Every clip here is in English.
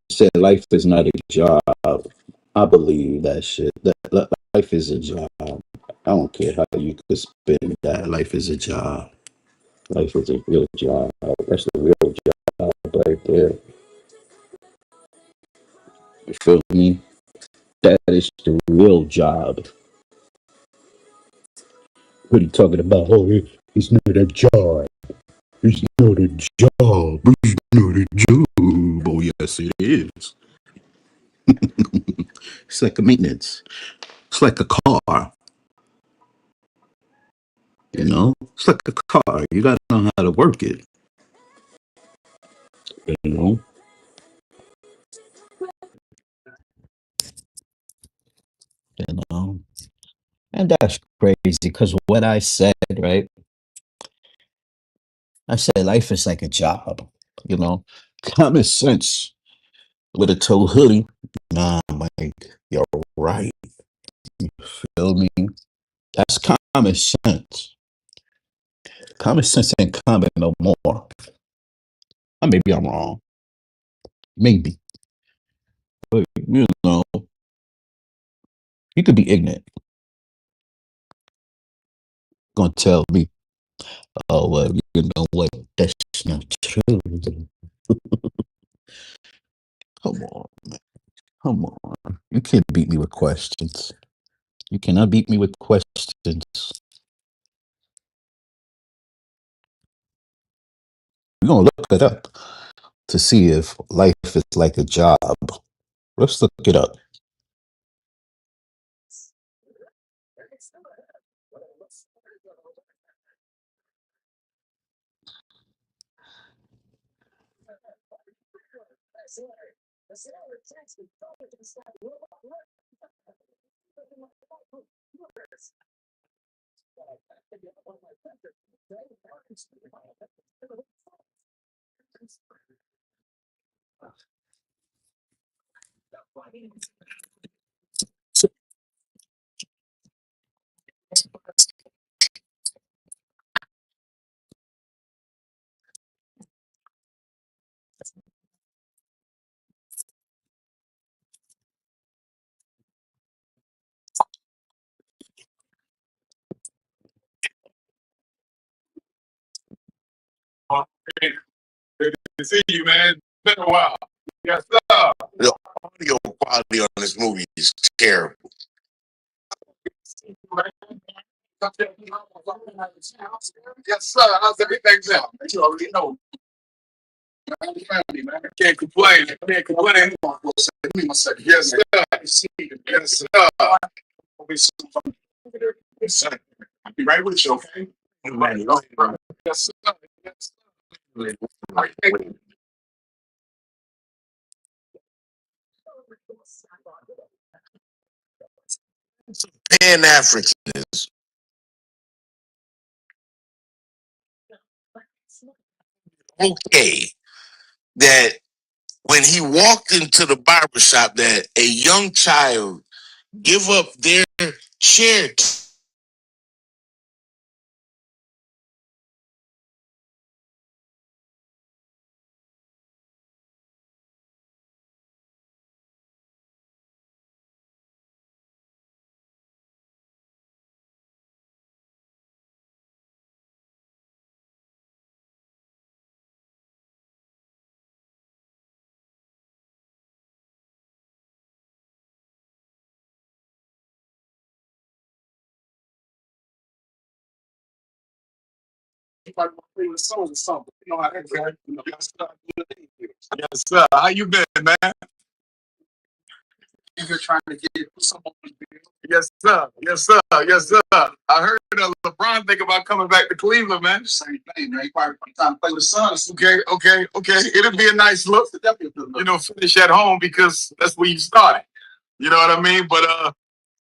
Said life is not a job. I believe that shit. That life is a job. I don't care how you could spin that. Life is a job. Life is a real job. That's the real job right there. You feel me? That is the real job. What are you talking about? Oh, it's not a job. It's not a job. It's not a job. Oh, yes, it is. It's like a maintenance. It's like a car. You know, it's like a car. You gotta know how to work it. You know, you know, and that's crazy because what I said, right? I said life is like a job. You know, common sense with a toe hoodie. Nah, Mike, you're right. You feel me? That's common sense. Common sense ain't common no more. Or maybe I'm wrong. Maybe, but you know, you could be ignorant. Gonna tell me, oh well, you know what? That's not true. Come on, man. Come on. You can't beat me with questions. You cannot beat me with questions. We're gonna look it up to see if life is like a job. Let's look it up. Good to see you, man. It's been a while. Yes, sir. The audio quality on this movie is terrible. Yes, sir. How's everything now? You already know. Family, man. I can't complain. I can't complain. Yes, sir. Yes, sir. Yes, sir. I'll be right with you, okay? Yes, sir. Yes, sir. Pan Africans, okay, that when he walked into the barber shop, that a young child give up their chair. Yes, sir. How you been, man? You're trying to get someone. Yes, sir. Yes, sir. Yes, sir. I heard LeBron think about coming back to Cleveland, man. Same thing, man. He probably time to play with Suns. Okay, okay, okay. It'll be a nice look. You know, finish at home because that's where you started. You know what I mean? But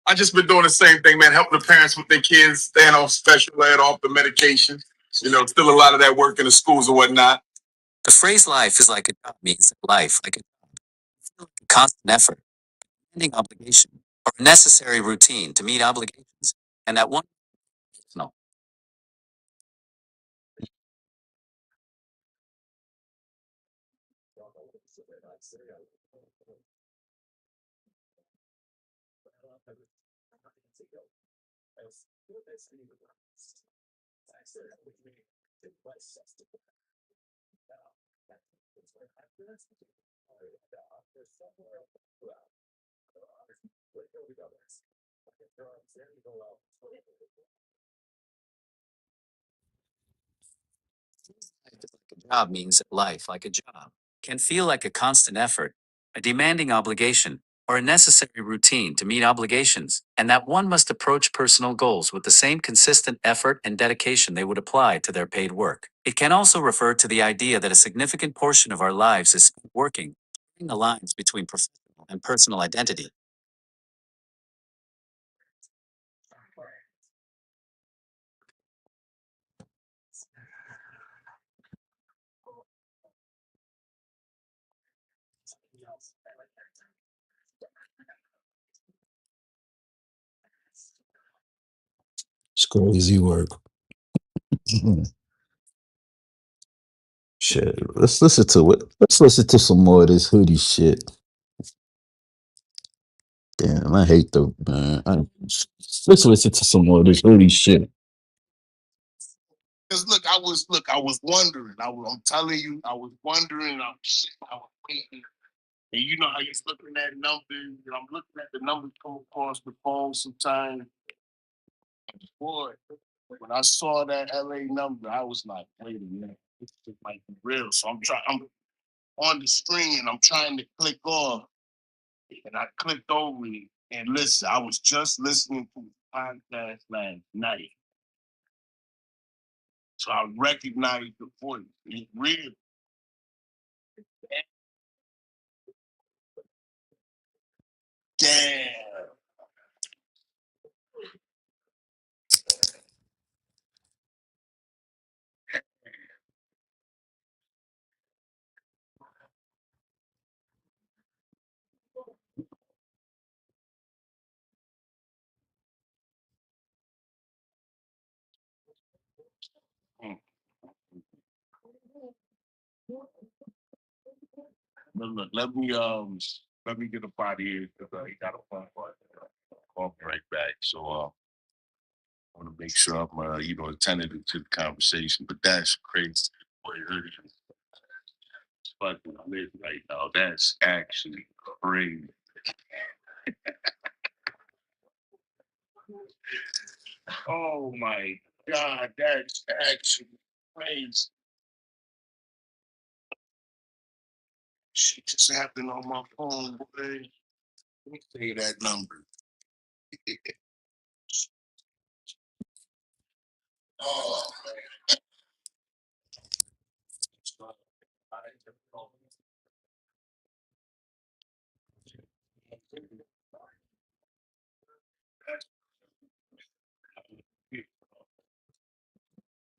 I just been doing the same thing, man. Helping the parents with their kids, staying off special ed, off the medication. You know, still a lot of that work in the schools and whatnot. The phrase life is like a job means life, like a constant effort, ending obligation, or a necessary routine to meet obligations. And that one, no. Job means that life, like a job, can feel like a constant effort, a demanding obligation, or a necessary routine to meet obligations, and that one must approach personal goals with the same consistent effort and dedication they would apply to their paid work. It can also refer to the idea that a significant portion of our lives is spent working, blurring the lines between professional and personal identity. It's crazy work. Shit. Let's listen to it. Let's listen to some more of this hoodie shit. Damn, I hate the man. Let's listen to some more of this hoodie shit. Because look, I was wondering. I'm telling you, I was wondering. I was waiting. And you know how you're looking at numbers. I'm looking at the numbers come across the phone sometimes. Boy, when I saw that LA number, I was like, wait a minute, this shit might be real. So I'm on the screen and I'm trying to click off. And I clicked over it. And listen, I was just listening to the podcast last night. So I recognized the voice. It's real. Damn. Mm. But look, let me get up out of here because he got a phone call. I'll be right back. So I want to make sure I'm attentive to the conversation. But that's crazy. Boy, it's fucking lit right now. That's actually crazy. Oh my God, that's actually crazy. Shit just happened on my phone, boy. Let me say that number. Oh,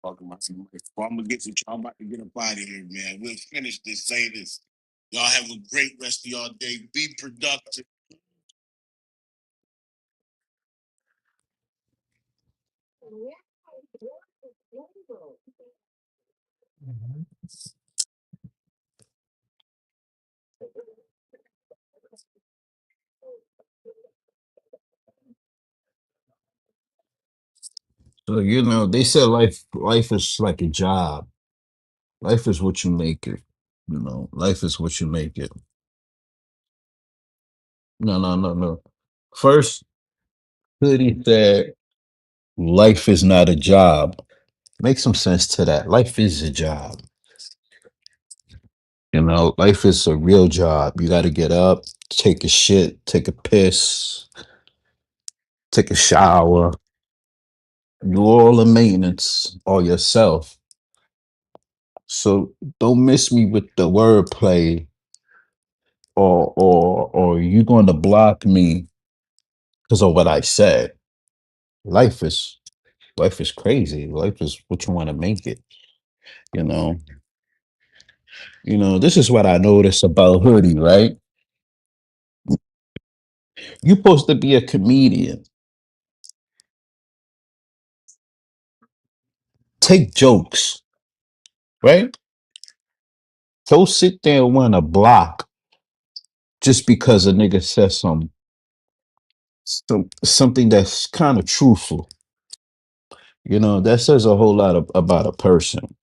Fucking my I'm gonna get you. I'm about to get up out of here, man. We'll finish this later. Y'all have a great rest of y'all day. Be productive. So you know, they said life is like a job. Life is what you make it. You know, life is what you make it. No, no, no, no. First, Hoodie said life is not a job. Make some sense to that. Life is a job. You know, life is a real job. You got to get up, take a shit, take a piss, take a shower, do all the maintenance all yourself. So don't miss me with the wordplay, or you going to block me because of what I said. Life is life is crazy. Life is what you want to make it. You know. You know, this is what I notice about Hoodie, right? You supposed to be a comedian. Take jokes, right? Don't sit there and want to block just because a nigga says something something that's kind of truthful. You know, that says a whole lot about a person.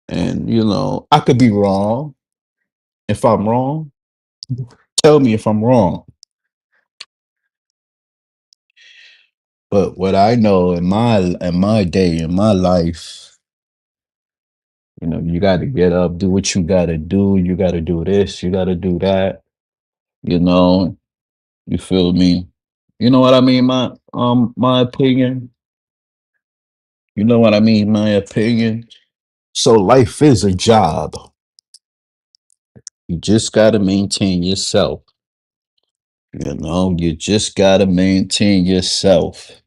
And you know, I could be wrong. If I'm wrong, tell me if I'm wrong. But what I know in my day, in my life, you know, you got to get up, do what you got to do. You got to do this. You got to do that. You know, you feel me? You know what I mean? My opinion. You know what I mean? My opinion. So life is a job. You just got to maintain yourself. You know, you just got to maintain yourself.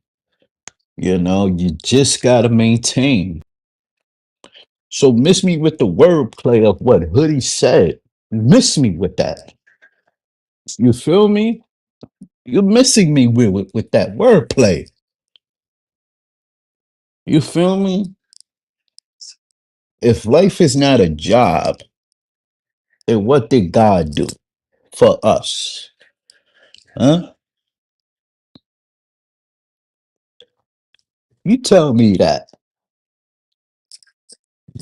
You know, you just got to maintain. So miss me with the wordplay of what Hoodie said. Miss me with that. You feel me? You're missing me with that wordplay. You feel me? If life is not a job, then what did God do for us? Huh? You tell me that.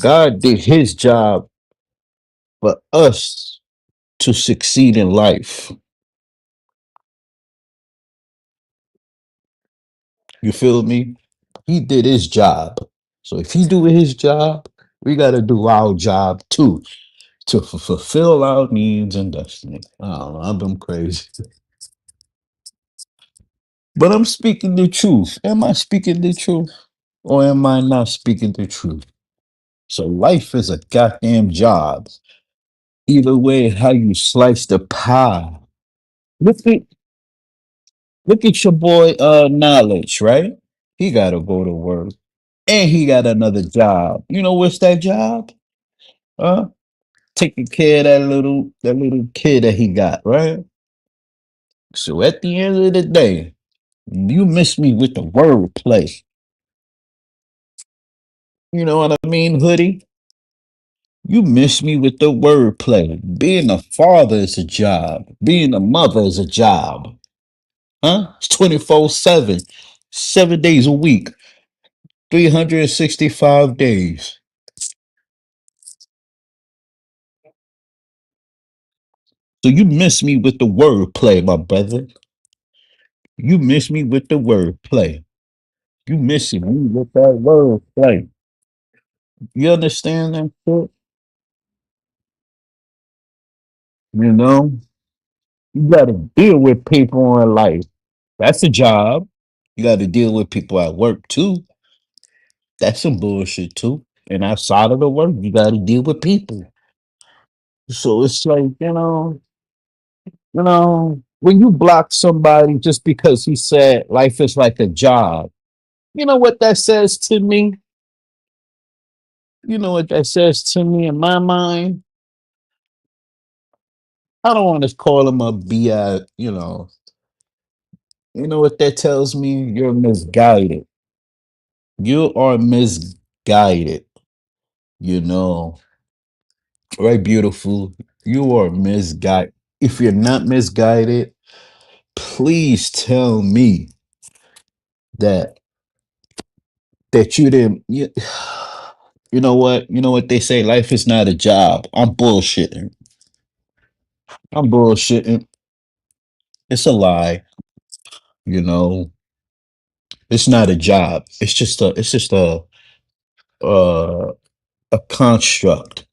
God did his job for us to succeed in life. You feel me? He did his job. So if he do his job, we got to do our job too to fulfill our needs and destiny. I don't know. I've been crazy. But I'm speaking the truth. Am I speaking the truth? Or am I not speaking the truth? So life is a goddamn job. Either way, how you slice the pie. Look at look at your boy Knowledge, right? He gotta go to work. And he got another job. You know what's that job? Huh? Taking care of that little kid that he got, right? So at the end of the day, you miss me with the wordplay. You know what I mean, Hoodie? You miss me with the wordplay. Being a father is a job. Being a mother is a job. Huh? It's 24/7, 7 days a week, 365 days. So you miss me with the wordplay, my brother. You miss me with the wordplay. You missing me with that wordplay. You understand that shit? You know? You gotta deal with people in life. That's a job. You gotta deal with people at work too. That's some bullshit too. And outside of the work, you gotta deal with people. So it's like, when you block somebody just because he said life is like a job, you know what that says to me? You know what that says to me in my mind? I don't want to call him a BI, you know. You know what that tells me? You're misguided. You are misguided, you know. Right, beautiful. You are misguided. If you're not misguided, please tell me that you didn't you know what? You know what they say, life is not a job. I'm bullshitting. I'm bullshitting. It's a lie, you know. It's not a job. Uh a construct.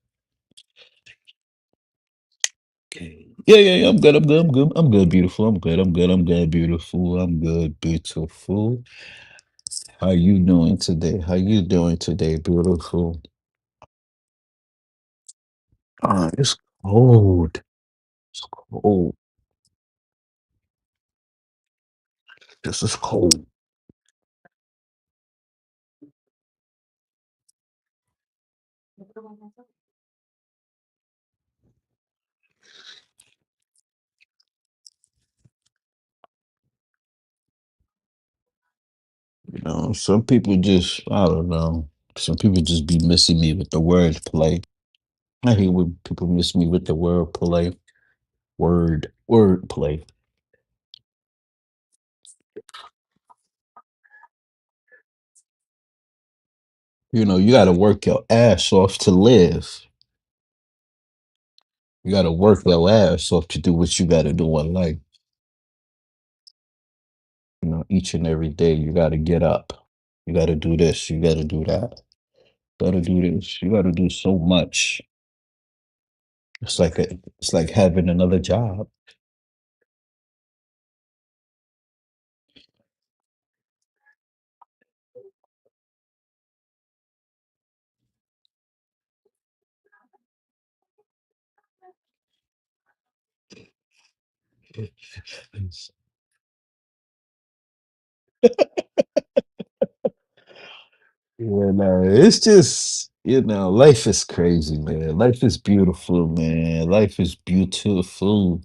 Okay. Yeah, yeah, yeah. I'm good. I'm good. I'm good. I'm good, beautiful. I'm good. I'm good. I'm good, beautiful. I'm good, beautiful. How you doing today? How you doing today, beautiful? It's cold. It's cold. This is cold. You know, some people just, I don't know. Some people just be missing me with the word play. I hate when people miss me with the word play. Word play. You know, you got to work your ass off to live. You got to work your ass off to do what you got to do in life. You know, each and every day, you got to get up. You got to do this. You got to do that. You got to do this. You got to do so much. It's like having another job. You know, it's just, you know, life is crazy, man. Life is beautiful, man. Life is beautiful.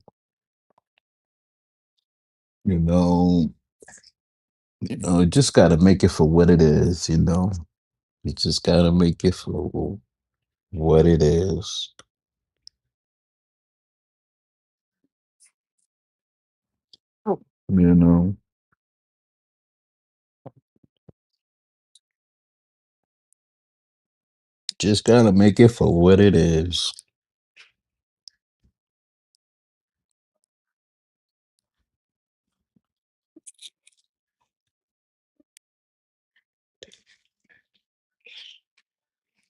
You know, just gotta make it for what it is, you know. You just gotta make it for what it is. You know. Just gotta make it for what it is.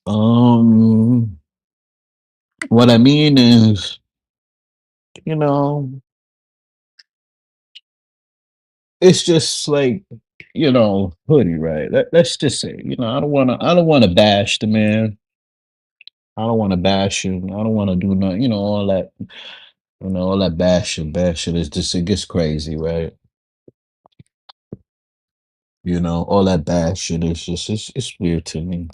Um, what I mean is, you know, it's just like, hoodie, right? Let's just say, I don't wanna bash the man. I don't wanna bash him. I don't wanna do nothing, all that, all that bashing is just it gets crazy, right? All that bashing is just it's weird to me.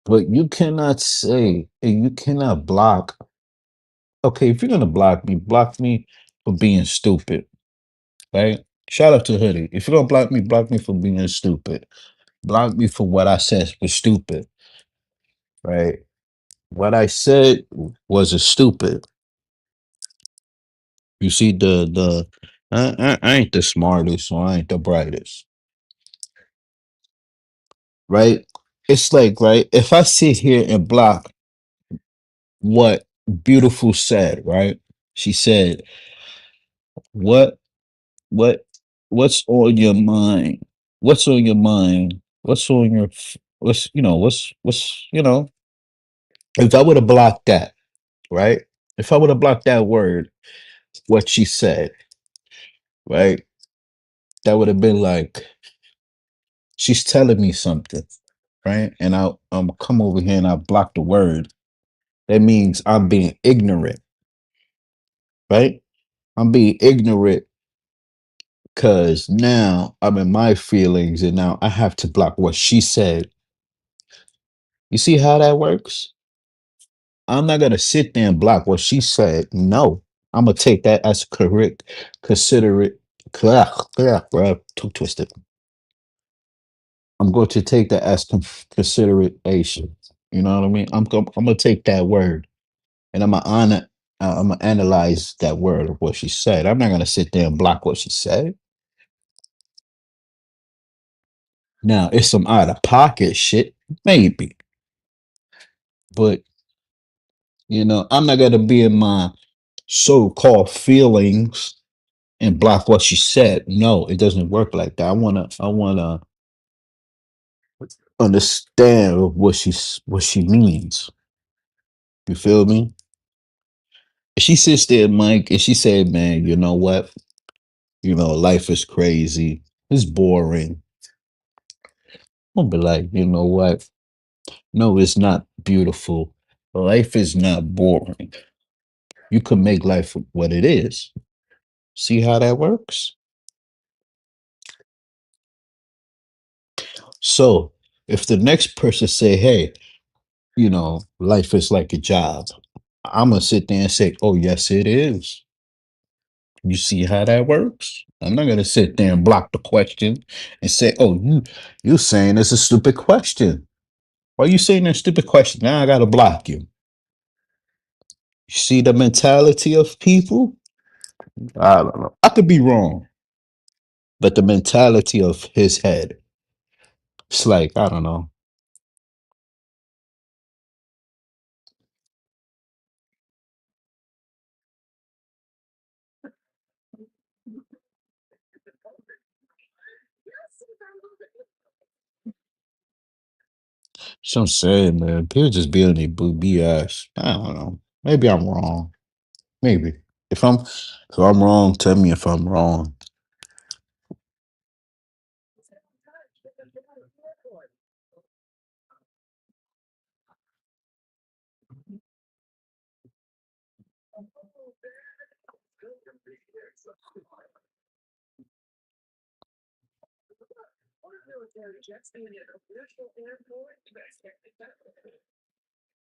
But you cannot say and you cannot block. Okay, if you're gonna block me for being stupid, right? Shout out to Hoodie. If you're gonna block me for being stupid. Block me for what I said was stupid, right? What I said was a stupid. You see, I ain't the smartest, so I ain't the brightest, right? It's like, right, if I sit here and block what Beautiful said, right? She said, "What, what, what's on your mind? What's on your mind? What's on your, what's, if I would have blocked that, right? If I would have blocked that word, what she said, right? That would have been like, she's telling me something, right? And I'm come over here and I block the word. That means I'm being ignorant, right? I'm being ignorant because now I'm in my feelings and now I have to block what she said. You see how that works? I'm not gonna sit there and block what she said. No, I'm gonna take that as correct, consider it. Bro, too twisted. I'm going to take that as consideration. You know what I mean? I'm gonna take that word and I'm gonna analyze that word of what she said. I'm not gonna sit there and block what she said. Now, it's some out of pocket shit, maybe, but I'm not gonna be in my so-called feelings and block what she said. No, it doesn't work like that. I wanna understand what she means. You feel me? She sits there, Mike, and she said, "Man, you know what? Life is crazy. It's boring." I'll be like, "You know what? No, it's not beautiful. Life is not boring. You can make life what it is. See how that works?" So, if the next person say, "Hey, life is like a job," I'm gonna sit there and say, "Oh, yes, it is." You see how that works? I'm not gonna sit there and block the question and say, "Oh, you saying it's a stupid question. Why you saying that stupid question? Now I gotta block you." You see the mentality of people? I don't know. I could be wrong, but the mentality of his head. It's like, I don't know. So I'm saying, man, people just be on their BS. I don't know. Maybe I'm wrong. Maybe. If I'm wrong, tell me if I'm wrong.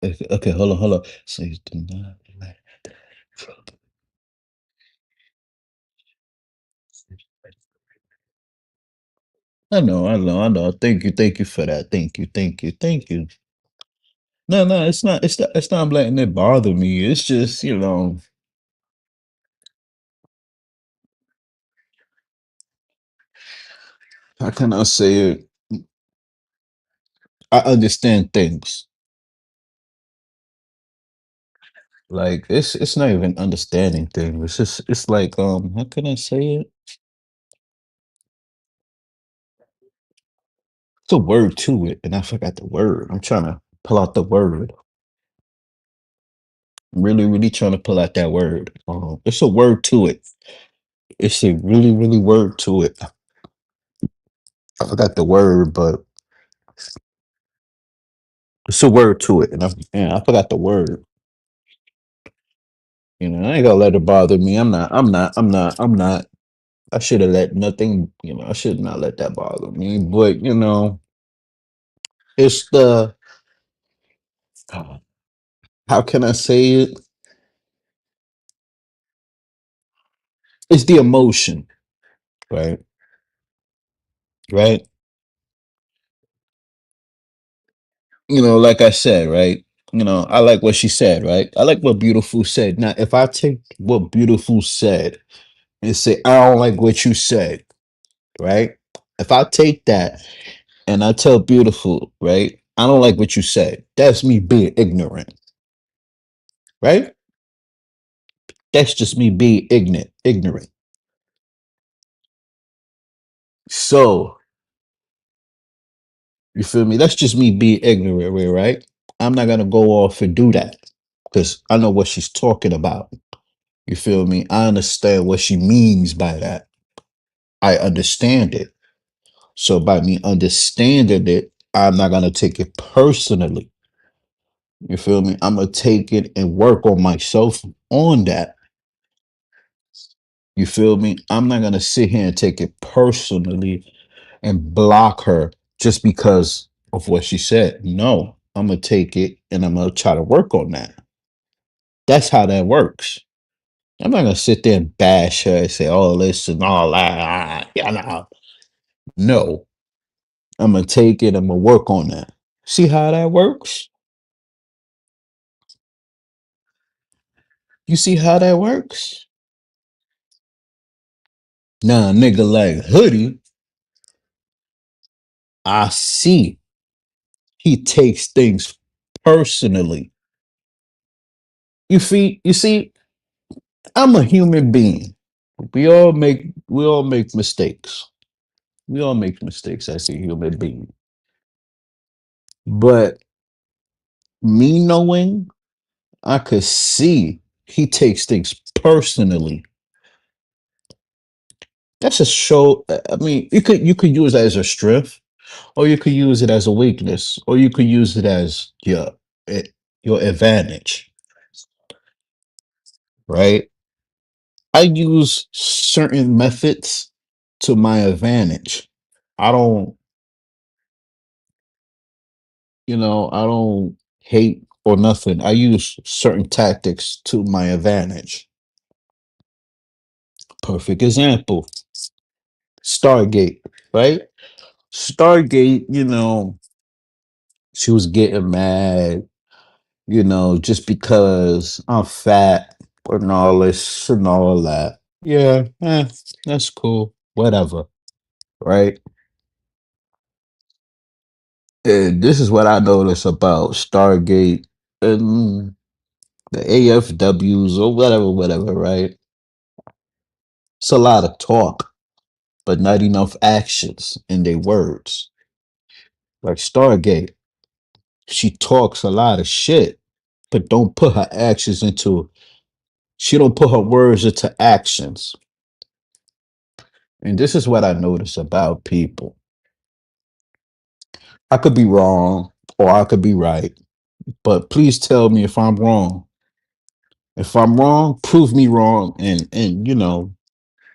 Okay, okay, hold on, hold on. So you do not let trouble. I know. Thank you for that. Thank you. No, no, it's not letting it bother me. It's just, how can I say it? I understand things. Like it's not even understanding things. It's like how can I say it? It's a word to it, and I forgot the word. I'm trying to pull out the word. I'm really, really trying to pull out that word. It's a word to it. It's a really, really word to it. I forgot the word, but it's a word to it, and I forgot the word. I ain't gonna let it bother me. I'm not. I should have let nothing. I should not let that bother me. But it's the how can I say it? It's the emotion, right? Right? Like I said, right? I like what she said, right? I like what Beautiful said. Now, if I take what Beautiful said and say, I don't like what you said, right? If I take that and I tell Beautiful, right? I don't like what you said. That's me being ignorant, right? That's just me being ignorant. So, you feel me? That's just me being ignorant, right? I'm not gonna go off and do that because I know what she's talking about. You feel me? I understand what she means by that. I understand it. So by me understanding it, I'm not gonna take it personally. You feel me? I'm gonna take it and work on myself on that. You feel me? I'm not gonna sit here and take it personally and block her just because of what she said. No, I'm gonna take it and I'm gonna try to work on that. That's how that works. I'm not gonna sit there and bash her and say, "Oh, listen, all that." No, I'm gonna take it. I'm gonna work on that. See how that works? You see how that works? Now, a nigga like Hoodie, I see he takes things personally. You see, I'm a human being. We all make mistakes. We all make mistakes as a human being. But me knowing, I could see he takes things personally. That's a show. I mean, you could use that as a strength, or you could use it as a weakness, or you could use it as eh, your advantage, right? I use certain methods to my advantage. I don't, I don't hate or nothing. I use certain tactics to my advantage. Perfect example, Stargate, right? Stargate, she was getting mad, just because I'm fat and all this and all that. Yeah, that's cool. Whatever, right? And this is what I notice about Stargate and the AFWs or whatever, right? It's a lot of talk, but not enough actions in their words. Like Stargate, she talks a lot of shit, but don't put her actions into she don't put her words into actions. And this is what I notice about people. I could be wrong or I could be right, but please tell me if I'm wrong. If I'm wrong, prove me wrong and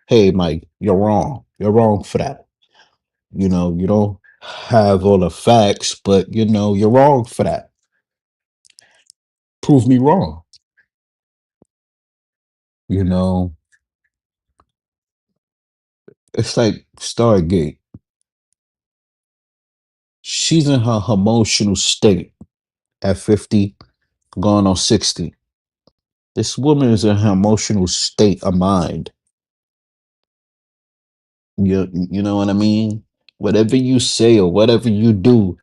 hey Mike, you're wrong. You're wrong for that. You don't have all the facts, but you're wrong for that. Prove me wrong. You know, it's like Stargate. She's in her emotional state at 50, going on 60. This woman is in her emotional state of mind. You know what I mean? Whatever you say or whatever you do,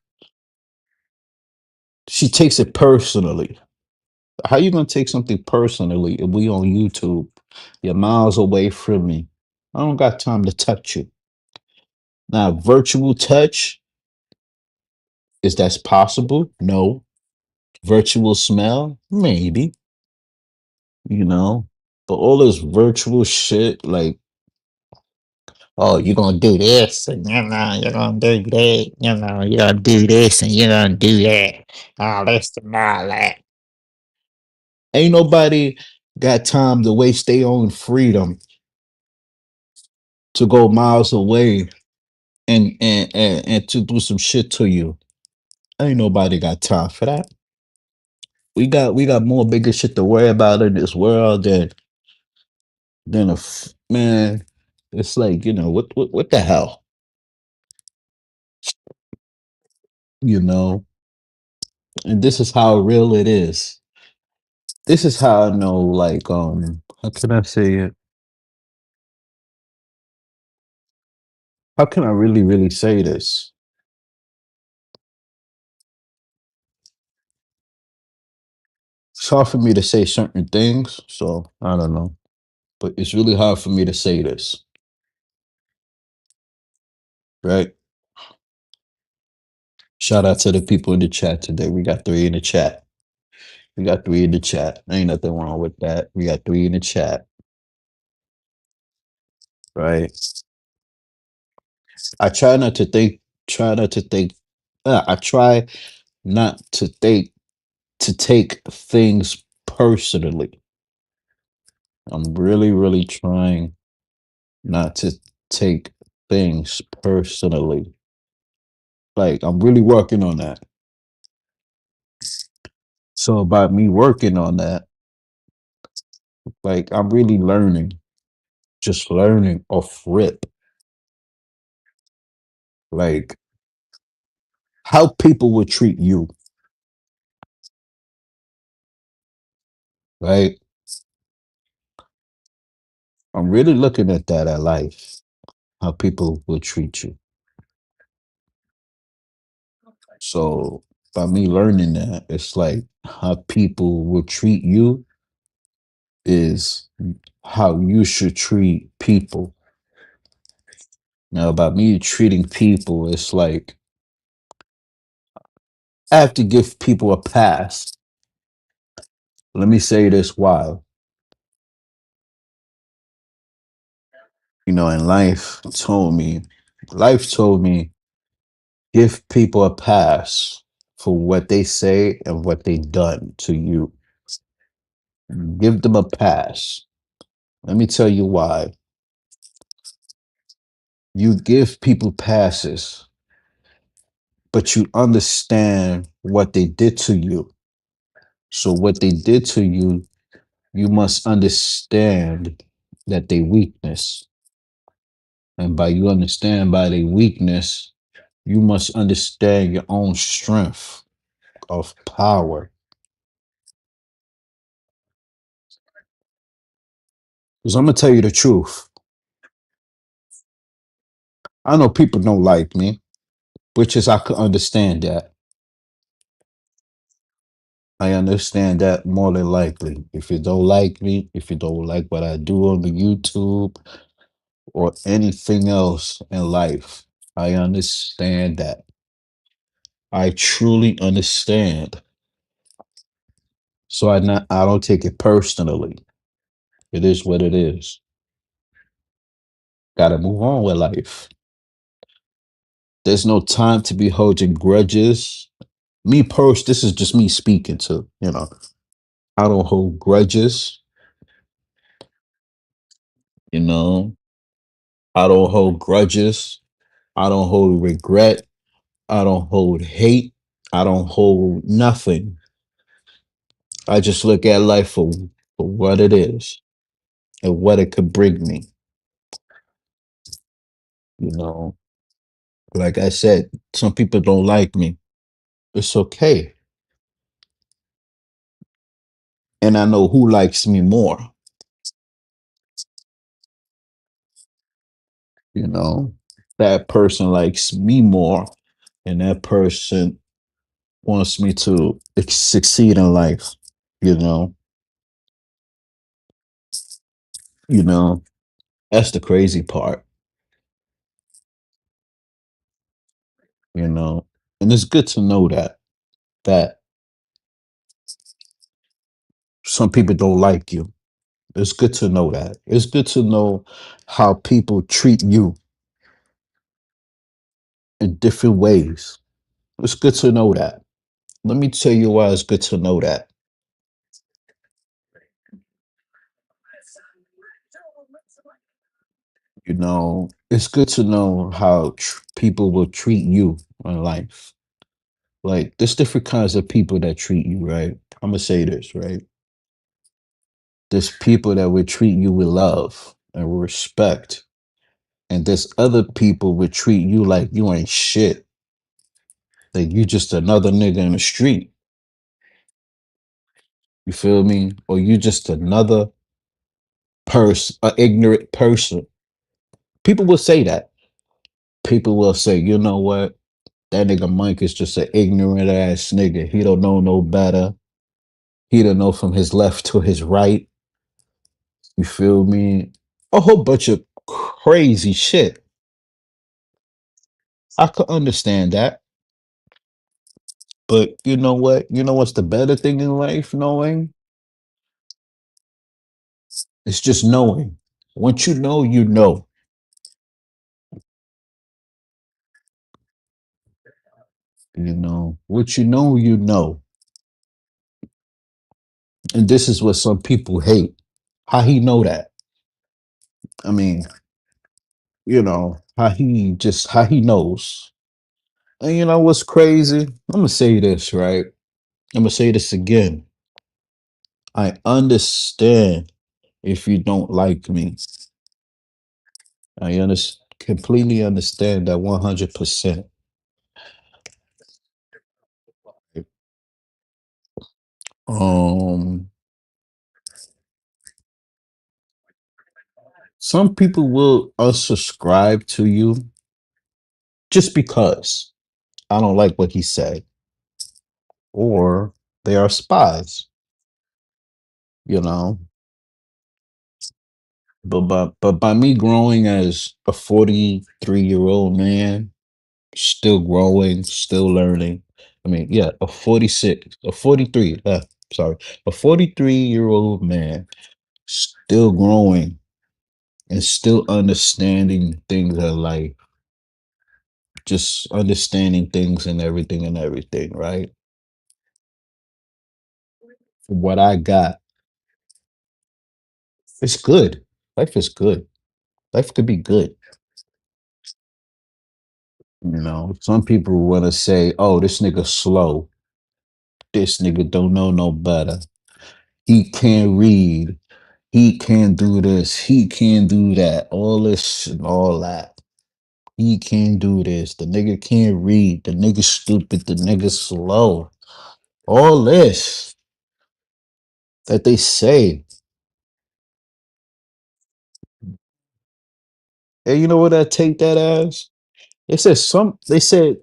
she takes it personally. How you gonna take something personally if we on YouTube? You're miles away from me. I don't got time to touch you. Now, virtual touch, is that possible? No. Virtual smell? Maybe, you know. But all this virtual shit, like, oh, you're gonna do this, and you're gonna do that, you're gonna do this, and you're gonna do that. Oh, this and all that. Ain't nobody got time to waste their own freedom to go miles away and to do some shit to you. Ain't nobody got time for that. We got more bigger shit to worry about in this world than man. It's like what the hell, you know. And this is how real it is. This is how I know. Like how can I say it? How can I really say this? It's hard for me to say certain things, so I don't know. But it's really hard for me to say this, right? Shout out to the people in the chat today. We got three in the chat. We got three in the chat. Ain't nothing wrong with that. We got three in the chat, right? I try not to think, try not to think. I try not to think to take things personally. I'm really trying not to take things personally. Like I'm really working on that. So about me working on that, like I'm really learning, just learning off rip, like how people would treat you, right? I'm really looking at that at life, how people will treat you. So by me learning that, it's like how people will treat you is how you should treat people. Now, about me treating people, it's like I have to give people a pass. Let me say this why. In life told me, give people a pass for what they say and what they done to you. Give them a pass. Let me tell you why. You give people passes, but you understand what they did to you. So what they did to you, you must understand that they weakness. And by you understand by their weakness, you must understand your own strength of power. Because I'm gonna tell you the truth. I know people don't like me. which is I could understand that. I understand that more than likely. If you don't like me, if you don't like what I do on the YouTube or anything else in life, I understand that. I truly understand. So I don't take it personally. It is what it is. Gotta move on with life. There's no time to be holding grudges. This is just me speaking to, I don't hold grudges, you know. I don't hold grudges. I don't hold regret. I don't hold hate. I don't hold nothing. I just look at life for what it is and what it could bring me, you know. Like I said, some people don't like me. It's okay. And I know who likes me more, you know. That person likes me more, and that person wants me to succeed in life, you know. You know, that's the crazy part, you know. And it's good to know that some people don't like you. It's good to know that. It's good to know how people treat you in different ways. It's good to know that. Let me tell you why it's good to know that. You know, it's good to know how people will treat you in life. Like, there's different kinds of people that treat you, right? I'm gonna say this, right? There's people that would treat you with love and with respect, and there's other people would treat you like you ain't shit, like you just another nigga in the street. You feel me? Or you just another person, an ignorant person. People will say that. People will say, you know what? That nigga Mike is just an ignorant ass nigga. He don't know no better. He don't know from his left to his right. You feel me? A whole bunch of crazy shit. I could understand that. But you know what? You know what's the better thing in life? Knowing? It's just knowing. Once you know, you know. You know. What you know, you know. And this is what some people hate. How he know that? I mean, how he knows. And you know what's crazy? I'm gonna say this, right? I'm gonna say this again. I understand if you don't like me. Completely understand that 100%. Um, some people will unsubscribe to you just because I don't like what he said, or they are spies, you know. But by me growing as a 43-year-old man, still growing, still learning. I mean, yeah, a 46, a 43, sorry, a 43-year-old man still growing and still understanding things in life, just understanding things and everything, right? What I got, it's good. Life is good. Life could be good. You know, some people want to say, oh, this nigga slow. This nigga don't know no better. He can't read. He can't do this. He can't do that. All this and all that. He can't do this. The nigga can't read. The nigga stupid. The nigga slow. All this that they say. And you know what I take that as? They said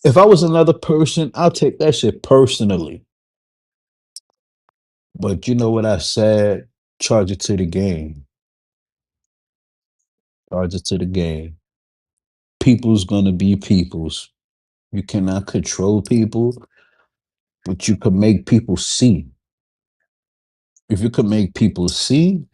If I was another person, I'll take that shit personally. But you know what I said? Charge it to the game. Charge it to the game. People's gonna be people's. You cannot control people, but you can make people see. If you can make people see,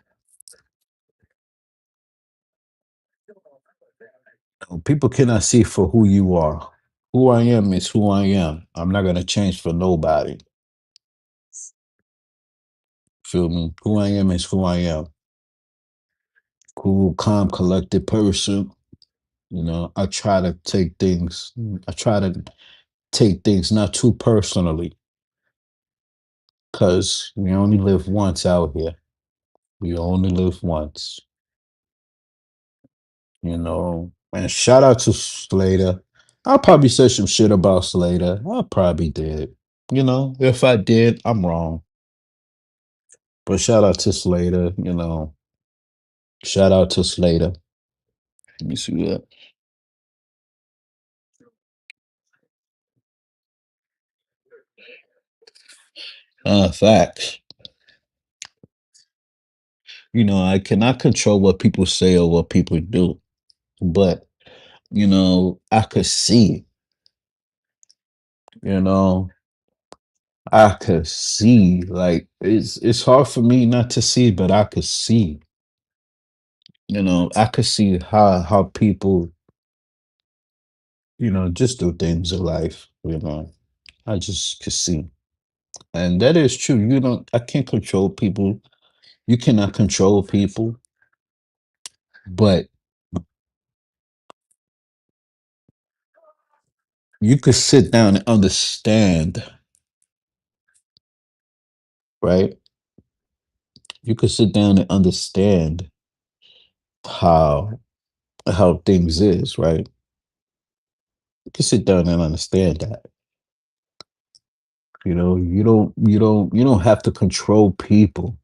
people cannot see for who you are. Who I am is who I am. I'm not gonna change for nobody. Feel me? Who I am is who I am. Cool, calm, collected person. You know, I try to take things not too personally because we only live once out here. We only live once, you know. And shout out to Slater. I probably said some shit about Slater. I probably did. You know, if I did, I'm wrong. But shout out to Slater, you know. Shout out to Slater. Let me see that. Facts. You know, I cannot control what people say or what people do, but you know, I could see, you know, I could see. Like it's hard for me not to see, but I could see. You know, I could see how people, you know, just do things in life, you know. I just could see. And that is true. You know, I can't control people. You cannot control people, but you could sit down and understand, right? You could sit down and understand how things is, right? You can sit down and understand that. You know, you don't have to control people,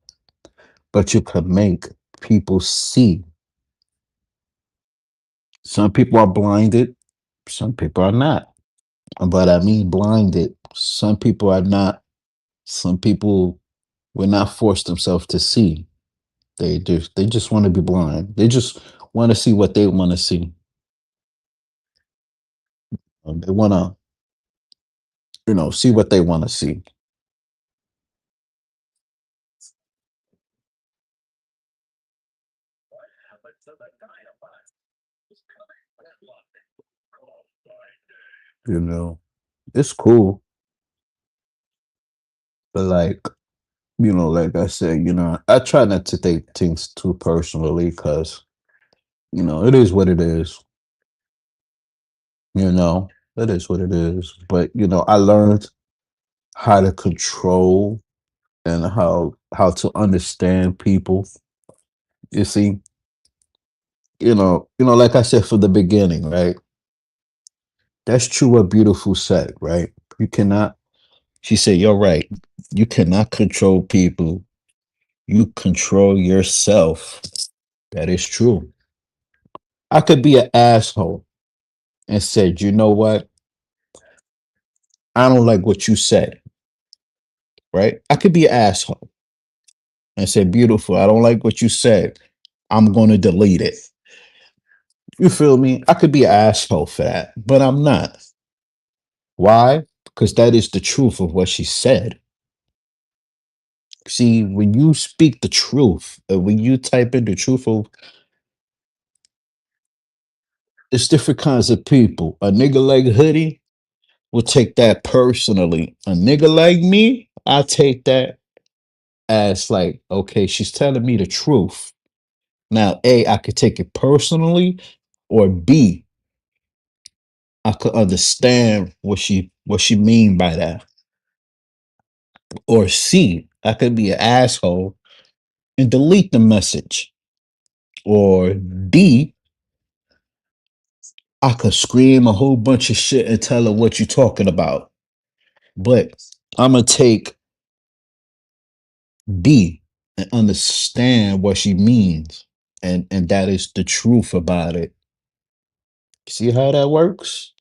but you can make people see. Some people are blinded, some people are not. But I mean blinded. Some people are not. Some people will not force themselves to see. They just want to be blind. They just want to see what they want to see. They want to, you know, see what they want to see. You know, it's cool, but like, you know, like I said, you know, I try not to take things too personally because, you know, it is what it is. You know, it is what it is. But you know, I learned how to control and how to understand people. You see, like I said from the beginning, right? That's true what Beautiful said, right? You cannot, she said, you're right. You cannot control people. You control yourself. That is true. I could be an asshole and said, you know what? I don't like what you said, right? I could be an asshole and say, beautiful, I don't like what you said. I'm going to delete it. You feel me? I could be an asshole for that, but I'm not. Why? Because that is the truth of what she said. See, when you speak the truth, when you type in the truth of, it's different kinds of people. A nigga like Hoodie will take that personally. A nigga like me, I take that as like, okay, she's telling me the truth. Now, A, I could take it personally, or B, I could understand what she mean by that. Or C, I could be an asshole and delete the message. Or D, I could scream a whole bunch of shit and tell her what you talking about. But I'm gonna take B and understand what she means. And that is the truth about it. See how that works?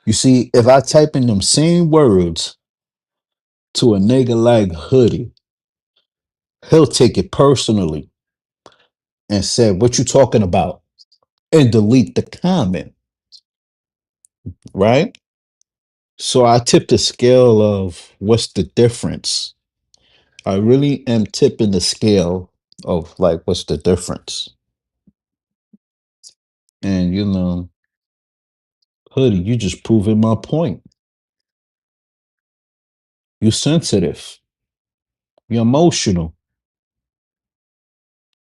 You see, if I type in them same words to a nigga like Hoodie, he'll take it personally and say, "What you talking about?" and delete the comment, right? So I tip the scale of what's the difference. I really am tipping the scale of like what's the difference. And Hoodie, you just proving my point. You sensitive. You're emotional.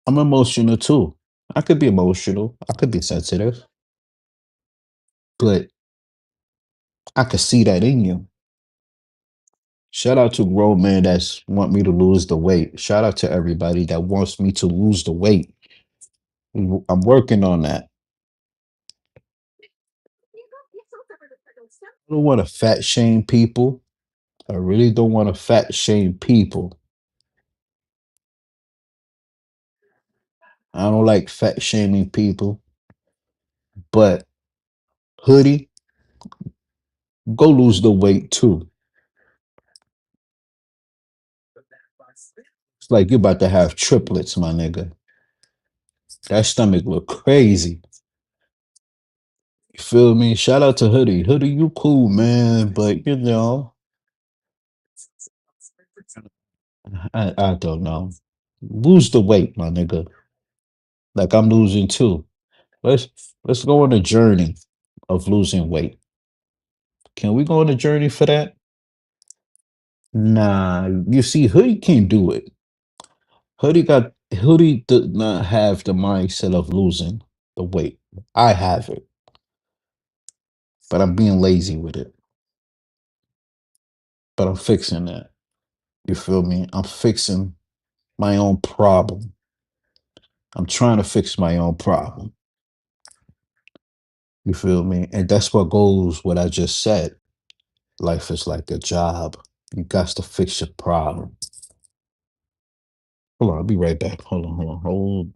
I'm emotional too. I could be emotional. I could be sensitive. But I could see that in you. Shout out to grown men that's want me to lose the weight. Shout out to everybody that wants me to lose the weight. I'm working on that. I don't want to fat shame people. I really don't want to fat shame people. I don't like fat shaming people. But Hoodie, go lose the weight too. It's like you're about to have triplets, my nigga. That stomach look crazy. You feel me? Shout out to Hoodie. Hoodie, you cool, man. But I don't know. Lose the weight, my nigga. Like I'm losing too. Let's let's go on a journey of losing weight. Can we go on a journey for that? Nah, you see, Hoodie can't do it. Hoodie did not have the mindset of losing the weight. I have it, but I'm being lazy with it. But I'm fixing that. You feel me? I'm fixing my own problem. I'm trying to fix my own problem. You feel me? And that's what goes what I just said. Life is like a job. You got to fix your problem. Hold on, I'll be right back. Hold.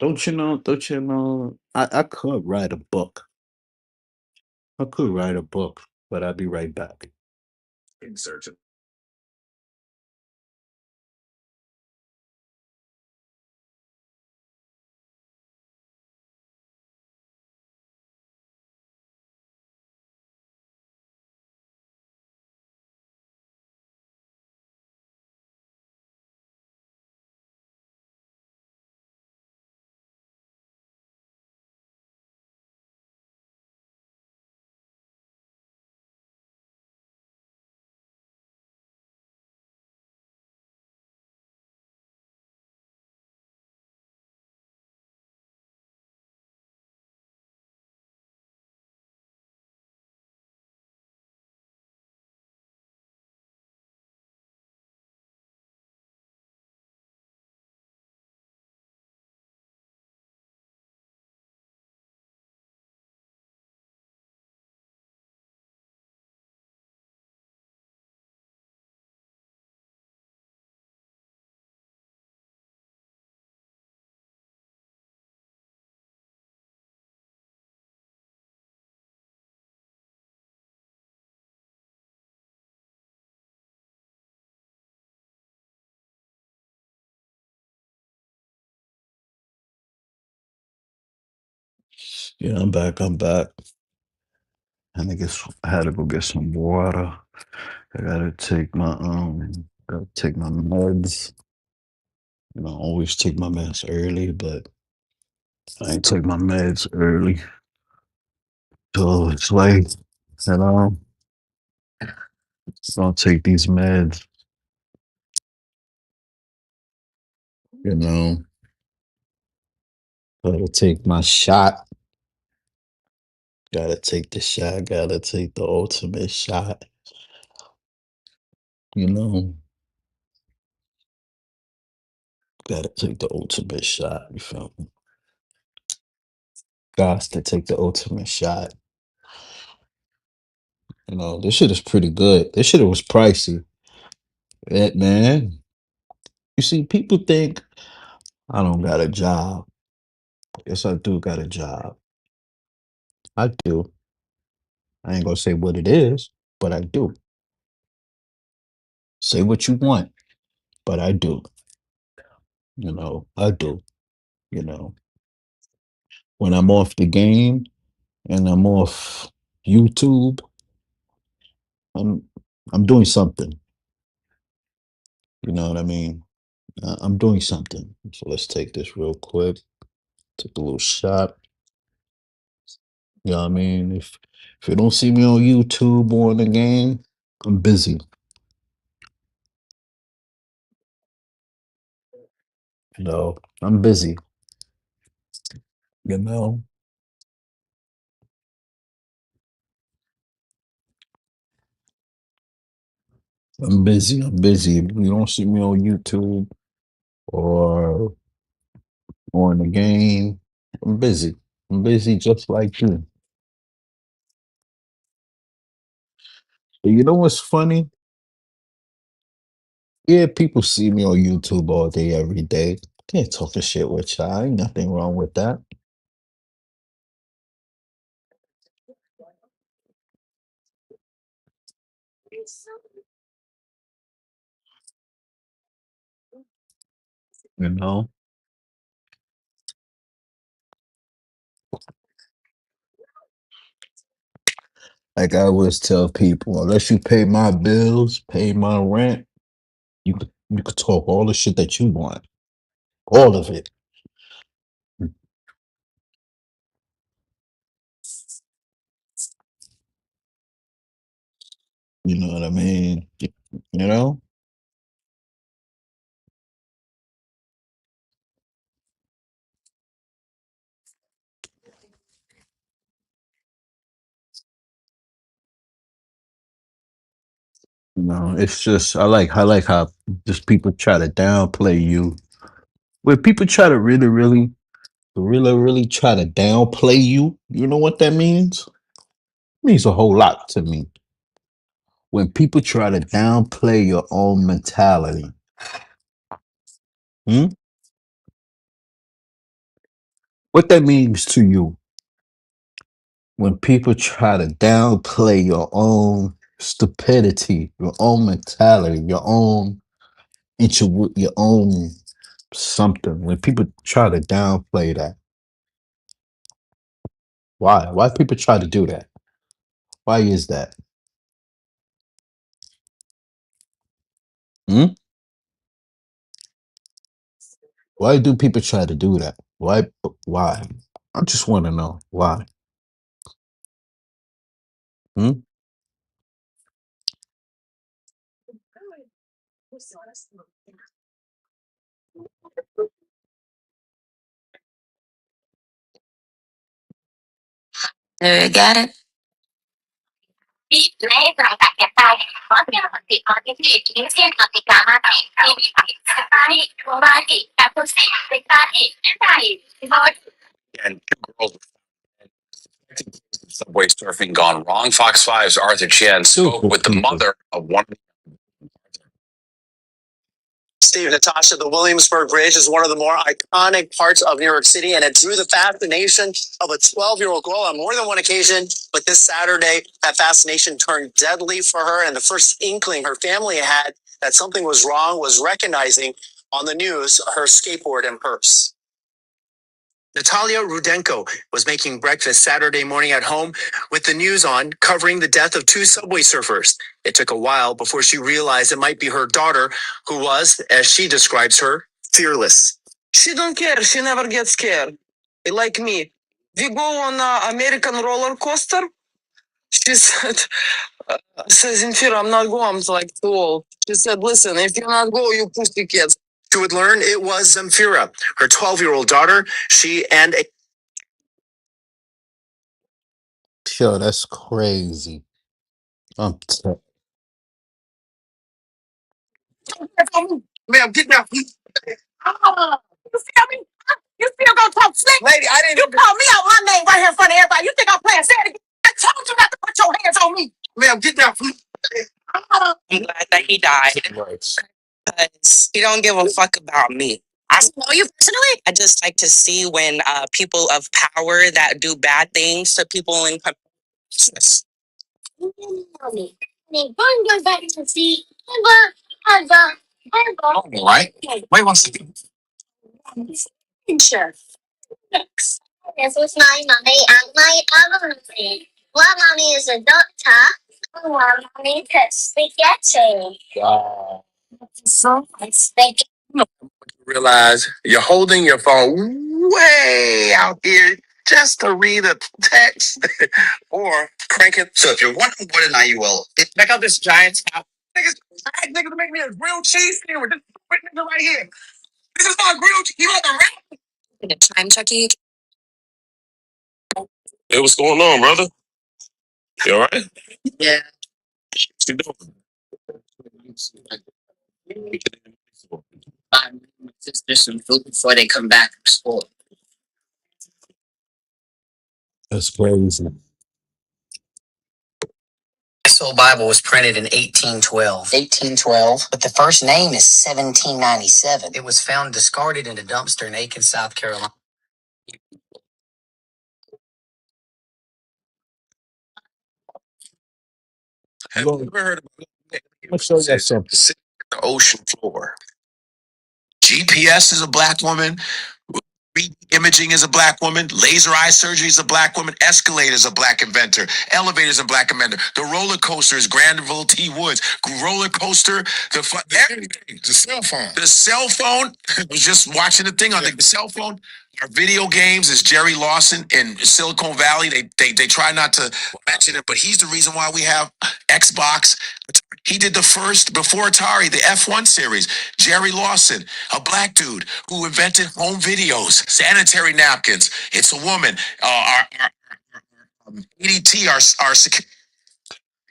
Don't you know, I could write a book. I could write a book, but I'll be right back. Insert. Yeah, I'm back. I'm back. I had to go get some water. I gotta take my meds. I always take my meds early, but I ain't take my meds early. So it's like, you know, I'll take these meds, you know, gotta take my shot. Gotta take the shot. Gotta take the ultimate shot. You know, gotta take the ultimate shot. You feel me? Gots to take the ultimate shot. This shit is pretty good. This shit was pricey. Man. You see, people think I don't got a job. Yes, I do got a job. I do. I ain't gonna say what it is, but I do. Say what you want, but I do. I do. You know, when I'm off the game and I'm off YouTube, I'm I'm doing something. You know what I mean? I'm doing something. So let's take this real quick. Take a little shot. You know what I mean? If you don't see me on YouTube or in the game, I'm busy. I'm busy. You know, I'm busy. I'm busy. If you don't see me on YouTube or in the game, I'm busy. I'm busy just like you. But you know what's funny? Yeah, people see me on YouTube all day, every day. Can't talk a shit with y'all. Ain't nothing wrong with that. You know, like I always tell people, unless you pay my bills, pay my rent, you could talk all the shit that you want, all of it. You know what I mean? You know, it's just I like how just people try to downplay you. When people try to really try to downplay you, you know what that means? It means a whole lot to me. When people try to downplay your own mentality, hmm? What that means to you? When people try to downplay your own stupidity, your own mentality, your own something. When people try to downplay that, why? Why people try to do that? Why is that? Hmm? Why do people try to do that? Why? Why? I just want to know why. Hmm? You got it. And two girls subway surfing gone wrong. Fox 5's Arthur Chen spoke with the mother of one. Steve, Natasha, the Williamsburg Bridge is one of the more iconic parts of New York City, and it drew the fascination of a 12-year-old girl on more than one occasion. But this Saturday, that fascination turned deadly for her, and the first inkling her family had that something was wrong was recognizing on the news her skateboard and purse. Natalia Rudenko was making breakfast Saturday morning at home with the news on, covering the death of two subway surfers. It took a while before she realized it might be her daughter, who was, as she describes her, fearless. She don't care. She never gets scared. Like me. We go on an American roller coaster. She says, in fear, I'm not going. I'm like too old. She said, listen, if you're not go, you pussy kids. She would learn it was Zamfira, her 12-year-old daughter. She and a Yo, that's crazy. I'm t- Ma'am, get down. Ah, you feel me? You still gonna talk slick? Lady, I didn't. You called me out my name right here in front of everybody. You think I'm playing? Say it again. I told you not to put your hands on me. Ma'am, get down. Ah. I'm glad that he died. right. because he don't give a fuck about me. I don't know you personally. I just like to see when people of power that do bad things to people in business. Mommy, going go back to see. All right. Wait one second. Sure. This was my mommy and my other mommy. One mommy is a doctor. One mommy cooks spaghetti. Wow. So it's spaghetti. Realize you're holding your phone way out here just to read a text or crank it. So if you're wondering what an IUL is, check out this Giants app. Niggas to make me a grilled cheese sandwich. This nigga right here. This is not grilled cheese. You want the rap? The time checking. Hey, what's going on, brother? You all right? Yeah. What you doing? Buy my sister some food before they come back from school. That's crazy. This whole Bible was printed in 1812. 1812? But the first name is 1797. It was found discarded in a dumpster in Aiken, South Carolina. Have you ever heard of I'm gonna show you something. the ocean floor? GPS is a black woman. 3D imaging is a black woman. Laser eye surgery is a black woman. Escalator is a black inventor. Elevator is a black inventor. The roller coaster is Granville T. Woods. Roller coaster, everything. The cell phone. The cell phone. I was just watching the thing on the cell phone. Our video games is Jerry Lawson in Silicon Valley. They try not to mention it, but he's the reason why we have Xbox. He did the first before Atari, the F1 series. Jerry Lawson, a black dude who invented home videos, sanitary napkins. It's a woman. Our EDT, our security.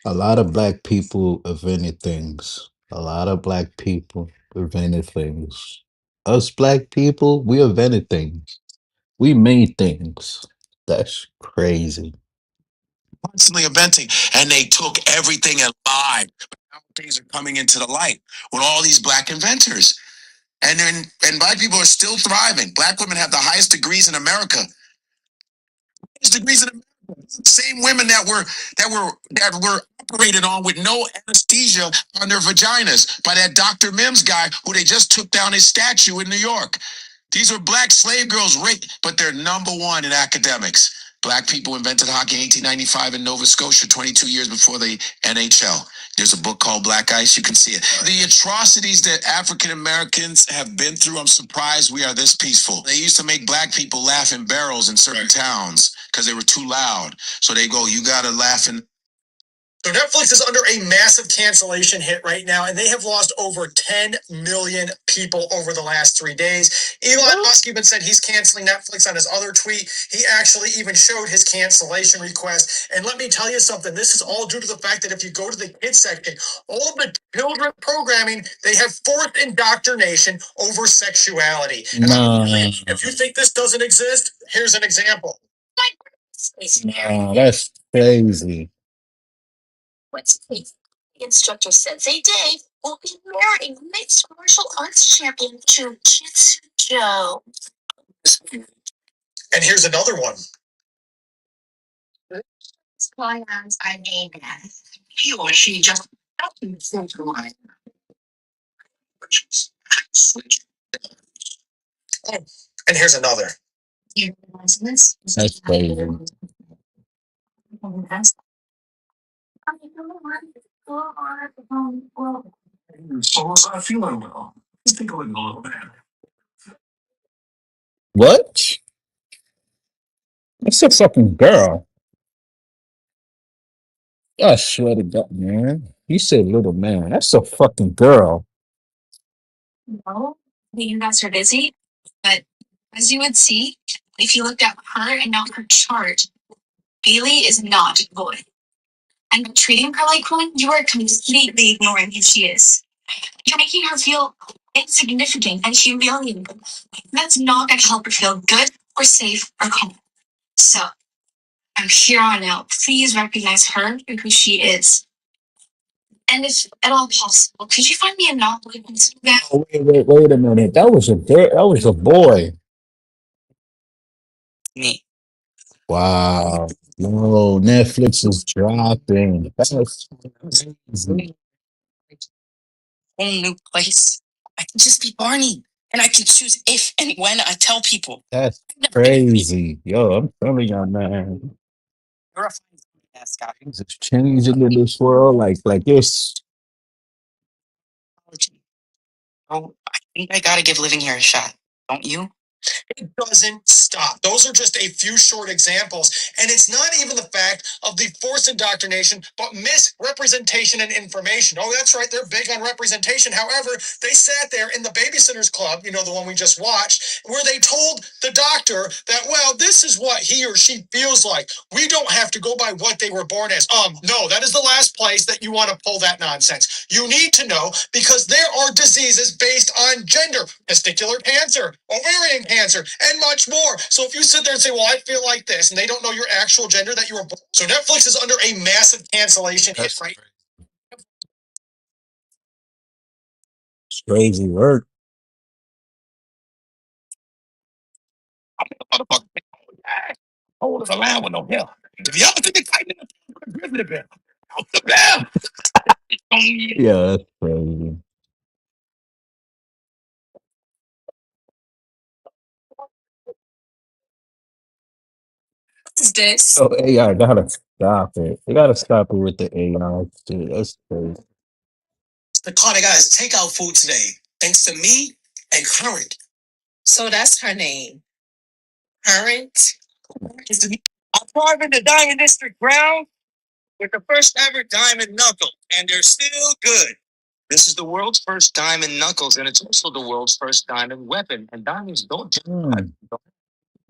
A lot of black people invented things. A lot of black people invented things. Us black people, we invented things. We made things. That's crazy. Constantly inventing, and they took everything and lied. But now things are coming into the light with all these black inventors, and black people are still thriving. Black women have the highest degrees in America. Highest degrees in America. Same women that were operated on with no anesthesia on their vaginas by that Dr. Mims guy who they just took down his statue in New York. These are black slave girls raped, but they're number one in academics. Black people invented hockey in 1895 in Nova Scotia, 22 years before the NHL. There's a book called Black Ice. You can see it. The atrocities that African Americans have been through, I'm surprised we are this peaceful. They used to make black people laugh in barrels in certain towns because they were too loud. So they go, you gotta laugh in. So Netflix is under a massive cancellation hit right now, and they have lost over 10 million people over the last 3 days. Elon Musk even said he's canceling Netflix on his other tweet. He actually even showed his cancellation request. And let me tell you something, this is all due to the fact that if you go to the kids section, all of the children programming, they have forced indoctrination over sexuality. And if you think this doesn't exist, here's an example. Nah, that's crazy. What's the instructor said they Dave will be marrying mixed martial arts champion Jiu-Jitsu Joe. And here's another one. Plans I made that he or she just line. And here's another. That's crazy. Someone's not feeling well. Let's take a look a little bit. What? That's a fucking girl. I swear to God, man. You said little man. That's a fucking girl. No, you guys are busy, but as you would see, if you looked at her and not her chart, Bailey is not a boy. And treating her like one, you are completely ignoring who she is. You're making her feel insignificant and humiliated. That's not going to help her feel good or safe or calm. So, from here on out, please recognize her for who she is. And if at all possible, could you find me a novel with that? Oh, wait a minute. That was a girl. That was a boy. Me. Wow. No, Netflix is dropping. That's crazy. Whole new place. I can just be Barney, and I can choose if and when I tell people. That's I've never been a crazy. Yo, I'm telling you, man. You're a fine mascot. Things is changing in this world. Like this. Oh, I think I gotta give living here a shot. Don't you? It doesn't stop. Those are just a few short examples. And it's not even the fact of the forced indoctrination, but misrepresentation and information. Oh, that's right. They're big on representation. However, they sat there in the Babysitter's Club, you know, the one we just watched, where they told the doctor that, well, this is what he or she feels like. We don't have to go by what they were born as. No, that is the last place that you want to pull that nonsense. You need to know because there are diseases based on gender, testicular cancer, ovarian cancer, and much more. So if you sit there and say, well, I feel like this, and they don't know your actual gender that you were born. So Netflix is under a massive cancellation hit, right? It's crazy work. Motherfucker. Hold the line with no hell. If you ever think it's fighting in the grizzly bear, out the bear. Yeah, that's crazy. What's this? Oh, AI gotta stop it. They gotta stop it with the AI shit. That's crazy. The car that got his takeout food today, thanks to me and Current. So that's her name. Current. I'm driving the Diamond District Ground with the first ever diamond knuckle, and they're still good. This is the world's first diamond knuckles, and it's also the world's first diamond weapon. And diamonds don't just Hmm.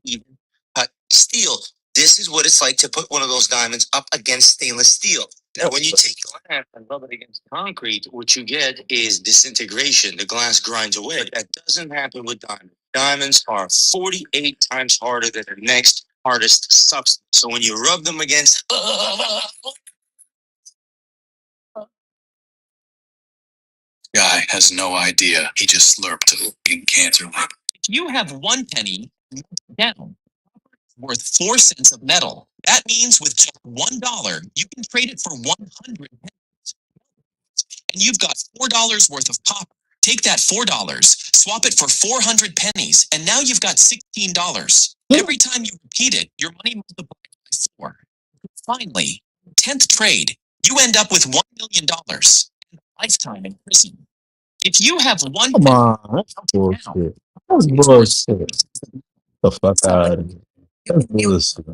even cut steel. This is what it's like to put one of those diamonds up against stainless steel. Now, when you take glass and rub it against concrete, what you get is disintegration. The glass grinds away. But that doesn't happen with diamonds. Diamonds are 48 times harder than the next hardest substance. So when you rub them against, guy has no idea. He just slurped a fucking cancer lab. If you have 1 penny down worth 4 cents of metal, that means with just $1, you can trade it for 100 pennies. And you've got $4 worth of copper. Take that $4, swap it for 400 pennies, and now you've got $16. Every time you repeat it, your money multiplies by 4. Finally, 10th trade, you end up with $1 million and a lifetime in prison. If you have one Come penny on. That's down, bullshit. That's it's worth bullshit. The fuck out of here. That's bullshit.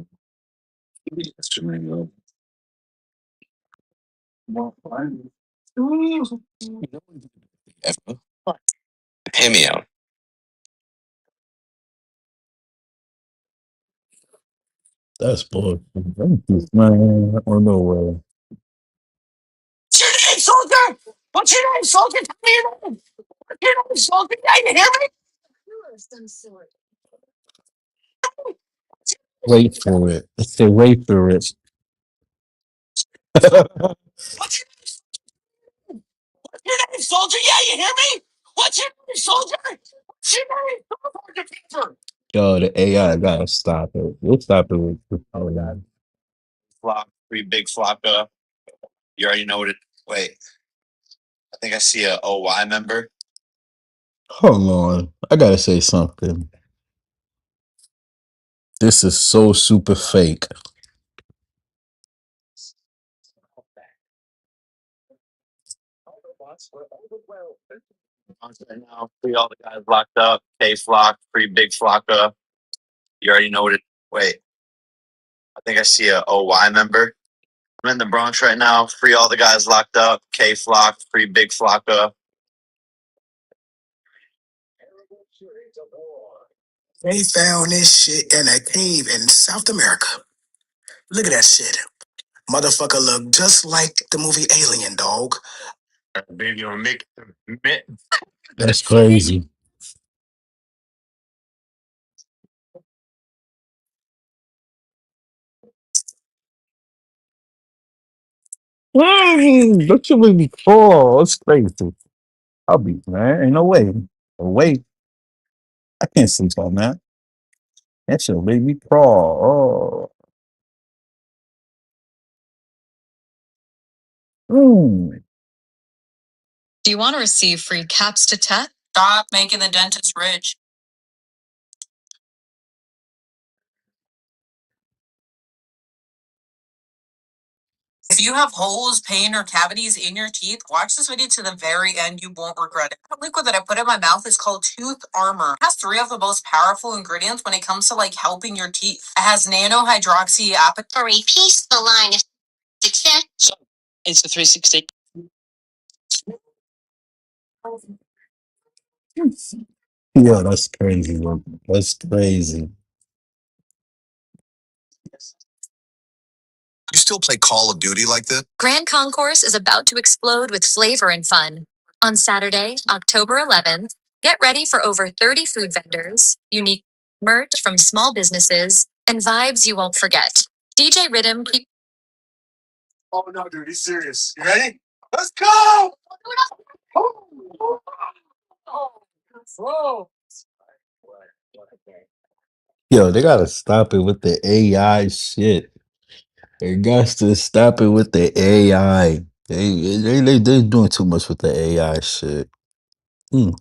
Hear me out. That's bullshit. Man, oh no way. What's your name, soldier? What's your name, soldier? Tell me your name. What's your name, soldier? Yeah, you hear me? Wait for it. I say wait for it. What's your name, soldier? Yeah, you hear me? What's your name, soldier? What's your name? Soldier Pepper. Yo, the AI gotta stop it. We'll stop it with all that. Flock, pretty big flocker. You already know what it. Wait, I think I see a OY member. Hold on. I gotta say something. This is so super fake. Right now, free all the guys locked up. K Flock, pretty big flocker. You already know what it. Wait, I think I see a OY member. I'm in the Bronx right now. Free all the guys locked up. K Flock, pretty big flocker. They found this shit in a cave in South America. Look at that shit. Motherfucker look just like the movie Alien, dog. Baby, you're make That's crazy. Don't you make me crawl. It's crazy. I'll be, man. Ain't no way. No way. I can't sleep on that. That shit make me crawl. Oh. Do you want to receive free caps to tech? Stop making the dentist rich. If you have holes, pain, or cavities in your teeth, watch this video to the very end. You won't regret it. The liquid that I put in my mouth is called Tooth Armor. It has 3 of the most powerful ingredients when it comes to like helping your teeth. It has nano hydroxy for a peaceful line of success. So it's a 360. Yeah, that's crazy, bro. That's crazy. You still play Call of Duty like this? Grand Concourse is about to explode with flavor and fun. On Saturday, October 11th, get ready for over 30 food vendors, unique merch from small businesses, and vibes you won't forget. DJ Rhythm keep. Oh no, dude, he's serious. You ready? Let's go! Yo, they gotta stop it with the AI shit. They got to stop it with the AI. They're doing too much with the AI shit. Mm.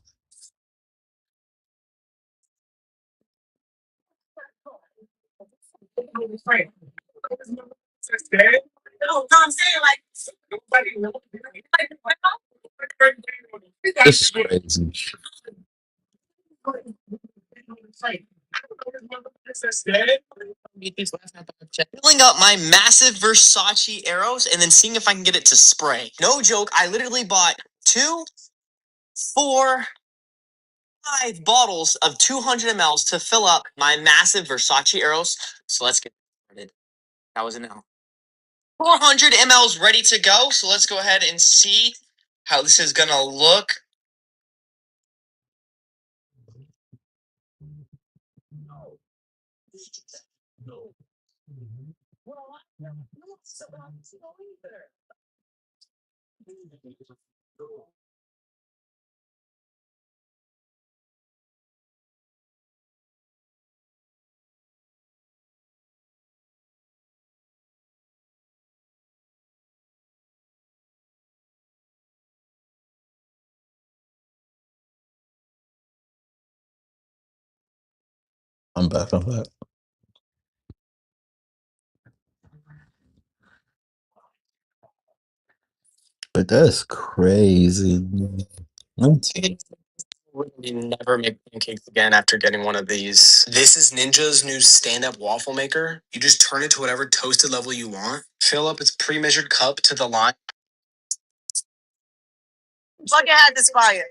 This is crazy. Filling up my massive Versace arrows and then seeing if I can get it to spray. No joke, I literally bought 2, 4, 5 bottles of 200 mLs to fill up my massive Versace arrows. So let's get started. That was an L. 400 mLs ready to go. So let's go ahead and see how this is gonna look. I'm back. I'm back. But that's crazy. You never make pancakes again after getting one of these. This is Ninja's new stand-up waffle maker. You just turn it to whatever toasted level you want. Fill up its pre-measured cup to the line. Fucking had this fire.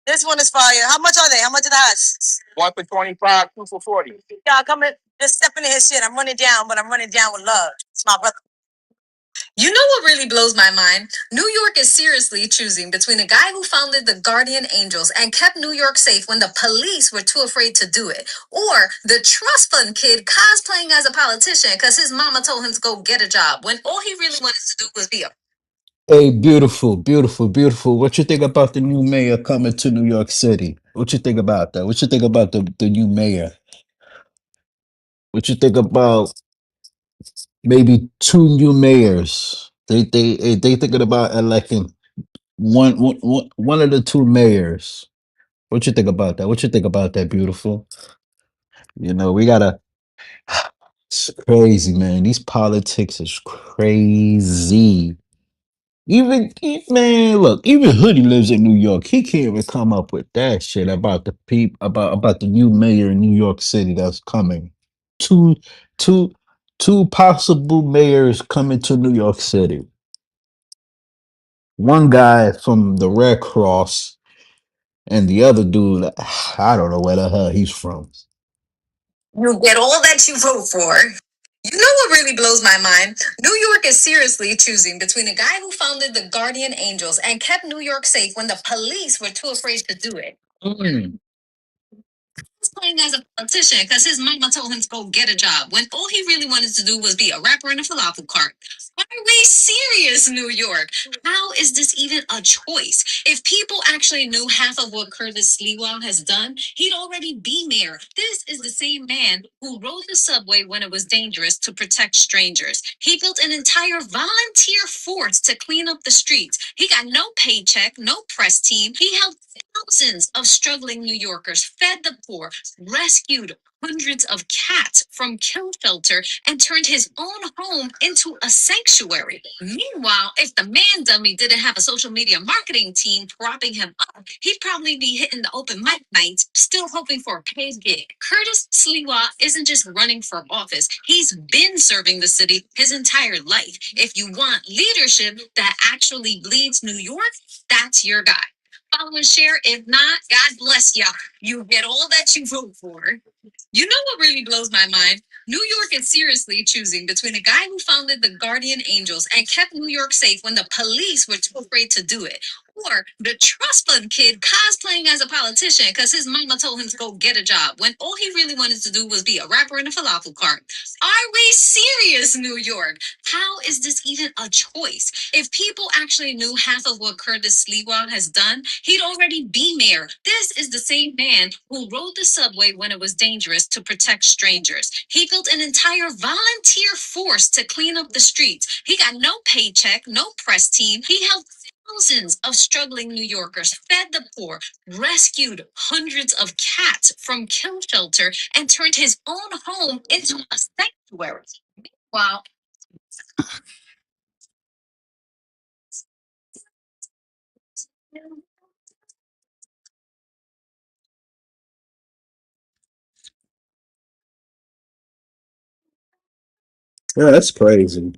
This one is fire. How much are they? How much are the huts? 1 for 25, 2 for 40. Y'all come in, just step into his shit. I'm running down, but I'm running down with love. It's my brother. You know what really blows my mind? New York is seriously choosing between a guy who founded the Guardian Angels and kept New York safe when the police were too afraid to do it, or the trust fund kid cosplaying as a politician because his mama told him to go get a job when all he really wanted to do was be a. Hey, beautiful, beautiful, beautiful. What you think about the new mayor coming to New York City? What you think about that? What you think about the new mayor? What you think about maybe 2 new mayors? They thinking about electing one of the 2 mayors. What you think about that? What you think about that, beautiful? You know, we gotta. It's crazy, man. These politics is crazy. Man, look, even Hoodie lives in New York. He can't even come up with that shit about the about the new mayor in New York City that's coming. Two two two possible mayors coming to New York City. One guy from the Red Cross and the other dude, I don't know where the hell he's from. You get all that you vote for. You know what really blows my mind? New York is seriously choosing between a guy who founded the Guardian Angels and kept New York safe when the police were too afraid to do it. Mm. Playing as a politician because his mama told him to go get a job when all he really wanted to do was be a rapper in a falafel cart. Are we serious, New York? How is this even a choice? If people actually knew half of what Curtis Sliwa has done, he'd already be mayor. This is the same man who rode the subway when it was dangerous to protect strangers. He built an entire volunteer force to clean up the streets. He got no paycheck, no press team. He helped thousands of struggling New Yorkers, fed the poor, rescued hundreds of cats from kill shelter, and turned his own home into a sanctuary. Meanwhile, if the man dummy didn't have a social media marketing team propping him up, he'd probably be hitting the open mic nights, still hoping for a paid gig. Curtis Sliwa isn't just running for office, he's been serving the city his entire life. If you want leadership that actually bleeds New York, that's your guy. Follow and share. If not, God bless y'all. You get all that you vote for. You know what really blows my mind? New York is seriously choosing between a guy who founded the Guardian Angels and kept New York safe when the police were too afraid to do it, or the trust fund kid cosplaying as a politician because his mama told him to go get a job when all he really wanted to do was be a rapper in a falafel cart. Are we serious, New York? How is this even a choice? If people actually knew half of what Curtis Sliwa has done, he'd already be mayor. This is the same man who rode the subway when it was dangerous to protect strangers. He built an entire volunteer force to clean up the streets. He got no paycheck, no press team. He helped thousands of struggling New Yorkers, fed the poor, rescued hundreds of cats from kill shelter, and turned his own home into a sanctuary. Wow. Yeah, that's crazy.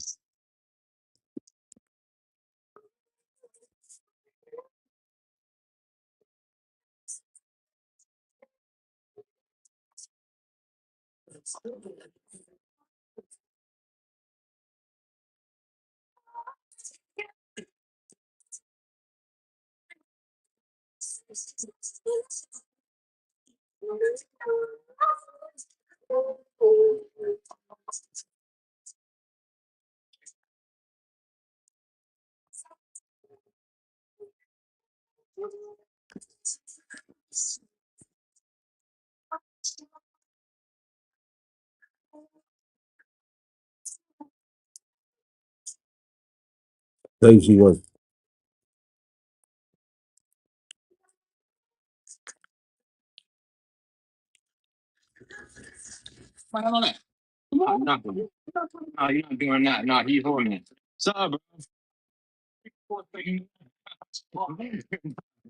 Crazy work. On that. I'm not doing it. No, you're not doing that. No, he's holding it. So, bro.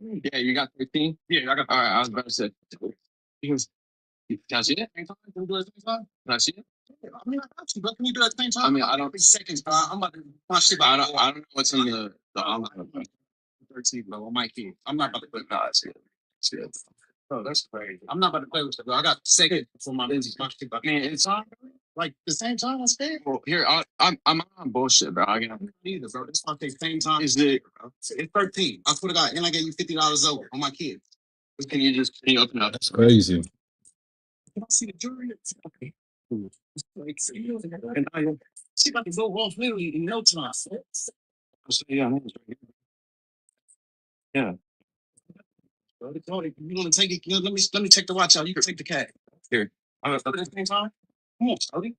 Yeah, you got 13? Yeah, I got. All right, I was about to say. Because, can I see it? Can we do it at the same time? Can I see it? Yeah, I mean, I got you, but can we do it at the same time? I mean, I don't. Seconds, bro. I'm about to watch it, but I don't know what's in the envelope. 13, bro. On my key. I'm not about to put. No, I see it. See it. Oh, that's crazy. I'm not about to play with it, bro. I got second for my business. Man, it's on like the same time I spent. Well, here I'm on bullshit, bro. I got either, bro. This fucking same time. Is it? Bro. It's 13. I swear to God, and I gave you $50 over on my kid. Can you open up? That's crazy. Can I see the jury? Okay. Like, and she about to go off literally in no time. So, yeah, yeah. Tony, you want to take it? Let me take the watch out. You can take the cat. Here. I'm gonna put it at the same time. Come on, Tony.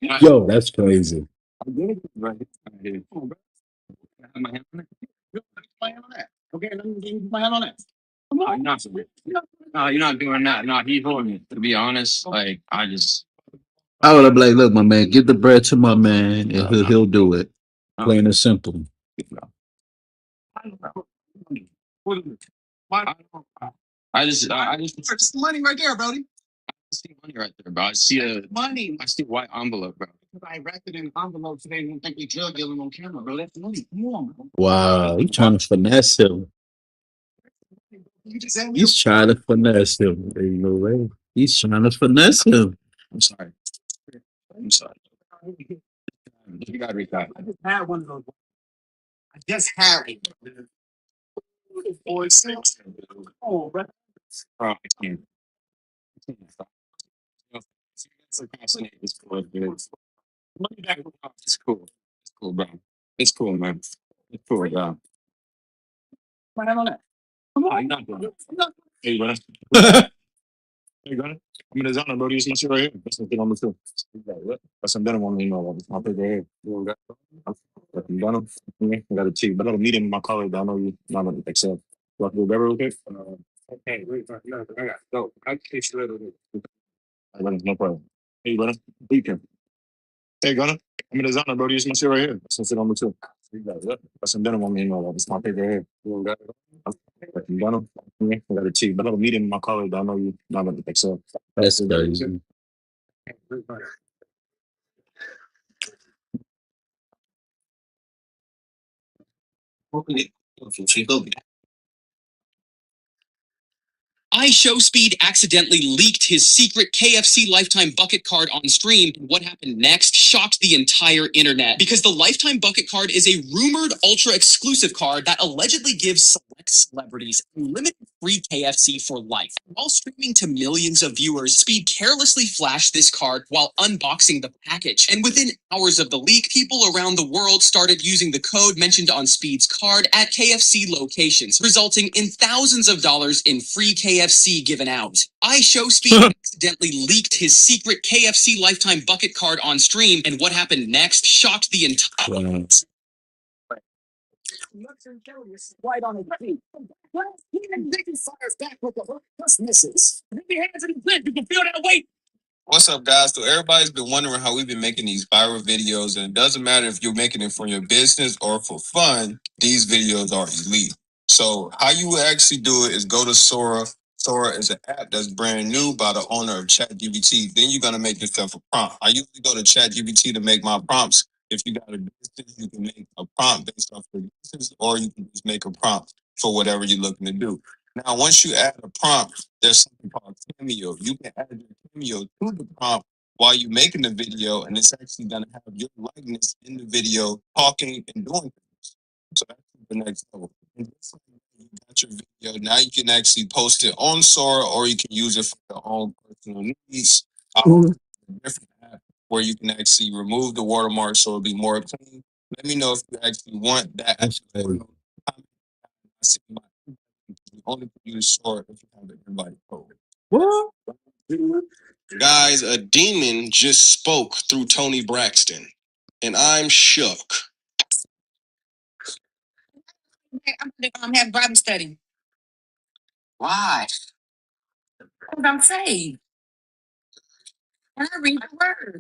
Yo, that's crazy. I'm good. Right here. Come on, bro. I have my hand on it. Put my hand on that. Okay, let me get my hand on that. Come on. You're not, no, you're not doing that. No, he's holding it. To be honest, like I just. I would have been like, look, my man, give the bread to my man, and he'll do it. Plain and simple. I just it's money right there, Brody. I see money right there, bro. I see money. I see a white envelope, bro. I wrapped it in an envelope today and don't think we drug dealing on camera, bro. That's money. Come on, bro. Wow, he's trying to finesse him. You just said He's trying to finesse him. There you go, right? He's trying to finesse him. I'm sorry. I'm sorry. You gotta read that. I just had one of those. I just had one. Oh, bro. Oh, I can't. It's cool. It's cool. It's cool, bro. It's cool, man. It's cool, bro. Come on, you're not doing it. Hey, brother. Hey, brother. I'm in the zone, bro. You see my shit right here. That's the thing on the too. That's some denim on me, you know. My paper here. You got some denim. I got a tee, but I got a medium in my color that I know you not gonna accept. Do I have to go grab it real quick? Okay, wait, no, I got go. I can shoot it. No problem. Hey, brother. You can. Hey, Gunner. I'm in the zone, bro. You see my shit right here. That's some shit on me too. You got it. That's some denim on me, you know. That's my paper here. You got it. Like you got 'em. Yeah, I got a tee, but I have a medium in my color that I know you not gonna accept. That's crazy. iShowSpeed accidentally leaked his secret KFC lifetime bucket card on stream. What happened next shocked the entire internet because the lifetime bucket card is a rumored ultra exclusive card that allegedly gives select celebrities unlimited free KFC for life. While streaming to millions of viewers, Speed carelessly flashed this card while unboxing the package. And within hours of the leak, people around the world started using the code mentioned on Speed's card at KFC locations, resulting in thousands of dollars in free KFC given out. iShowSpeed accidentally leaked his secret KFC lifetime bucket card on stream, and what happened next shocked the entire. Right on his feet. Fires back with the just misses. Maybe hands in the flip. You can feel that weight. What's up, guys? So everybody's been wondering how we've been making these viral videos, and it doesn't matter if you're making it for your business or for fun. These videos are elite. So how you would actually do it is go to Sora. Sora is an app that's brand new by the owner of ChatGPT. Then you're gonna make yourself a prompt. I usually go to ChatGPT to make my prompts. If you got a business, you can make a prompt based off your business, or you can just make a prompt for whatever you're looking to do. Now, once you add a prompt, there's something called Cameo. You can add your Cameo to the prompt while you're making the video, and it's actually gonna have your likeness in the video, talking and doing things. So that's the next level. And just like you got your video, now you can actually post it on Sora, or you can use it for your own personal needs. Different app where you can actually remove the watermark so it'll be more clean. Let me know if you actually want that. That's crazy. You only can use Sora if you have the invite code. What? Guys, a demon just spoke through Tony Braxton, and I'm shook. I'm having Bible study. Why? Because I'm saved. And I read the word.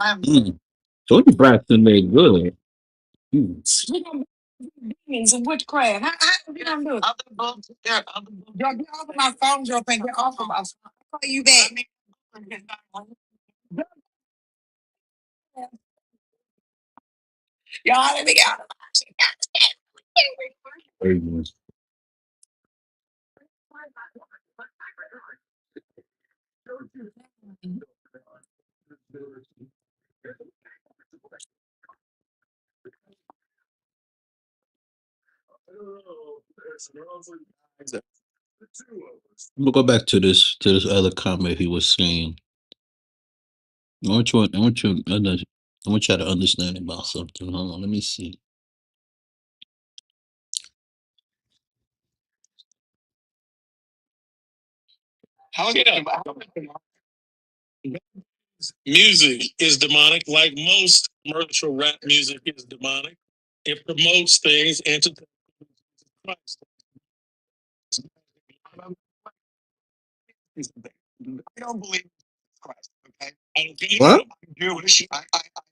Tony Braxton made good. We gonna be demons and witchcraft. How we gonna do it? Get off of my phone, Joe, and get off of my phone. I'll call you back. Y'all, let me go. Crazy. I'm gonna go back to this other comment he was saying. I want you. I want you to understand about something. Hold on, let me see. Music is demonic, like most commercial rap music is demonic. It promotes things into Christ. I don't believe in Christ. Okay, What? I'm Jewish. I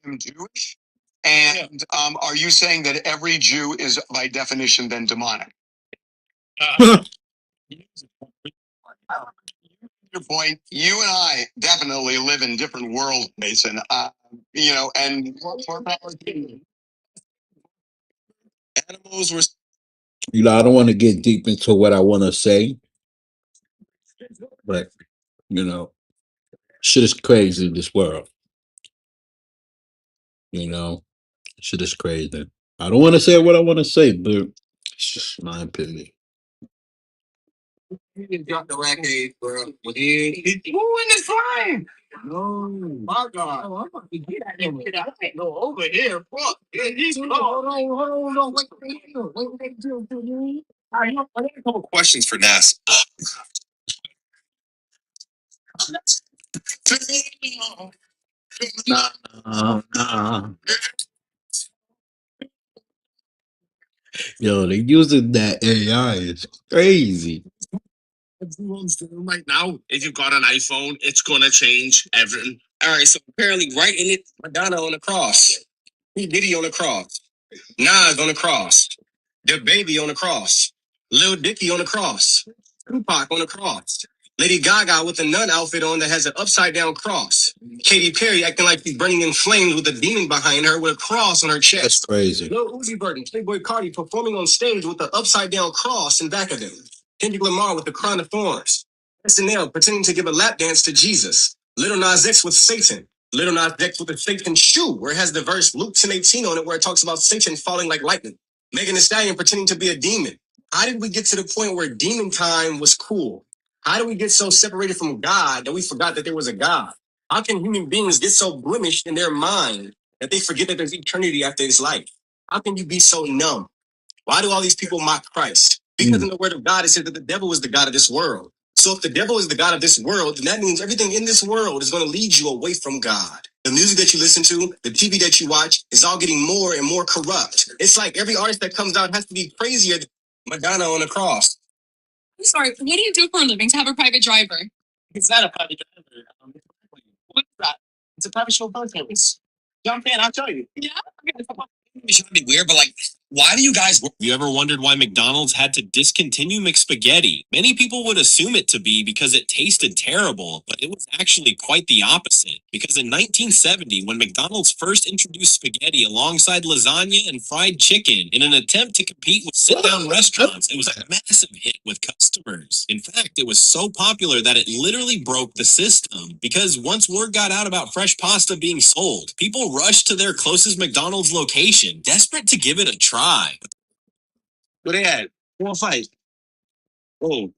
am Jewish. And are you saying that every Jew is by definition then demonic? Your point. You and I definitely live in different worlds, Mason. And Animals were I don't want to get deep into what I want to say, but shit is crazy in this world. Shit is crazy. I don't want to say what I want to say, but it's just my opinion. You dropped the racket, bro. Who in this flame? No, my God. Oh, I'm about to get out of here. I can't go over here. Fuck. Hold on. Wait. All right, I got a couple questions for NASA. Nah. Yo, they using that AI. It's crazy. Right now, if you got an iPhone, it's gonna change everything. All right, so apparently, right in it, Madonna on the cross, P Diddy on the cross, Nas on the cross, the baby on the cross, Lil Dicky on the cross, Tupac on the cross, Lady Gaga with a nun outfit on that has an upside down cross, Katy Perry acting like she's burning in flames with a demon behind her with a cross on her chest. That's crazy. Lil Uzi Vert and Playboy Cardi performing on stage with the upside down cross in back of them. Kendrick Lamar with the crown of thorns. SNL pretending to give a lap dance to Jesus. Little Nas X with Satan. Little Nas X with the Satan shoe, where it has the verse Luke 10:18 on it, where it talks about Satan falling like lightning. Megan Thee Stallion pretending to be a demon. How did we get to the point where demon time was cool? How did we get so separated from God that we forgot that there was a God? How can human beings get so blemished in their mind that they forget that there's eternity after this life? How can you be so numb? Why do all these people mock Christ? Because in the word of God, it said that the devil is the God of this world. So if the devil is the God of this world, then that means everything in this world is going to lead you away from God. The music that you listen to, the TV that you watch, is all getting more and more corrupt. It's like every artist that comes out has to be crazier than Madonna on the cross. I'm sorry, what do you do for a living to have a private driver? It's not a private driver. What is that? It's a private show podcast. Jump in, I'll show you. Yeah? Okay. It should be weird, but like, why do you guys? You ever wondered why McDonald's had to discontinue McSpaghetti? Many people would assume it to be because it tasted terrible, but it was actually quite the opposite. Because in 1970, when McDonald's first introduced spaghetti alongside lasagna and fried chicken in an attempt to compete with sit-down restaurants, it was a massive hit with customers. In fact, it was so popular that it literally broke the system. Because once word got out about fresh pasta being sold, people rushed to their closest McDonald's location, desperate to give it a try. Where they at? One fight. Oh,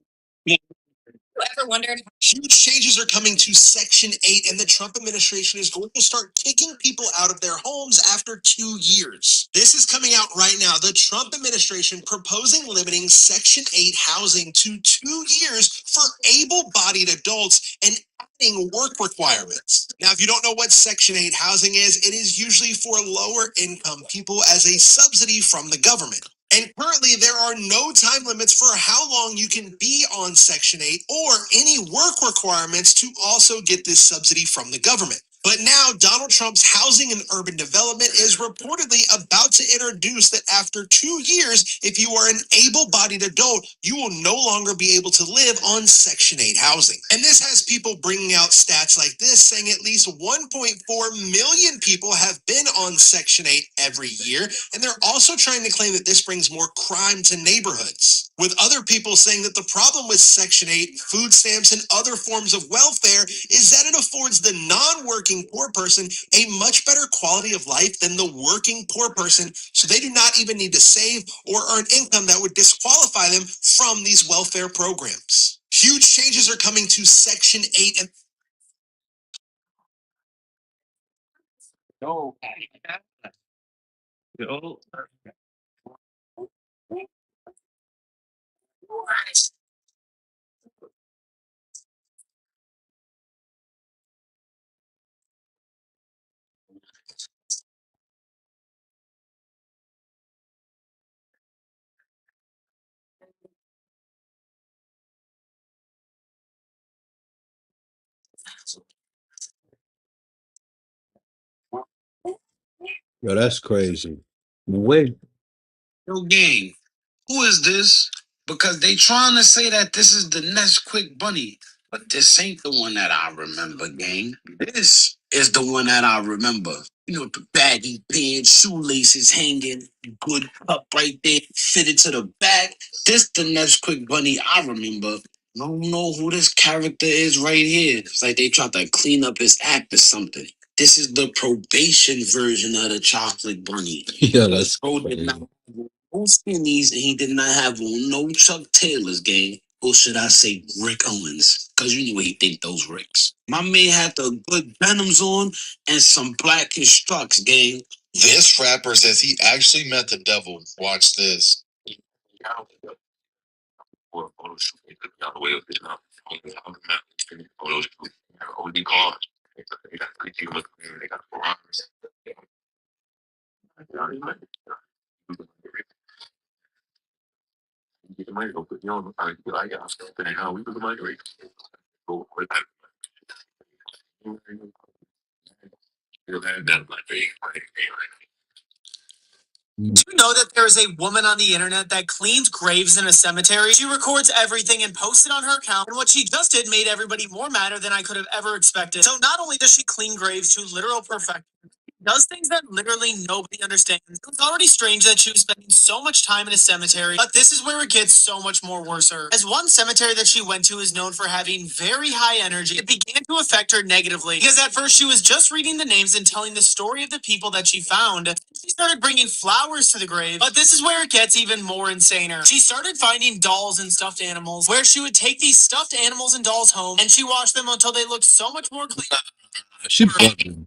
Ever wondered? Huge changes are coming to Section 8, and the Trump administration is going to start kicking people out of their homes after 2 years. This is coming out right now. The Trump administration proposing limiting Section 8 housing to 2 years for able-bodied adults and adding work requirements. Now, if you don't know what Section 8 housing is, it is usually for lower income people as a subsidy from the government. And currently, there are no time limits for how long you can be on Section 8 or any work requirements to also get this subsidy from the government. But now, Donald Trump's Housing and Urban Development is reportedly about to introduce that after 2 years, if you are an able-bodied adult, you will no longer be able to live on Section 8 housing. And this has people bringing out stats like this, saying at least 1.4 million people have been on Section 8 every year, and they're also trying to claim that this brings more crime to neighborhoods. With other people saying that the problem with Section 8, food stamps, and other forms of welfare is that it affords the non-working poor person a much better quality of life than the working poor person, so they do not even need to save or earn income that would disqualify them from these welfare programs. Huge changes are coming to Section 8 and no. Yo. Yo, that's crazy. Wait. Yo, gang, who is this? Because they trying to say that this is the next Quick Bunny, but this ain't the one that I remember, gang. This is the one that I remember. You know, the baggy pants, shoelaces hanging, good cup right there, fitted to the back. This the next Quick Bunny I remember. I don't know who this character is right here. It's like they tried to clean up his act or something. This is the probation version of the chocolate bunny. Yeah, that's Bro did not crazy. have on no skinnies and he did not have on no Chuck Taylors, gang. Or should I say Rick Owens? Because you know he think those Ricks. My man had the good Venoms on and some black constructs, gang. This rapper says he actually met the devil. Watch this. Do you know that there is a woman on the internet that cleans graves in a cemetery? She records everything and posts it on her account, and what she just did made everybody more madder than I could have ever expected. So not only does she clean graves to literal perfection, does things that literally nobody understands. It's already strange that she was spending so much time in a cemetery, but this is where it gets so much more worser. As one cemetery that she went to is known for having very high energy, it began to affect her negatively because at first she was just reading the names and telling the story of the people that she found. She started bringing flowers to the grave, but this is where it gets even more insaner. She started finding dolls and stuffed animals, where she would take these stuffed animals and dolls home and she washed them until they looked so much more clean. She bugging.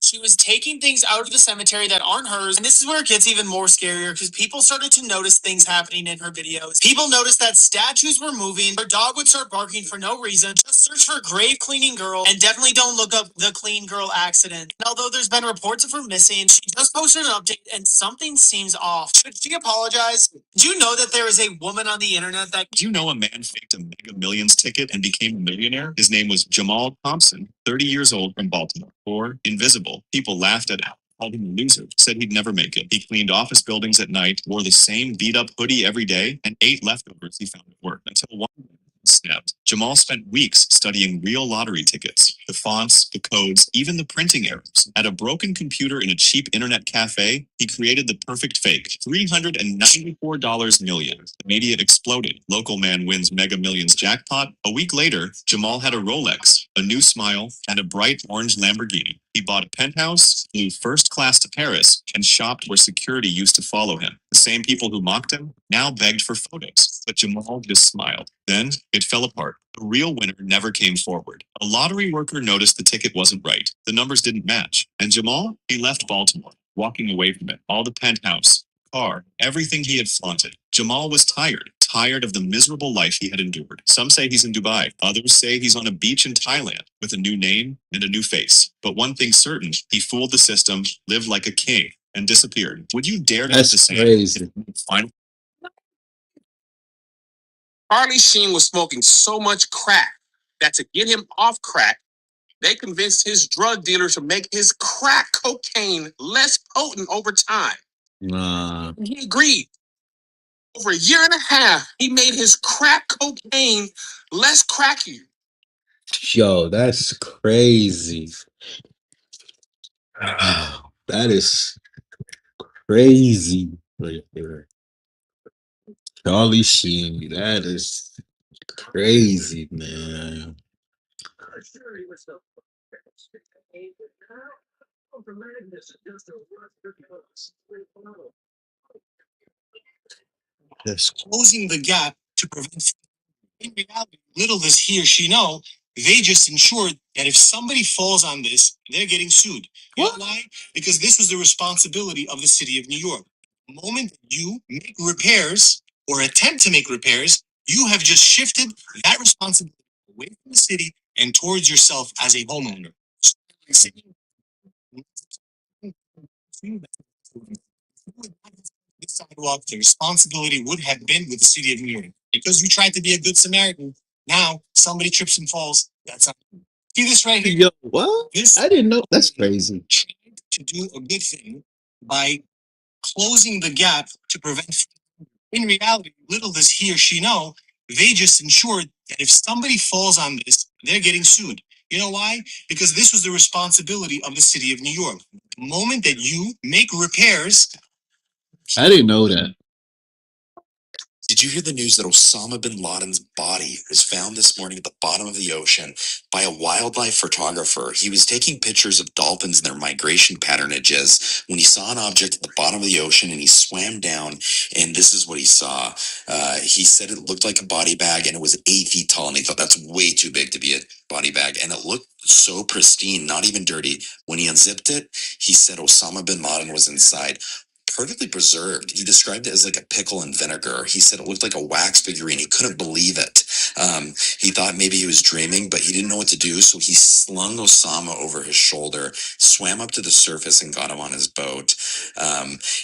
She was taking things out of the cemetery that aren't hers. And this is where it gets even more scarier because people started to notice things happening in her videos. People noticed that statues were moving. Her dog would start barking for no reason. Just search for grave cleaning girl and definitely don't look up the clean girl accident. And although there's been reports of her missing, she just posted an update and something seems off. Should she apologize? Do you know that there is a woman on the internet that... Do you know a man faked a Mega Millions ticket and became a millionaire? His name was Jamal Thompson, 30 years old from Baltimore. Or invisible. People laughed at him, called him a loser, said he'd never make it. He cleaned office buildings at night, wore the same beat-up hoodie every day, and ate leftovers he found at work until one snapped. Jamal spent weeks studying real lottery tickets, the fonts, the codes, even the printing errors. At a broken computer in a cheap internet cafe, he created the perfect fake, $394 million. The media exploded. Local man wins Mega Millions jackpot. A week later, Jamal had a Rolex, a new smile, and a bright orange Lamborghini. He bought a penthouse, flew first class to Paris, and shopped where security used to follow him. The same people who mocked him now begged for photos, but Jamal just smiled. Then it fell apart. The real winner never came forward. A lottery worker noticed the ticket wasn't right. The numbers didn't match. And Jamal, he left Baltimore, walking away from it. All the penthouse, car, everything he had flaunted. Jamal was tired of the miserable life he had endured. Some say he's in Dubai. Others say he's on a beach in Thailand with a new name and a new face. But one thing's certain, he fooled the system, lived like a king, and disappeared. Would you dare to have the That's same? crazy. Final Charlie Sheen was smoking so much crack that to get him off crack, they convinced his drug dealer to make his crack cocaine less potent over time. Nah. He agreed. Over a year and a half, he made his crack cocaine less cracky. Yo, that's crazy. That is crazy. Right there. Charlie Sheen, that is crazy, man. That's closing the gap to prevent. In reality, little does he or she know, they just ensured that if somebody falls on this, they're getting sued. You know why? Because this was the responsibility of the city of New York. The moment you make repairs or attempt to make repairs, you have just shifted that responsibility away from the city and towards yourself as a homeowner. This sidewalk, the responsibility would have been with the city of New York. Because you tried to be a good Samaritan, now somebody trips and falls. That's on you. See this right here? yo, what? This I didn't know. That's crazy. tried to do a good thing by closing the gap to prevent. In reality, little does he or she know, they just ensured that if somebody falls on this, they're getting sued. You know why? Because this was the responsibility of the city of New York. The moment that you make repairs, I didn't know that. Did you hear the news that Osama bin Laden's body was found this morning at the bottom of the ocean by a wildlife photographer? He was taking pictures of dolphins and their migration patternages when he saw an object at the bottom of the ocean, and he swam down, and this is what he saw. He said it looked like a body bag, and it was 8 feet tall, and he thought that's way too big to be a body bag, and it looked so pristine, not even dirty. When he unzipped it, he said Osama bin Laden was inside, perfectly preserved. He described it as like a pickle in vinegar. He said it looked like a wax figurine. He couldn't believe it. He thought maybe he was dreaming, but he didn't know what to do. So he slung Osama over his shoulder, swam up to the surface, and got him on his boat.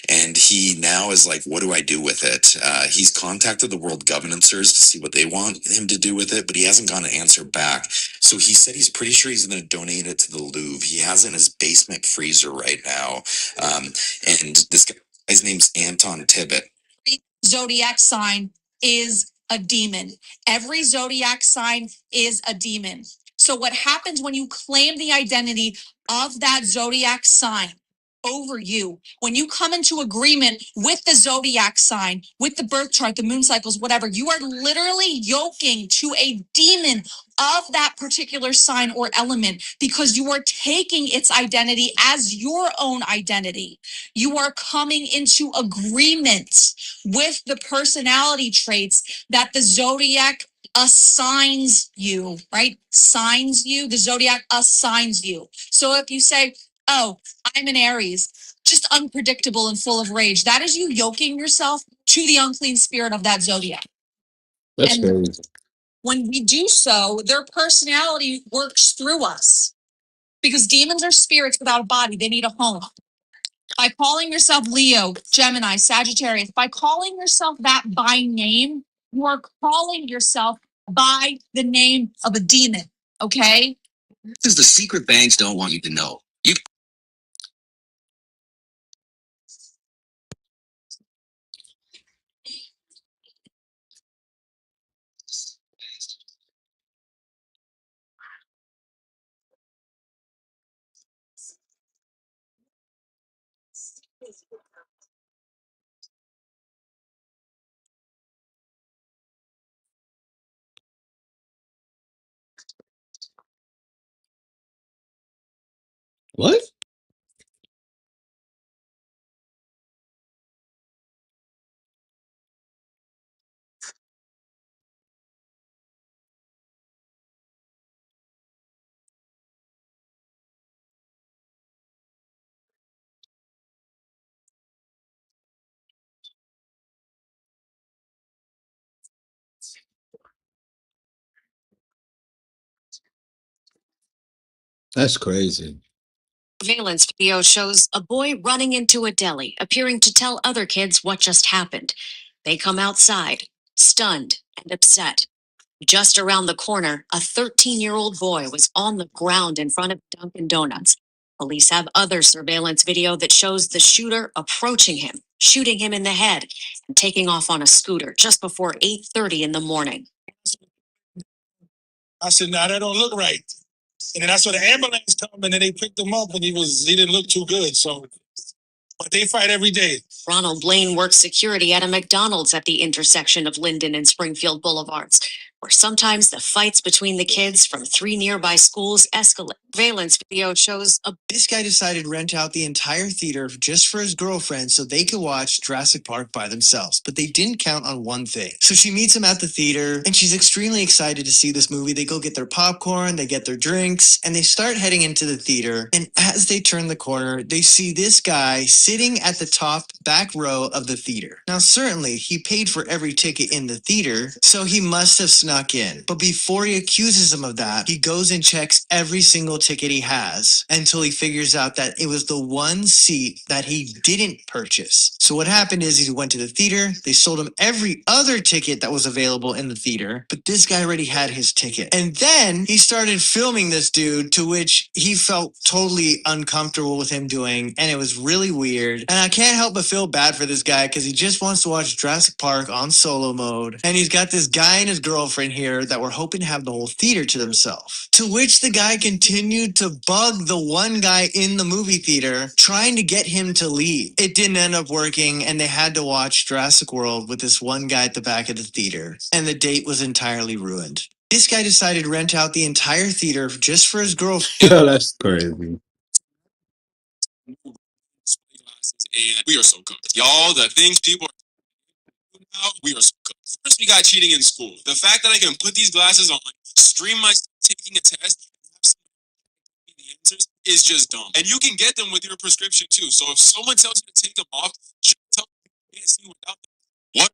And he now is like, what do I do with it? He's contacted the world governances to see what they want him to do with it, but he hasn't gotten an answer back. So he said he's pretty sure he's going to donate it to the Louvre. He has it in his basement freezer right now. And this guy's name's Anton Tibbet. Zodiac sign is a demon. Every zodiac sign is a demon. So what happens when you claim the identity of that zodiac sign over you, when you come into agreement with the zodiac sign, with the birth chart, the moon cycles, whatever, you are literally yoking to a demon of that particular sign or element, because you are taking its identity as your own identity. You are coming into agreement with the personality traits that the zodiac assigns you, right? Signs you, the zodiac assigns you. So if you say, oh, I'm an Aries, just unpredictable and full of rage, that is you yoking yourself to the unclean spirit of that zodiac. That's And crazy. when we do so, their personality works through us, because demons are spirits without a body. They need a home. By calling yourself Leo, Gemini, Sagittarius, by calling yourself that by name, you are calling yourself by the name of a demon, okay? This is the secret banks don't want you to know. What? That's crazy. Surveillance video shows a boy running into a deli, appearing to tell other kids what just happened. They come outside, stunned and upset. Just around the corner, a 13-year-old boy was on the ground in front of Dunkin' Donuts. Police have other surveillance video that shows the shooter approaching him, shooting him in the head, and taking off on a scooter just before 8:30 in the morning. I said, nah, that don't look right. And then I saw the ambulance come, and then they picked him up, and he didn't look too good. So, but they fight every day. Ronald Blaine works security at a McDonald's at the intersection of Linden and Springfield Boulevards, where sometimes the fights between the kids from 3 nearby schools escalate. Surveillance video shows This guy decided to rent out the entire theater just for his girlfriend so they could watch Jurassic Park by themselves. But they didn't count on one thing. So she meets him at the theater, and she's extremely excited to see this movie. They go get their popcorn, they get their drinks, and they start heading into the theater. And as they turn the corner, they see this guy sitting at the top back row of the theater. Now, certainly, he paid for every ticket in the theater, so he must have snuck in. But before he accuses him of that, he goes and checks every single ticket he has until he figures out that it was the one seat that he didn't purchase. So what happened is he went to the theater, they sold him every other ticket that was available in the theater, but this guy already had his ticket. And then he started filming this dude, to which he felt totally uncomfortable with him doing, and it was really weird. And I can't help but feel bad for this guy, because he just wants to watch Jurassic Park on solo mode, and he's got this guy and his girlfriend in here that were hoping to have the whole theater to themselves. To which the guy continued to bug the one guy in the movie theater, trying to get him to leave. It didn't end up working, and they had to watch Jurassic World with this one guy at the back of the theater. And the date was entirely ruined. This guy decided to rent out the entire theater just for his girlfriend. Yo, that's crazy. And we are so cooked. Y'all, the things people are doing now, we are so cooked. First, we got cheating in school. The fact that I can put these glasses on, stream myself taking a test, and have somebody give me the answers is just dumb. And you can get them with your prescription too. So if someone tells you to take them off, just tell them you can't see without them. What?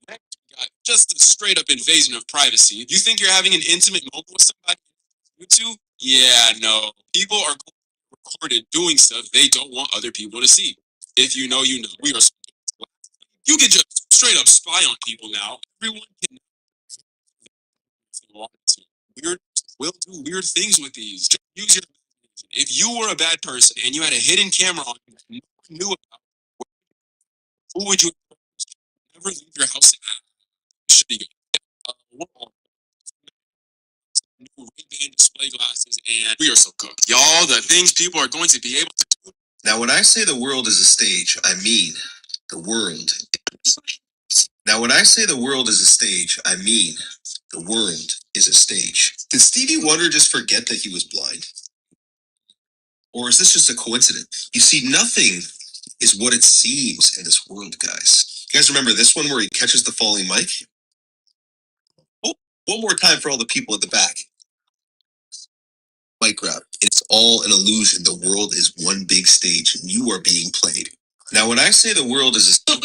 Next, we got just a straight up invasion of privacy. You think you're having an intimate moment with somebody on YouTube? Yeah, no. People are recorded doing stuff they don't want other people to see. If you know, you know. We are. You can just straight up spy on people now. Everyone can. If they want to. Weird will do weird things with these. Just use your imagination. If you were a bad person and you had a hidden camera on you that no one knew about, who would you never leave your house? Should be good. We're on new Ray-Ban display glasses, and we are so cooked. Y'all, the things people are going to be able to do. Now, when I say the world is a stage, I mean the world. Now, when I say the world is a stage, I mean the world is a stage. Did Stevie Wonder just forget that he was blind? Or is this just a coincidence? You see, nothing is what it seems in this world, guys. You guys remember this one where he catches the falling mic? Oh, one more time for all the people at the back. Mic grab. It's all an illusion. The world is one big stage, and you are being played. Now, when I say the world is a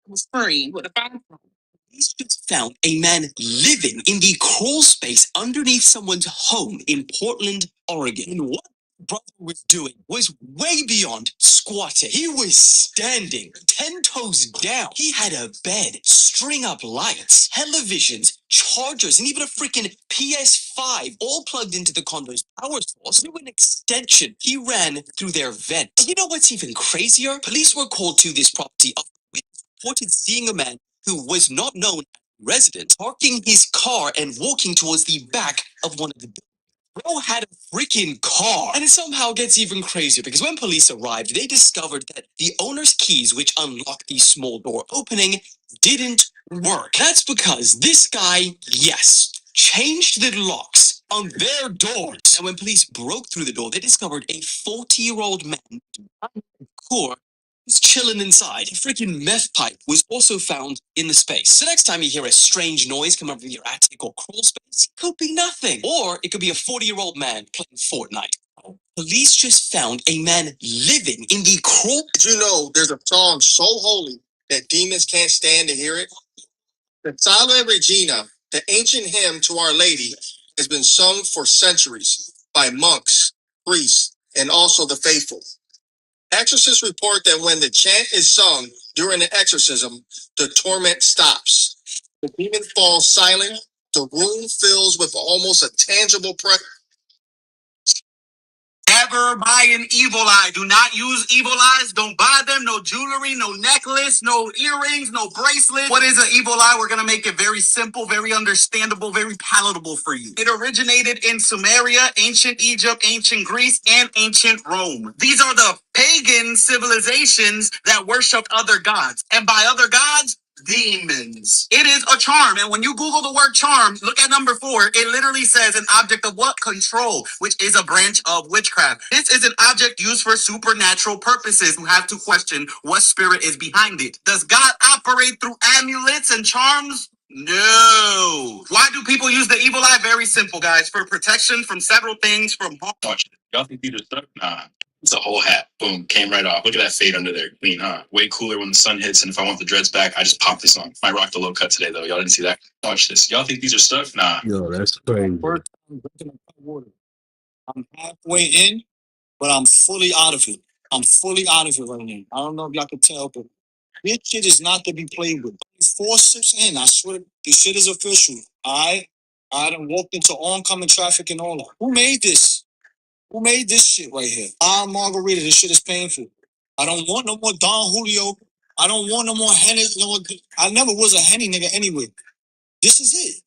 was furry with a bathroom. Police just found a man living in the crawl space underneath someone's home in Portland, Oregon. And what brother was doing was way beyond squatting. He was standing 10 toes down. He had a bed, string up lights, televisions, chargers, and even a freaking PS5 all plugged into the condo's power source through an extension he ran through their vent. And you know what's even crazier? Police were called to this property after reported seeing a man who was not known as a resident parking his car and walking towards the back of one of the buildings. Bro had a freaking car. And it somehow gets even crazier because when police arrived, they discovered that the owner's keys, which unlocked the small door opening, didn't work. That's because this guy, yes, changed the locks on their doors. And when police broke through the door, they discovered a 40-year-old man core was chilling inside. A freaking meth pipe was also found in the space. So next time you hear a strange noise come from your attic or crawl space, it could be nothing. Or it could be a 40-year-old man playing Fortnite. Police just found a man living in the crawl. Did you know there's a song so holy that demons can't stand to hear it? The Salve Regina, the ancient hymn to Our Lady, has been sung for centuries by monks, priests, and also the faithful. Exorcists report that when the chant is sung during the exorcism, the torment stops. The demon falls silent. The room fills with almost a tangible presence. Never buy an evil eye. Do not use evil eyes. Don't buy them. No jewelry, no necklace, no earrings, no bracelet. What is an evil eye? We're going to make it very simple, very understandable, very palatable for you. It originated in Sumeria, ancient Egypt, ancient Greece, and ancient Rome. These are the pagan civilizations that worshiped other gods. And by other gods, demons. It is a charm. And when you Google the word charm, look at number 4. It literally says an object of what? Control, which is a branch of witchcraft. This is an object used for supernatural purposes. You have to question what spirit is behind it. Does God operate through amulets and charms? No. Why do people use the evil eye? Very simple, guys. For protection from several things, from harm. Watch it. Y'all think these are stuck? Nah. It's a whole hat. Boom. Came right off. Look at that fade under there. Clean, huh? Way cooler when the sun hits. And if I want the dreads back, I just pop this on. Might rock the low cut today, though. Y'all didn't see that. Watch this. Y'all think these are stuck? Nah. Yo, that's crazy. First time drinking a cup of water. I'm halfway in, but I'm fully out of it. I'm fully out of it right now. I don't know if y'all can tell, but this shit is not to be played with. 4 sips in, I swear, this shit is official. All right? I done walked into oncoming traffic and all that. Who made this? Who made this shit right here? Margarita, this shit is painful. I don't want no more Don Julio. I don't want no more Henny. No, I never was a Henny nigga anyway. This is it.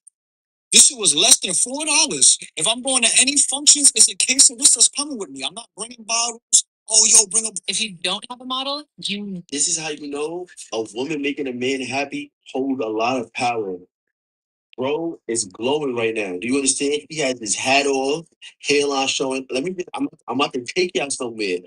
This shit was less than $4. If I'm going to any functions, it's a case of this that's coming with me. I'm not bringing bottles. Oh, yo, bring a. If you don't have a model, you This is how you know a woman making a man happy hold a lot of power. Bro is glowing right now. Do you understand? He has his hat off, hairline showing. I'm about to take y'all somewhere.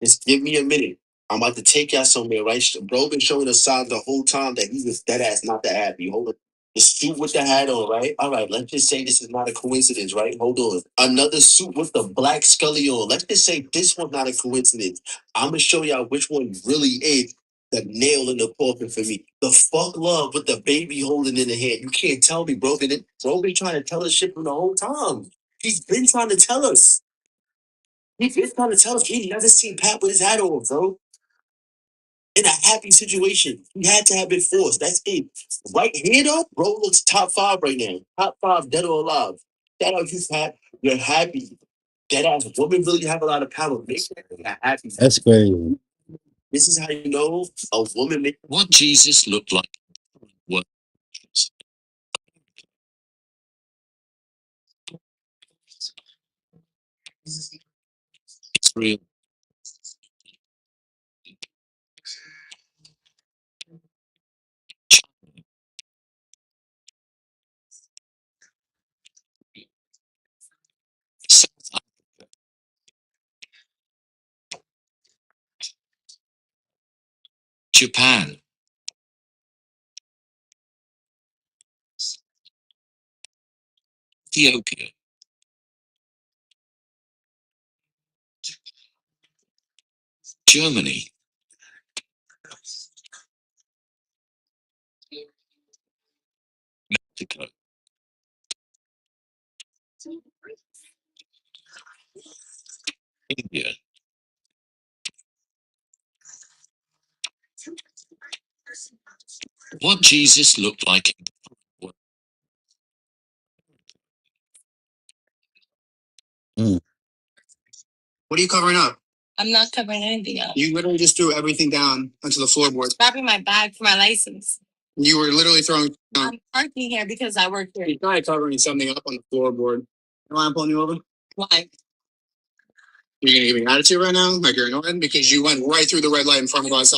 Just give me a minute. I'm about to take y'all somewhere, right? Bro been showing us signs the whole time that he was dead ass not that happy. Hold on. The suit with the hat on, right? All right, let's just say this is not a coincidence, right? Hold on. Another suit with the black Scully on. Let's just say this one's not a coincidence. I'm gonna show y'all which one really is the nail in the coffin for me. The fuck love with the baby holding in the hand. You can't tell me, bro. Bro been trying to tell us shit from the whole time. He's been trying to tell us. He's been trying to tell us. He never seen Pat with his hat on, bro. In a happy situation. He had to have been forced. That's it. Right here, though, bro looks top 5 right now. Top 5, dead or alive. Shout out you, Pat. You're happy. Dead ass women really have a lot of power. Make that happy. That's crazy. This is how you know a woman make. What Jesus looked like. What? It's real. Japan. Ethiopia. Germany. Mexico. India. What Jesus looked like. Mm. What are you covering up? I'm not covering anything up. You literally just threw everything down onto the floorboard. Grabbing my bag for my license. You were literally throwing. I'm parking here because I work here. You're probably covering something up on the floorboard. You know why I'm pulling you over? Why? You're gonna give me an attitude right now? Like you're annoyed because you went right through the red light in front of us.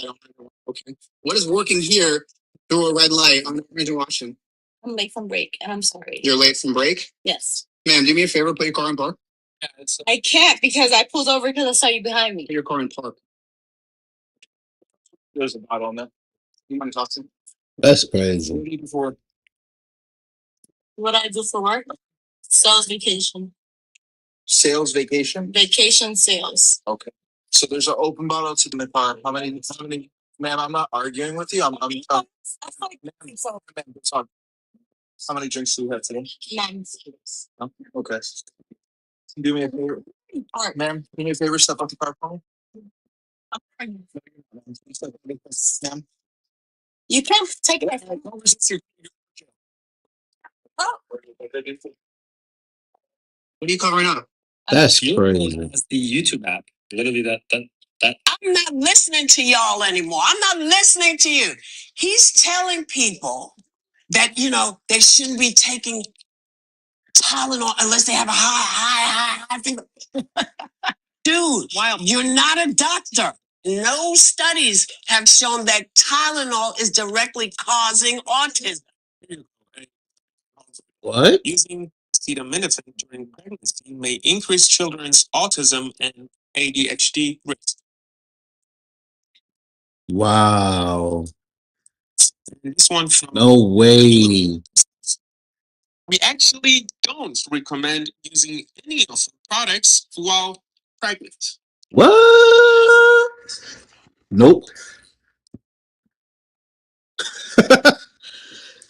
Okay. What is working here through a red light on the orange and Washington? I'm late from break and I'm sorry. You're late from break? Yes. Ma'am, do me a favor, put your car in park. Yeah, I can't because I pulled over because I saw you behind me. Put your car in park. There's a bottle on that. You want to talk to me? That's crazy. What did you do before? What I do for work? Sales vacation. Sales vacation? Vacation sales. Okay. So there's an open bottle to the car. How many, ma'am, I'm not arguing with you. I'm That's like ma'am, talk. How many drinks do you have today? 9. Oh, okay. Do me a favor. Art. Ma'am, do me a favor, step up the car for me. Ma'am. You can't take it. Oh. What are you covering up? That's crazy. It's the YouTube app. Literally that. I'm not listening to y'all anymore. I'm not listening to you. He's telling people that, they shouldn't be taking Tylenol unless they have a high fever. Dude, you're not a doctor. No studies have shown that Tylenol is directly causing autism. What? Using acetaminophen during pregnancy may increase children's autism and ADHD risk. Wow. This one from No way. we actually don't recommend using any of the products while pregnant. What? Nope.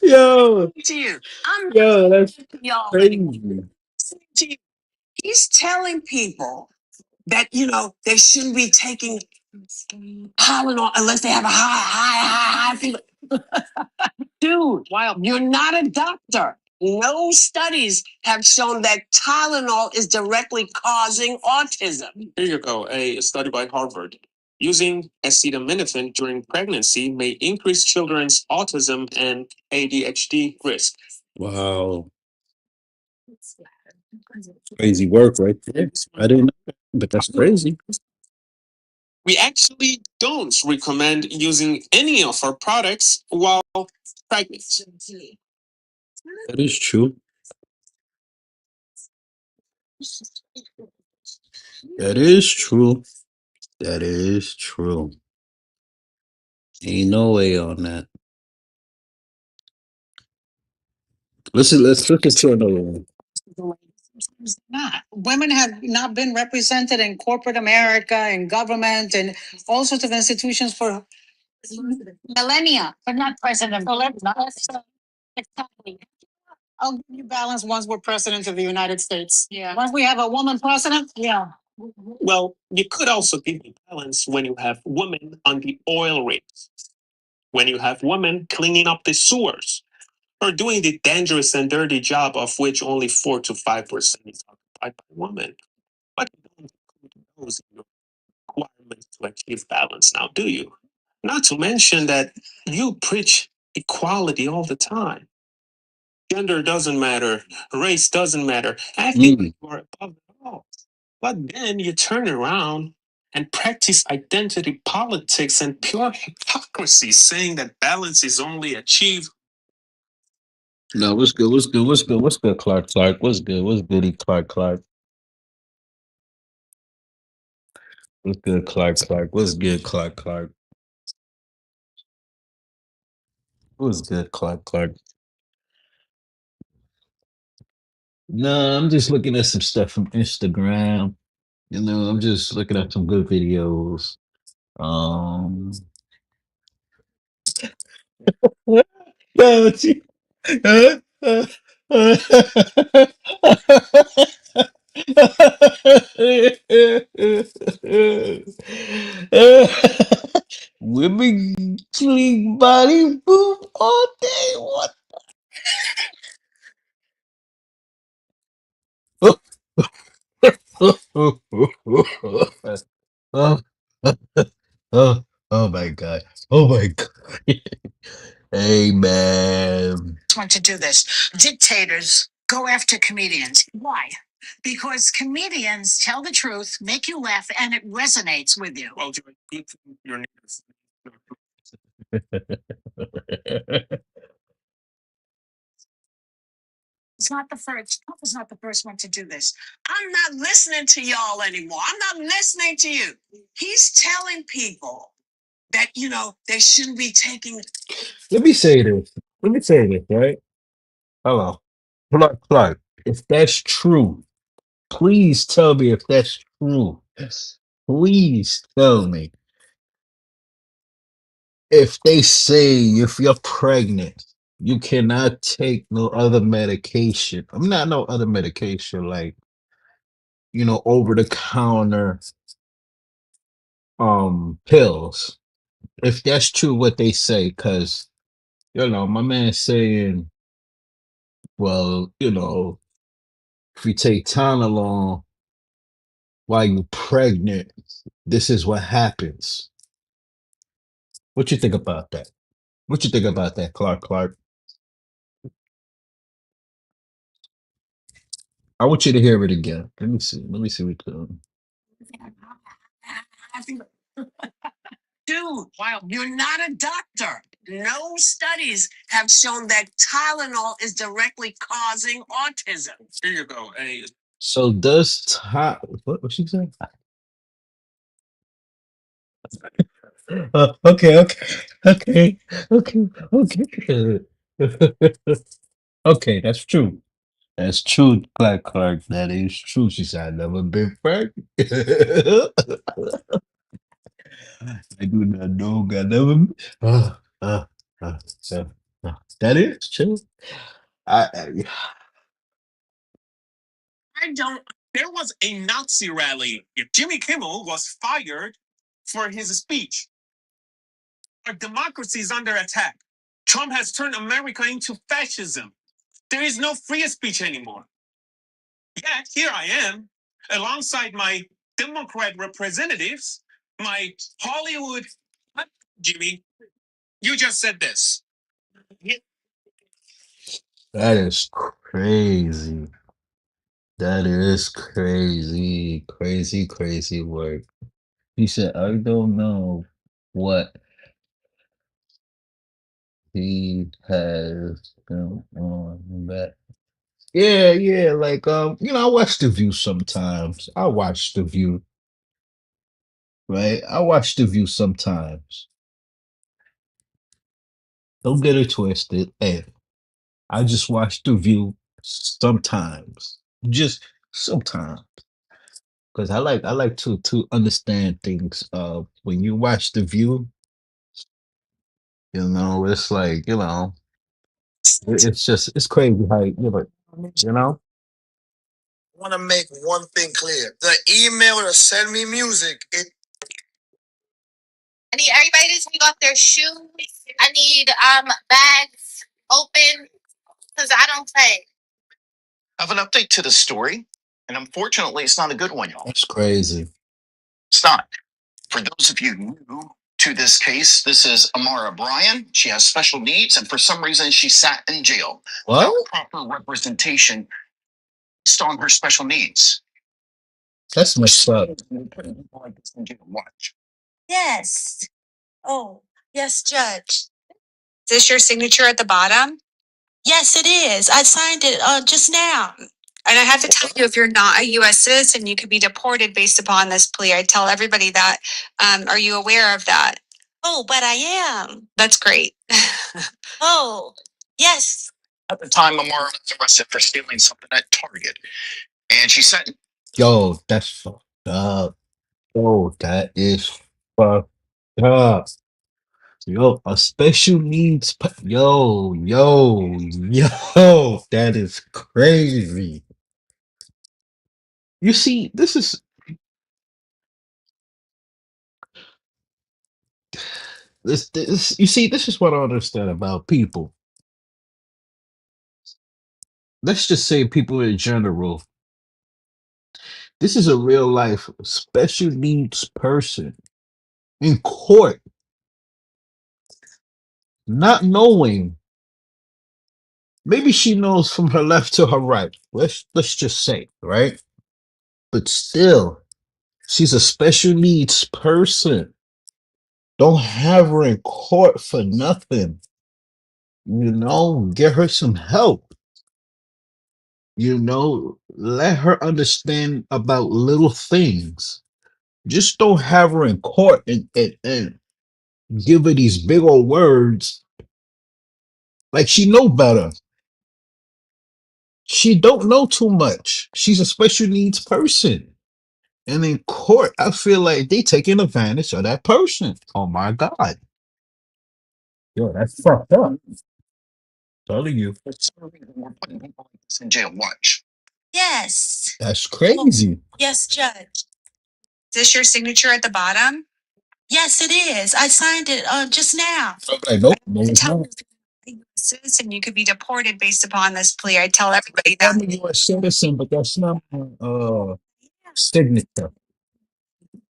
Yo, To you, I'm yo, that's y'all anymore. crazy. To you. He's telling people that, they shouldn't be taking Tylenol unless they have a high fever. Dude, you're not a doctor. No studies have shown that Tylenol is directly causing autism. Here you go, a study by Harvard. Using acetaminophen during pregnancy may increase children's autism and ADHD risk. Wow. Crazy work right there. I didn't know that, but that's crazy. We actually don't recommend using any of our products while pregnant. That is true. That is true. That is true. Ain't no way on that. Let's look into another one. Not. Women have not been represented in corporate America and government and all sorts of institutions for millennia, but not president. Exactly. I'll give you balance once we're president of the United States. Yeah. Once we have a woman president, yeah. Well, you could also give the balance when you have women on the oil rigs, when you have women cleaning up the sewers, or doing the dangerous and dirty job of which only 4 to 5% is occupied by women. But you don't include those in your requirements to achieve balance now, do you? Not to mention that you preach equality all the time. Gender doesn't matter, race doesn't matter, acting like you are above it all. But then you turn around and practice identity politics and pure hypocrisy, saying that balance is only achieved. No, what's good? What's good? What's good? What's good, Clark? Clark? What's good? What's goody, Clark? Clark? What's good, Clark? Clark? What's good, Clark? Clark? What's good, Clark? Clark? No, I'm just looking at some stuff from Instagram. You know, I'm just looking at some good videos. Um, no, she- Women clean body boom all day. What? Oh, oh, oh my God. Oh my God. Hey, man. Want to do this. Dictators go after comedians. Why? Because comedians tell the truth, make you laugh, and it resonates with you. Well, your neighbors. It's not the first. Trump is not the first one to do this. I'm not listening to y'all anymore. I'm not listening to you. He's telling people that, they shouldn't be taking. Let me say this. Let me say this, right? Hello. Clark, Clark. If that's true, please tell me if that's true. Please tell me. If they say if you're pregnant, you cannot take no other medication. I'm not no other medication, like, over the counter pills. If that's true what they say, because my man saying, well, if you take Tylenol while you're pregnant, this is what happens. What you think about that? What you think about that, Clark? Clark? I want you to hear it again. Let me see. Let me see what Dude, wow, you're not a doctor. No studies have shown that Tylenol is directly causing autism. Here you go. Hey, So does what she say? Okay, okay, okay, okay, okay. Okay, that's true. That's true, Black Clark. That is true. She said, "I never been pregnant." I do not know. God never. Uh, uh, uh, uh, that is true. I I don't. There was a Nazi rally. Jimmy Kimmel was fired for his speech. Our democracy is under attack. Trump has turned America into fascism. There is no free speech anymore. Yet here I am, alongside my Democrat representatives, my Hollywood. Jimmy, you just said this. That is crazy. That is crazy. Crazy, crazy work. He said, I don't know what he has been on that. Yeah, yeah, like I watch The View sometimes. I watch The View, right? I watch The View sometimes. Don't get it twisted. Hey, I just watch The View sometimes. Just sometimes. Because I like to understand things. When you watch The View, it's like, it's crazy how you know? I want to make one thing clear. The email to send me music, I need everybody to take off their shoes. I need bags open because I don't play. I have an update to the story, and unfortunately, it's not a good one, y'all. That's crazy. It's not. For those of you new to this case, this is Amara Bryan. She has special needs, and for some reason, she sat in jail What? without proper representation based on her special needs. That's messed up. Watch. Yes. Oh, yes, Judge. Is this your signature at the bottom? Yes, it is. I signed it just now. And I have to tell you, if you're not a U.S. citizen, you could be deported based upon this plea. I tell everybody that. Are you aware of that? Oh, but I am. That's great. Oh, yes. At the time, Amara was arrested for stealing something at Target, and she sat. Yo, that's fucked up. Yo, that is fucked up. Yo, a special needs. Yo, that is crazy. You see, this. You see, this is what I understand about people. Let's just say people in general. This is a real life special needs person in court, not knowing. Maybe she knows from her left to her right. Let's just say, right? But still, she's a special needs person. Don't have her in court for nothing. Get her some help. Let her understand about little things. Just don't have her in court and give her these big old words like she know better. She don't know too much. She's a special needs person. And in court, I feel like they taking advantage of that person. Oh my God. Yo, that's fucked up. Telling you. For some reason, we're putting people like this in jail. Watch. Yes. That's crazy. Yes, Judge. Is this your signature at the bottom? Yes, it is. I signed it just now. Like, nope, no, it's not. Citizen, you could be deported based upon this plea. I tell everybody that. I'm a U.S. citizen, but that's not my signature.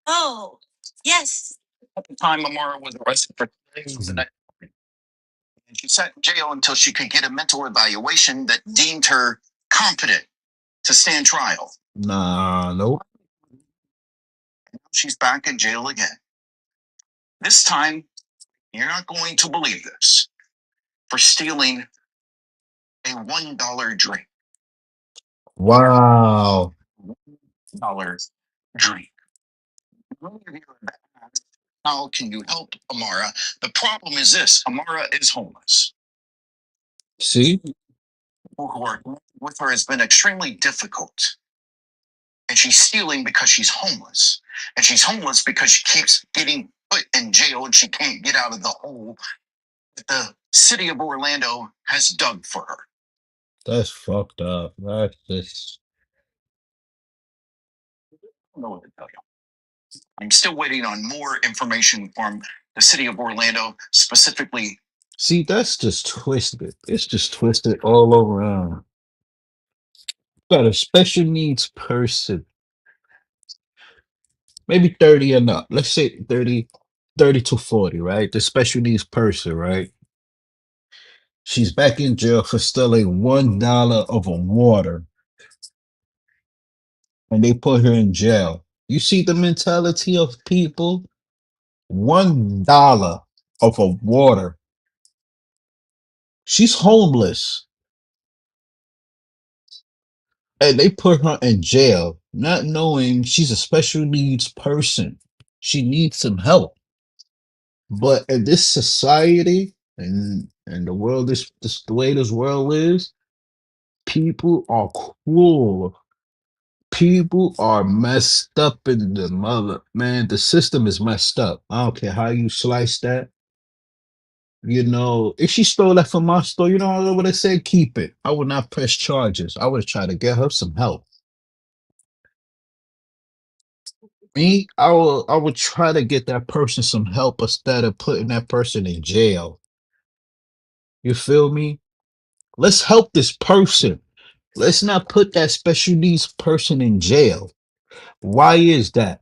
Oh, yes. At the time, Amara was arrested for stealing something at Target, and she sat in jail until she could get a mental evaluation that deemed her competent to stand trial. Nah, nope. She's back in jail again. This time, you're not going to believe this, for stealing a $1 drink. Wow. $1 drink. Many of you have asked, how can you help Amara? The problem is this: Amara is homeless. See? People who are with her has been extremely difficult. And she's stealing because she's homeless. And she's homeless because she keeps getting put in jail and she can't get out of the hole that the city of Orlando has dug for her. That's fucked up. That's just. I don't know what to tell you. I'm still waiting on more information from the city of Orlando, specifically. See, that's just twisted. It's just twisted all around. Got a special needs person, maybe 30 and up. Let's say 30 to 40, right? The special needs person, right? She's back in jail for stealing $1 of a water, and they put her in jail. You see the mentality of people? $1 of a water. She's homeless, and they put her in jail, not knowing she's a special needs person. She needs some help. But in this society and the world is this the way this world is, people are cruel. People are messed up in the mother man. The system is messed up. I don't care how you slice that. You know, if she stole that from my store, you know, I would have said keep it. I would not press charges. I would try to get her some help. Me, I would try to get that person some help instead of putting that person in jail. You feel me? Let's help this person. Let's not put that special needs person in jail. Why is that?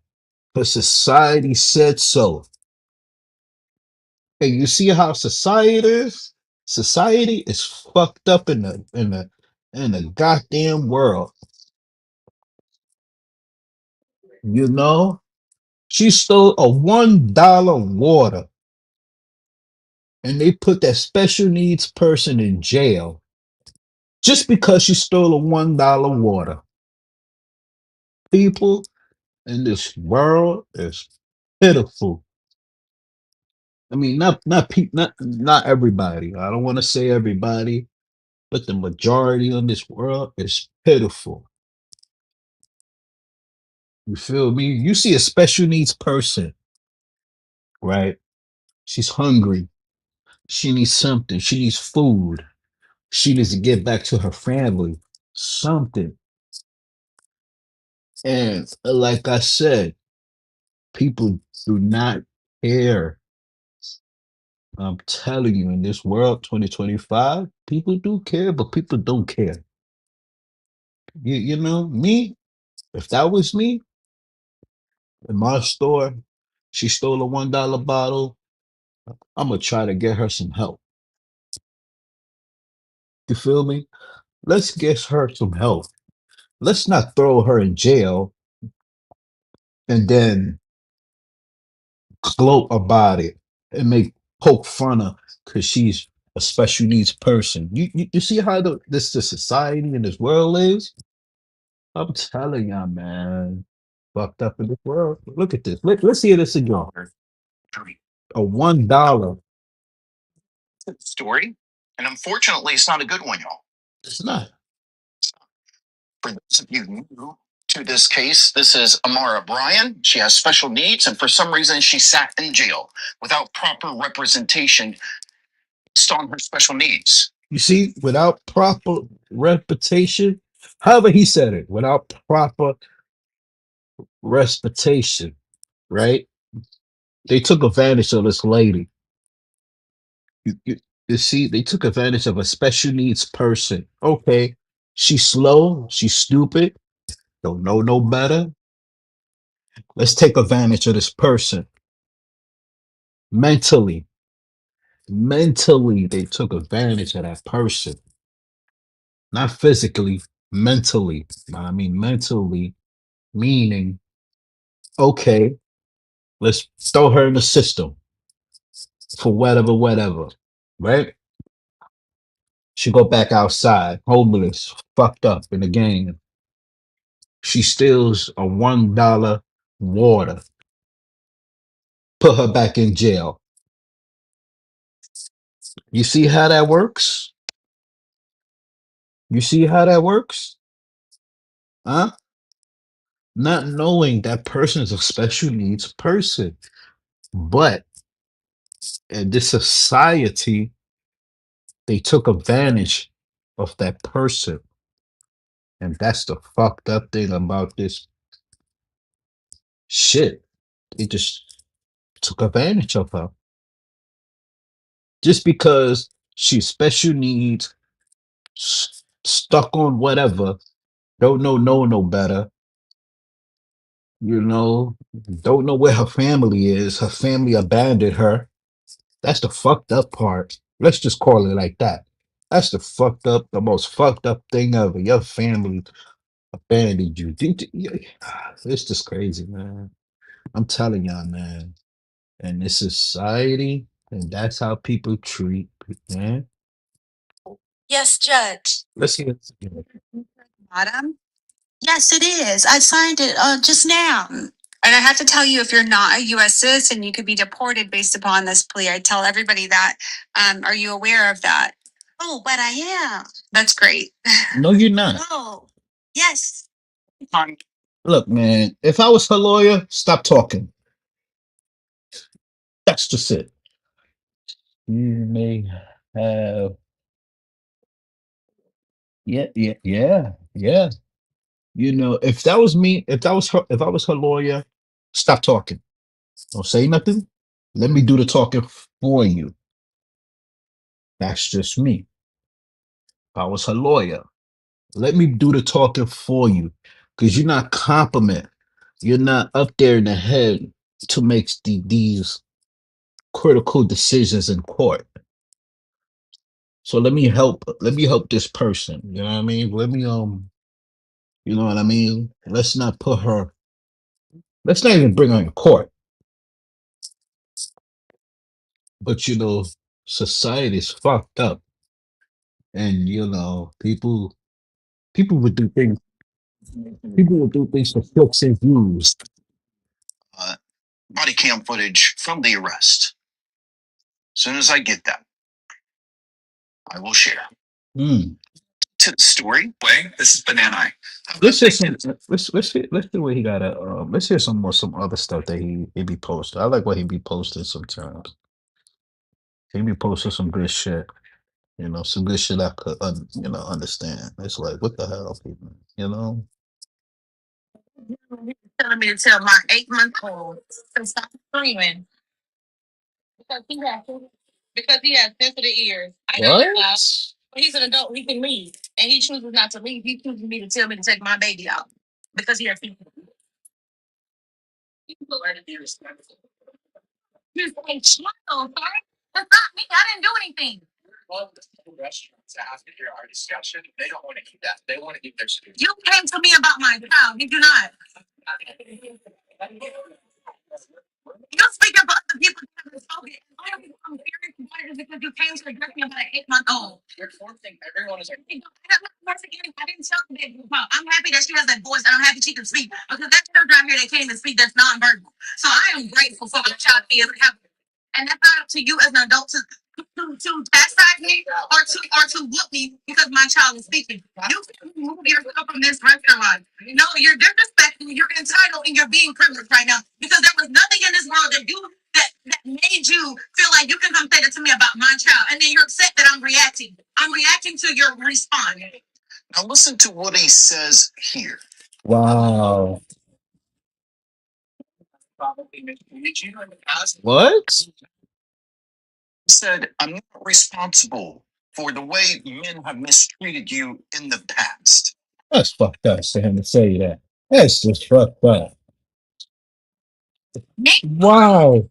Because society said so. And you see how society is? Society is fucked up in the goddamn world. You know? She stole a $1 water and they put that special needs person in jail just because she stole a $1 water. People in this world is pitiful. I mean, not everybody. I don't want to say everybody, but the majority of this world is pitiful. You feel me? You see a special needs person, right? She's hungry. She needs something. She needs food. She needs to get back to her family. Something. And like I said, people do not care. I'm telling you, in this world, 2025, people do care, but people don't care. You know, me, if that was me in my store, she stole a $1 bottle, I'm gonna try to get her some help. You feel me? Let's get her some help. Let's not throw her in jail and then gloat about it and make poke fun of because she's a special needs person. You see how the society in this world is? I'm telling y'all, man. Fucked up in this world. Look at this. Let's hear this again. A $1. Story. And unfortunately, it's not a good one, y'all. It's not. For those of you new to this case, this is Amara Bryan. She has special needs, and for some reason, she sat in jail without proper representation based on her special needs. You see, without proper reputation, however he said it, without proper reputation, right? They took advantage of this lady. You, you, you see, they took advantage of a special needs person. Okay, she's slow, she's stupid, don't know no better. Let's take advantage of this person. Mentally, mentally, they took advantage of that person. Not physically, mentally. I mean, mentally, meaning, okay, let's throw her in the system for whatever, right? She go back outside, homeless, fucked up in the game. She steals a $1 water. Put her back in jail. You see how that works? You see how that works? Huh? Not knowing that person is a special needs person. But in this society, they took advantage of that person. And that's the fucked up thing about this shit. They just took advantage of her. Just because she's special needs, stuck on whatever, don't know no better, you know, don't know where her family is. Her family abandoned her. That's the fucked up part. Let's just call it like that. That's the most fucked up thing ever. Your family abandoned you. It's just crazy, man. I'm telling y'all, man. And this society, and that's how people treat people, man. Yes, Judge. Let's hear it. Bottom? Yes, it is. I signed it just now. And I have to tell you, if you're not a U.S. citizen, you could be deported based upon this plea. I tell everybody that. Are you aware of that? Oh, but I am. That's great. No, you're not. Oh, yes. Look, man, if I was her lawyer, stop talking. That's just it. You may have, yeah. You know, if that was me, if I was her lawyer, stop talking. Don't say nothing. Let me do the talking for you. That's just me. If I was her lawyer, let me do the talking for you. Because you're not competent. You're not up there in the head to make these critical decisions in court. So let me help this person. You know what I mean? Let me you know what I mean? Let's not even bring her in court. But you know, society's fucked up. And you know, people would do things people would do things for clicks and views. Uh, body cam footage from the arrest. As soon as I get that, I will share. Mm. To the story. Way, this is Banana Eye. Let's hear some let's see what he got let's hear some other stuff that he be posting. I like what he be posting sometimes. He be posting some good shit. You know, some good shit I could understand. It's like what the hell, people, you know? Telling me to tell my 8-month-old to stop screaming because he has sensitive ears. I know What? that. But he's an adult. He can leave, and he chooses not to leave. He chooses me to tell me to take my baby out because he has people. People are to be respectful. He's like, child, sorry. That's not me. I didn't do anything. Well, the restaurants after hear our discussion, they don't want to keep that. They want to keep their students. You came to me about my child. Did you not? You speaking for other people that haven't spoken. I'm very competitive because you came to address me about an 8-month-old. You're forcing everyone is. I didn't tell you that. I'm happy that she has that voice, and I'm happy she can speak because that children out here that can't even speak, that's nonverbal. So I am grateful for my child to be able to have, and that's not up to you as an adult to chastise me or to whoop me because my child is speaking. You can remove yourself from this restaurant. No, you're disrespecting. You're entitled, and you're being privileged right now because there was nothing in this world that made you feel like you can come say that to me about my child, and then you're upset that I'm reacting. I'm reacting to your response. Now listen to what he says here. Wow. What? He said, I'm not responsible for the way men have mistreated you in the past. That's fucked up for him to say that. That's just fucked up. Wow. Wipe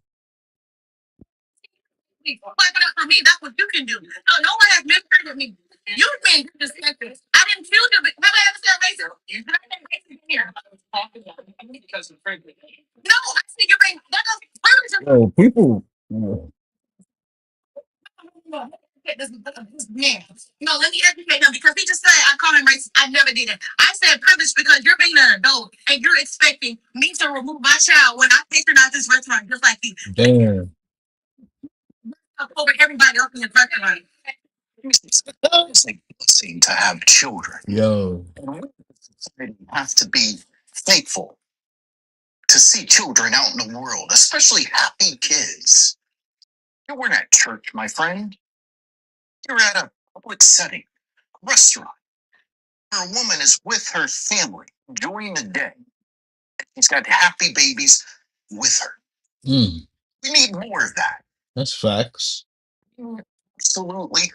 it up for me. That's what you can do. So no one has mistreated me. You've been disrespectful. I didn't feel you, but have I ever said racist? Did I say racist here? Because of privilege. No, I said you're being that doesn't privilege. Yo, people. This man. No, let me educate him because he just said I call him racist. I never did it. I said privilege because you're being an adult and you're expecting me to remove my child when I patronize this restaurant just like you. Damn. Over everybody else in the restaurant. It's a blessing to have children. Yo. We have to be thankful to see children out in the world, especially happy kids. You weren't at church, my friend. You're at a public setting, restaurant, where a woman is with her family, enjoying the day. She's got happy babies with her. Mm, We need more of that. that's facts. Absolutely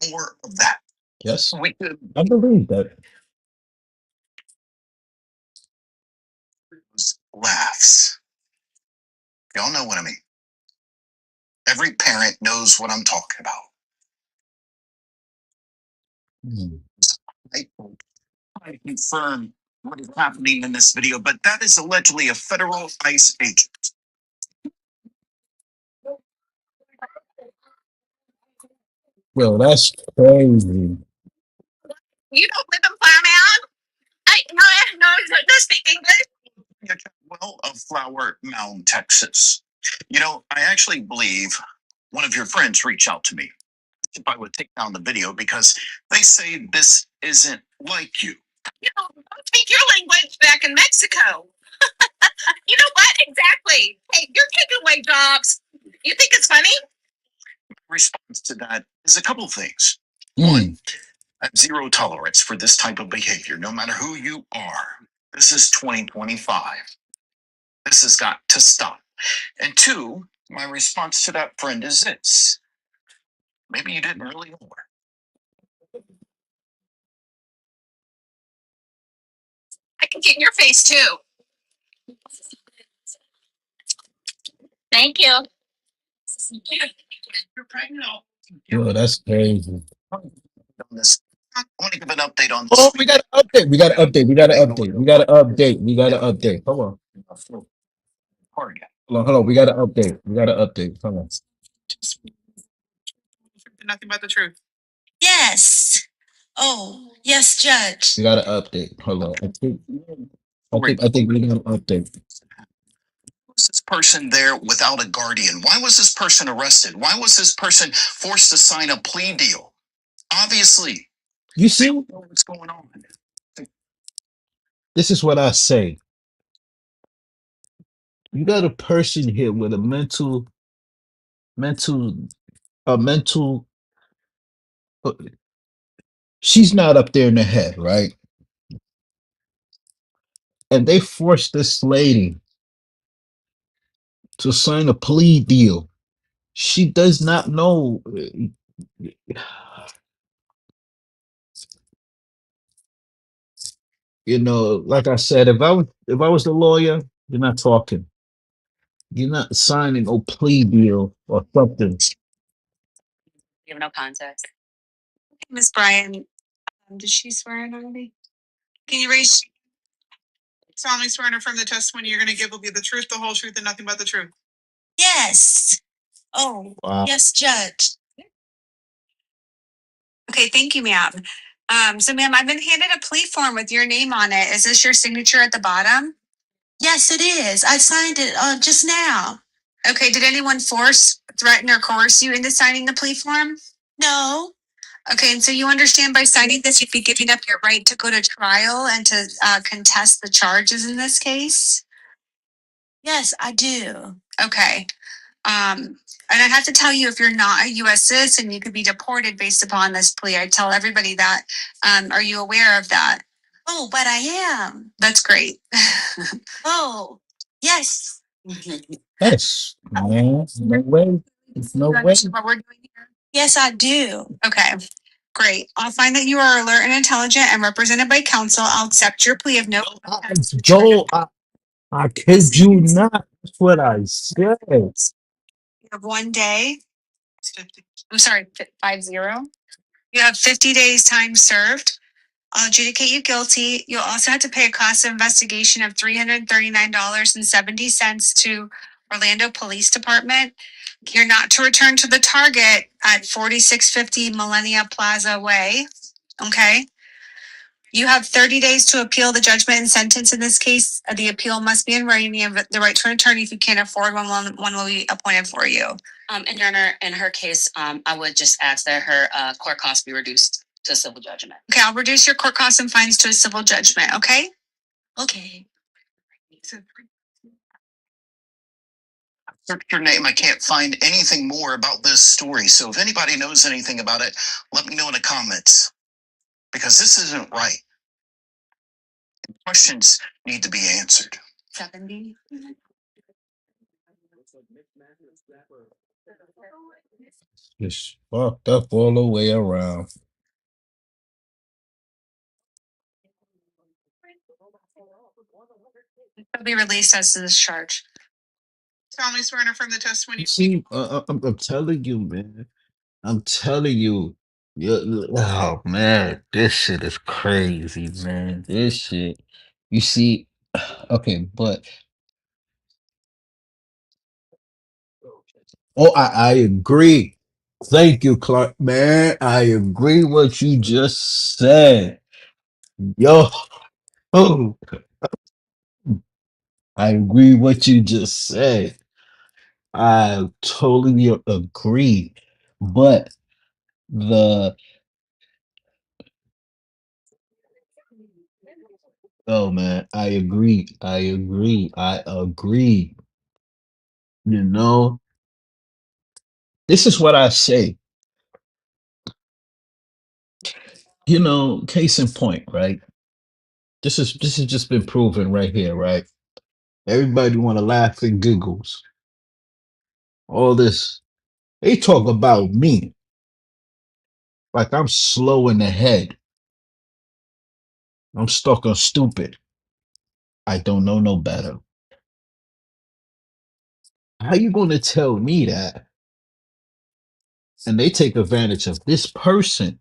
more of that. Yes. We could I believe that. use laughs. Y'all know what I mean. Every parent knows what I'm talking about. Mm. I confirm what is happening in this video, but that is allegedly a federal ICE agent. Yo, that's crazy. You don't live in Plymouth? No, speak English. Well, of Flower Mound, Texas. You know, I actually believe one of your friends reached out to me if I would take down the video because they say this isn't like you. You don't speak your language back in Mexico. You know what? Exactly. Hey, you're taking away jobs. You think it's funny? Response to that is a couple of things. One, Mm. I have zero tolerance for this type of behavior, no matter who you are. This is 2025. This has got to stop. And two, my response to that friend is this. Maybe you didn't really know her. I can get in your face too. Thank you. You're pregnant. Yo, that's crazy. On this. I want to give an update on this. Oh, we got an update. We got an update. We got an update. We got an update. We got an update. Hold on. Hold on. Hold on. We got an update. We got an update. Hold on. Nothing but the truth. Yes. Oh, yes, Judge. We got an update. Hold on. I think we got an update. Was this person there without a guardian? Why was this person arrested? Why was this person forced to sign a plea deal? Obviously, You they see, don't know what's going on. this is what I say. You got a person here with a mental, a mental. uh, She's not up there in the head, right? And they forced this lady to sign a plea deal. She does not know. You know, like I said, if I was the lawyer, you're not talking. You're not signing a plea deal or something. You have no context. Miss Bryan, did she swear in already? Can you raise? Solemnly sworn or affirm the testimony you're going to give will be the truth, the whole truth, and nothing but the truth. Yes. Oh, Wow. yes, Judge. Okay, thank you, ma'am. So ma'am, I've been handed a plea form with your name on it. Is this your signature at the bottom? Yes, it is. I signed it just now. Okay, did anyone force, threaten, or coerce you into signing the plea form? No. Okay, and so you understand by signing this, you'd be giving up your right to go to trial and to contest the charges in this case? Yes, I do. Okay. And I have to tell you, if you're not a U.S. citizen, you could be deported based upon this plea. I tell everybody that. Are you aware of that? Oh, but I am. That's great. Oh, yes. Yes, man. No way. There's no way. What we're doing here? Yes, I do. Okay. Great. I'll find that you are alert and intelligent and represented by counsel. I'll accept your plea of no. Joel, I kid you not. That's what I said. You have 1 day. I'm sorry, 50. You have 50 days time served. I'll adjudicate you guilty. You'll also have to pay a cost of investigation of $339.70 to Orlando Police Department. You're not to return to the target at 4650 Millennia Plaza Way. Okay. You have 30 days to appeal the judgment and sentence in this case. The appeal must be in writing. You have the right to an attorney. If you can't afford one, one will be appointed for you. And in her case, I would just ask that her court costs be reduced to civil judgment. Okay, I'll reduce your court costs and fines to a civil judgment, okay? Okay. Search your name. I can't find anything more about this story. So if anybody knows anything about it, let me know in the comments. Because this isn't right. Questions need to be answered. 70. Just fucked up all the way around. He'll be released as to this charge. Solemnly sworn or affirm the testimony. See, I'm telling you, man. I'm telling you. Yeah, oh man, this shit is crazy, man. This shit. You see, okay, but oh, I agree. Thank you, Clark. Man, I agree what you just said. Yo, oh, I agree what you just said. I totally agree. But the oh man, I agree. I agree. I agree. You know, this is what I say. You know, case in point, right? This has just been proven right here, right? Everybody want to laugh and giggles. All this, they talk about me like I'm slow in the head. I'm stuck on stupid. I don't know no better. How you gonna tell me that? And they take advantage of this person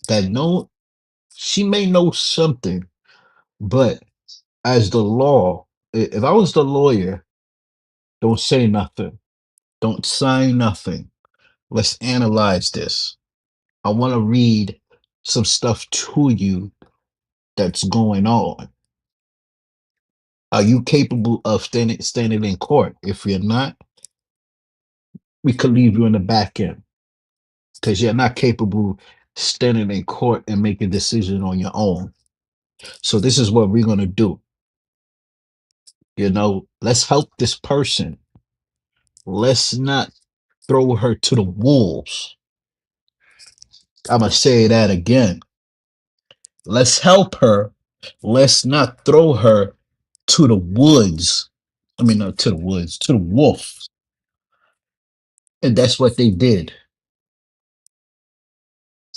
that know she may know something, but as the law, if I was the lawyer, don't say nothing. Don't sign nothing. Let's analyze this. I want to read some stuff to you that's going on. Are you capable of standing in court? If you're not, we could leave you in the back end because you're not capable standing in court and making a decision on your own. So this is what we're gonna do. You know, let's help this person. Let's not throw her to the wolves. I'm gonna say that again. Let's help her. Let's not throw her to the woods. I mean, not to the woods, to the wolf. And that's what they did.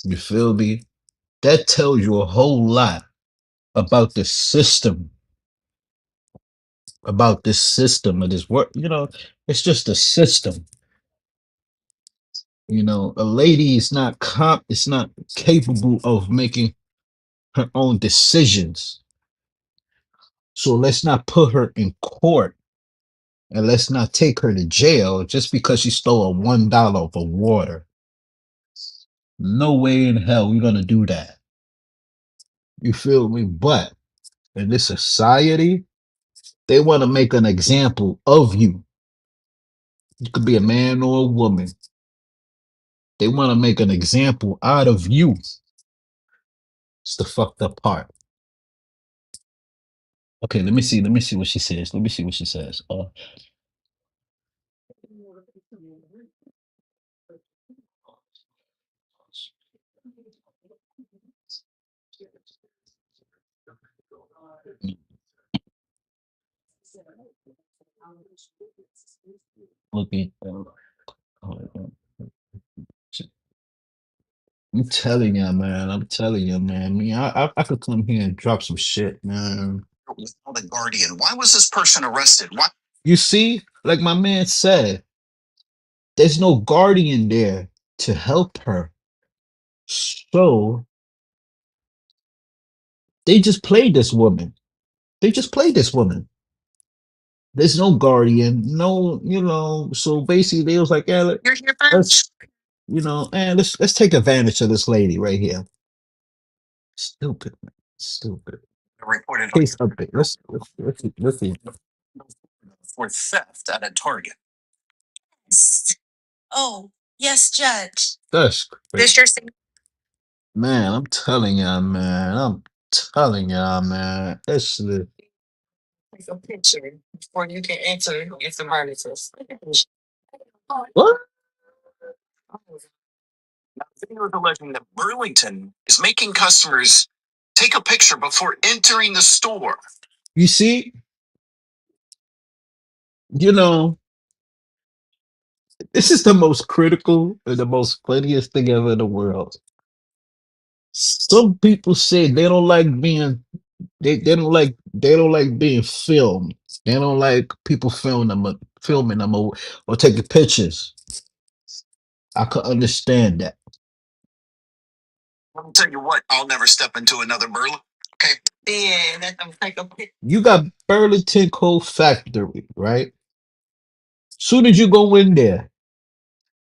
You feel me? That tells you a whole lot about the system, about this system of this work. You know, it's just a system. You know, a lady is not capable of making her own decisions. So let's not put her in court and let's not take her to jail just because she stole a $1 for water. No way in hell we're gonna do that. You feel me? But in this society, they want to make an example of you. You could be a man or a woman. They want to make an example out of you. It's the fucked up part. Okay, let me see. Let me see what she says. Let me see what she says. Looking. I'm telling you, man. I'm telling you, man. Me, I could come here and drop some shit, man. The guardian. Why was this person arrested? Why? You see, like my man said, there's no guardian there to help her. So they just played this woman. They just played this woman. There's no guardian, no, you know. So basically, they was like, yeah, let's, you know, and let's take advantage of this lady right here. Stupid, man. Stupid. Reported Case update. Let's see. for theft at a Target. Oh, yes, Judge. That's This crazy. your Man, I'm telling y'all, man. I'm telling y'all, man. That's the take a picture before you can enter if the monitors. what? Video is alleging that Burlington is making customers take a picture before entering the store. You see, you know, this is the most critical and the most funniest thing ever in the world. Some people say they don't like being they don't like being filmed. They don't like people filming them or taking pictures. I could understand that. Let me tell you what, I'll never step into another Berlin. Okay. Yeah, let them take a picture. You got Burlington Coat Factory, right? Soon as you go in there,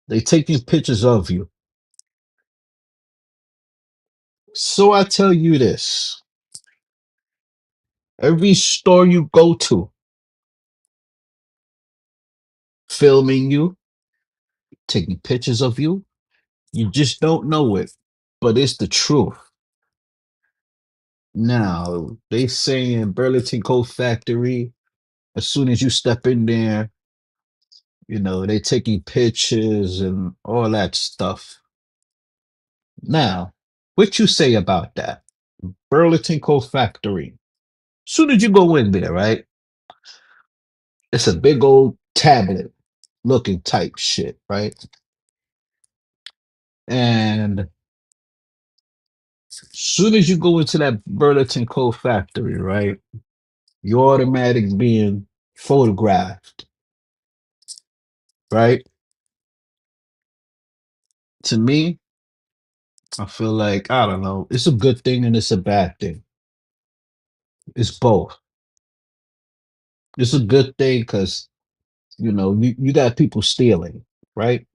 they taking pictures of you. So I tell you this: every store you go to, filming you, taking pictures of you, you just don't know it, but it's the truth. Now they saying Burlington Coat Factory. As soon as you step in there, you know they taking pictures and all that stuff. Now, what you say about that? Burlington Coat Factory. Soon as you go in there, right? It's a big old tablet looking type shit, right? And soon as you go into that Burlington Coat Factory, right? You're automatic being photographed, right? To me, I feel like, I don't know, it's a good thing and it's a bad thing. It's both. It's a good thing because, you got people stealing, right?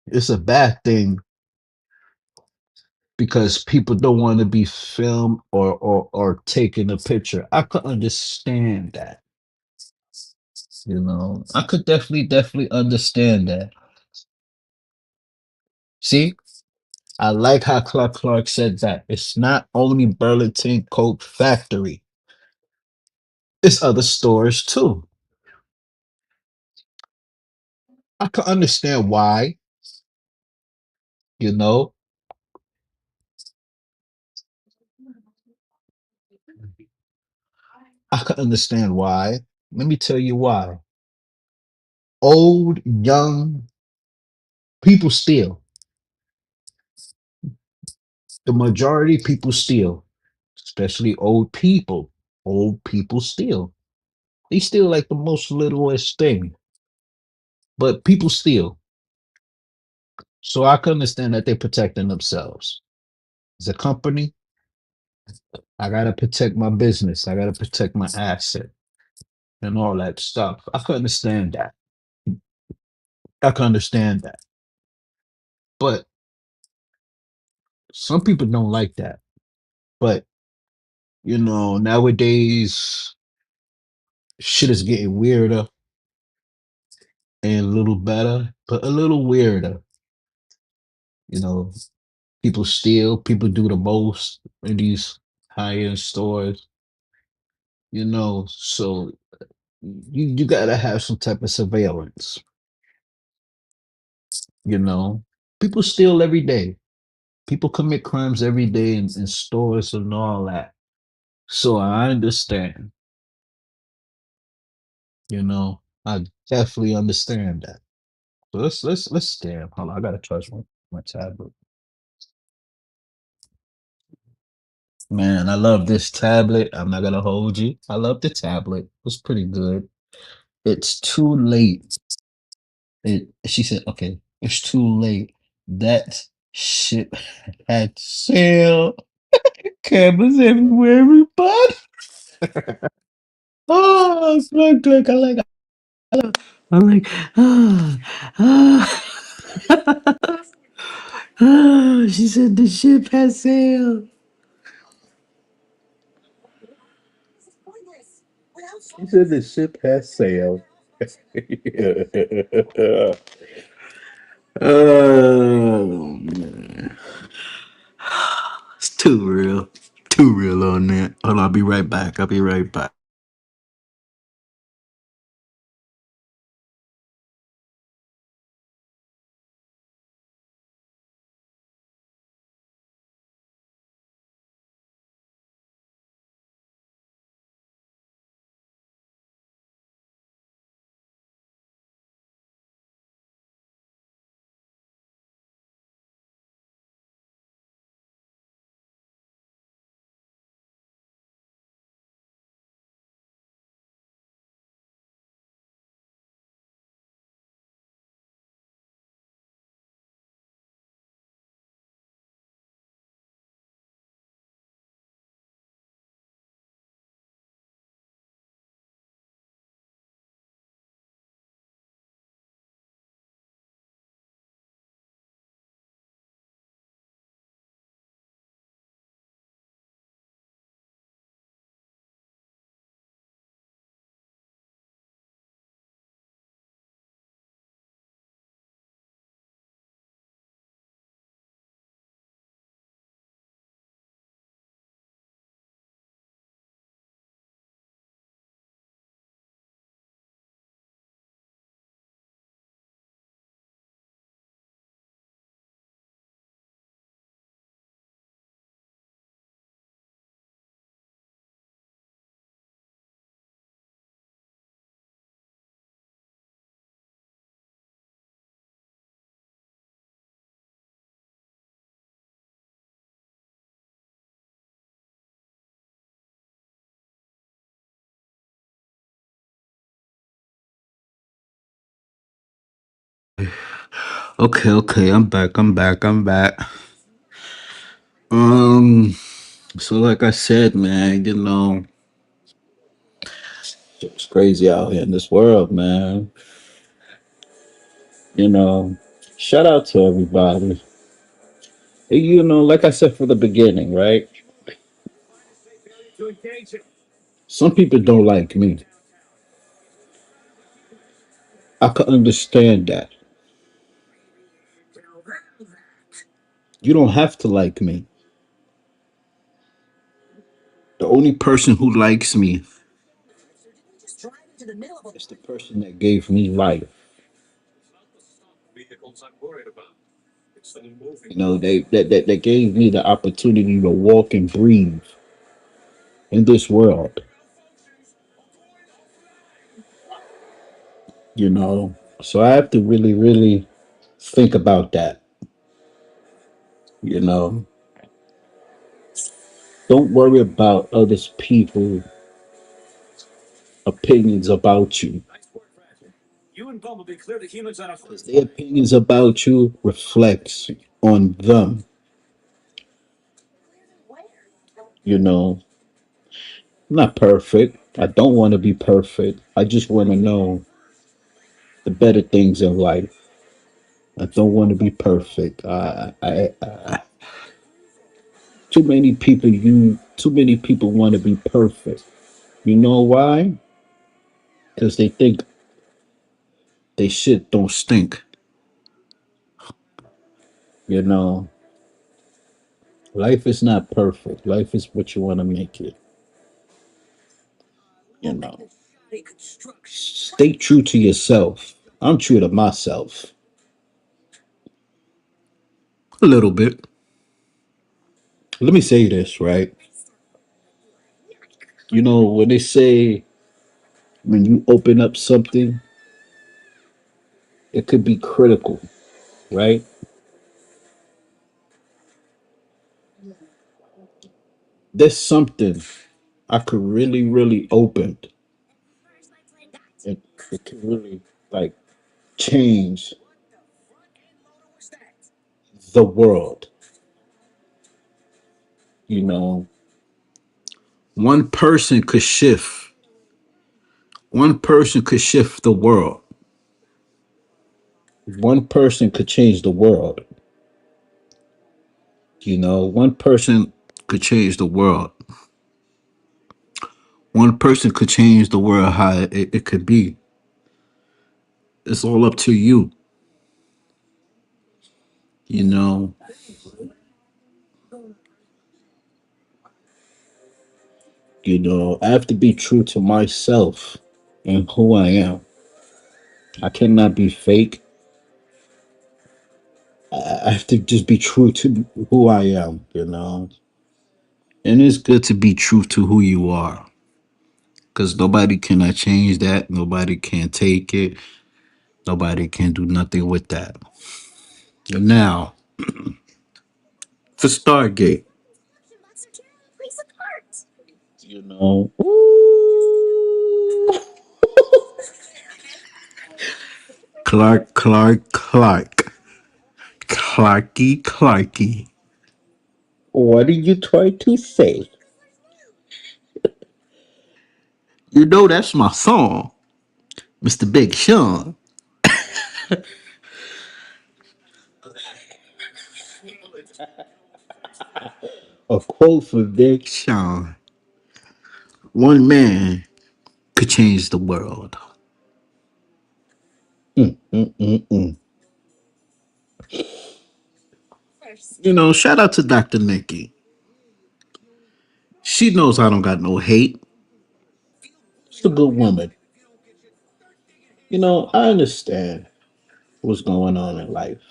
It's a bad thing because people don't want to be filmed or taking a picture. I could understand that. I could definitely understand that. See, I like how Clark said that. It's not only Burlington Coat Factory, it's other stores too. I could understand why, you know. I could understand why. Let me tell you why. Old, young, people steal. The majority people steal, especially old people. Old people steal. They steal like the most littlest thing, but people steal. So I can understand that they're protecting themselves. As a company, I gotta protect my business. I gotta protect my asset and all that stuff. I can understand that. I can understand that. But some people don't like that. But nowadays shit is getting weirder and a little better, but a little weirder. You know, people steal, people do the most in these high-end stores, so you gotta have some type of surveillance, you know. People steal every day. People commit crimes every day in stores and all that. So I understand, I definitely understand that. So let's scan. Hold on, I gotta charge my tablet. Man, I love this tablet. I'm not gonna hold you. I love the tablet. It's pretty good. It's too late. She said, okay, it's too late. That shit had sale. Cameras everywhere, everybody. Oh, it's look, I like, I'm like, ah, ah. Ah, she said the ship has sailed. She said the ship has sailed. Oh man, it's too real. Too real on that. Hold on, I'll be right back. I'll be right back. Okay, okay, I'm back. I'm back. I'm back. Um, so like I said, man, it's crazy out here in this world, man. You know, shout out to everybody. Like I said from the beginning, right? Some people don't like me. I can understand that. You don't have to like me. The only person who likes me is the person that gave me life. They gave me the opportunity to walk and breathe in this world. So I have to really, really think about that. You know, don't worry about others people opinions about you. Because their opinions about you reflects on them. You know, I'm not perfect. I don't want to be perfect. I just want to know the better things in life. I don't want to be perfect. Too many people want to be perfect. You know why? Because they think they shit don't stink. You know, life is not perfect. Life is what you want to make it. You know, stay true to yourself. I'm true to myself a little bit. Let me say this, right? When they say when you open up something, it could be critical, right? There's something I could really, really open. It could really like change the world. You know, one person could shift. One person could shift the world. One person could change the world. One person could change the world. One person could change the world how it could be. It's all up to you. You know, I have to be true to myself and who I am. I cannot be fake. I have to just be true to who I am. And it's good to be true to who you are. Because nobody cannot change that. Nobody can take it. Nobody can do nothing with that. And now, for Stargate, you know, Clark. Clarky. What did you try to say? That's my song, Mr. Big Sean. A quote from Big Sean. One man could change the world. Mm. Shout out to Dr. Nikki. She knows I don't got no hate. She's a good woman. I understand what's going on in life.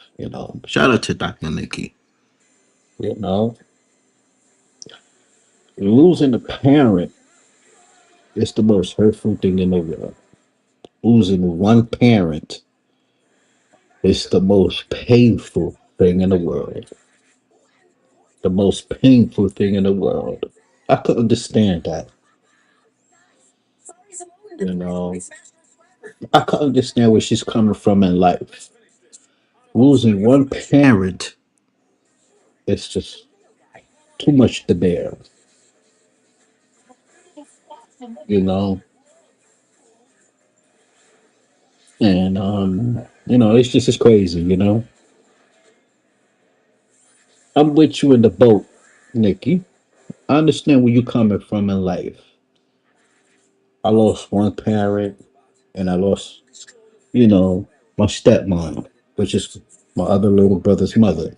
Shout out to Dr. Nikki. You know, losing a parent is the most hurtful thing in the world. Losing one parent is the most painful thing in the world. The most painful thing in the world. I could understand that. You know, I could understand where she's coming from in life. Losing one parent is just too much to bear. You know, and it's crazy. I'm with you in the boat, Nikki. I understand where you're coming from in life. I lost one parent, and I lost, you know, my stepmom, which is my other little brother's mother.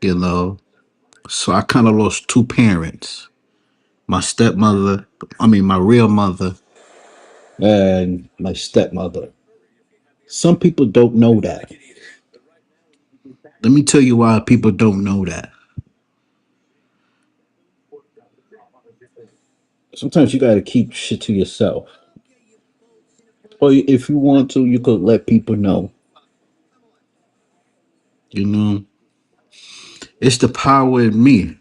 You know, so I kind of lost two parents. My stepmother, I mean, my real mother, and my stepmother. Some people don't know that. Let me tell you why people don't know that. Sometimes you got to keep shit to yourself. Or if you want to, you could let people know. You know, it's the power in me.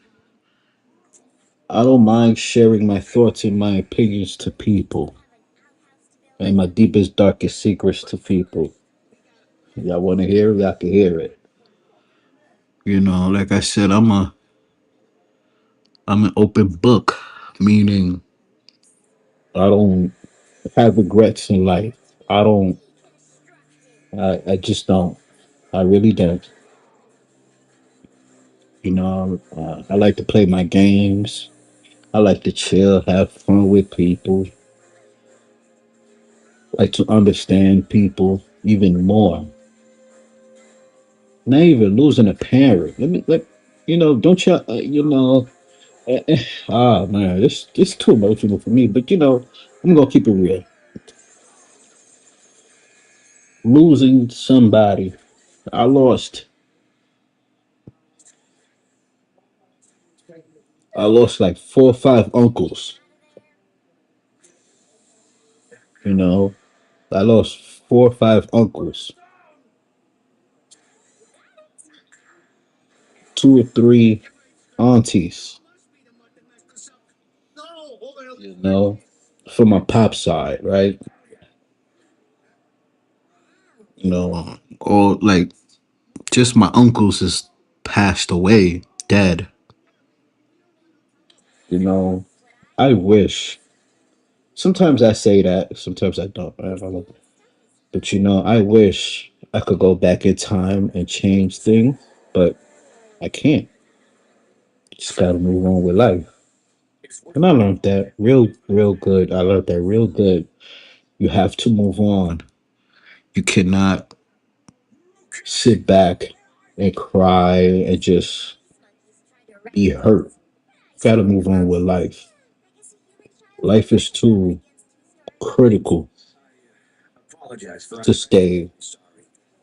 I don't mind sharing my thoughts and my opinions to people and my deepest, darkest secrets to people. Y'all want to hear it? Y'all can hear it. Like I said, I'm an open book, meaning I don't have regrets in life. I don't. I just don't. I really don't. I like to play my games. I like to chill, have fun with people. Like to understand people even more. Not even losing a parent. Don't you? Man, this too emotional for me. But I'm gonna keep it real. Losing somebody, I lost. I lost like 4 or 5 uncles. You know, I lost 4 or 5 uncles, 2 or 3 aunties. You know, from my pop side, right? Or like just my uncles is passed away, dead. You know, I wish. Sometimes I say that, sometimes I don't. I don't know. But I wish I could go back in time and change things, but I can't. Just gotta move on with life. And I learned that real good. I learned that real good. You have to move on. You cannot sit back and cry and just be hurt. Gotta move on with life. Life is too critical to stay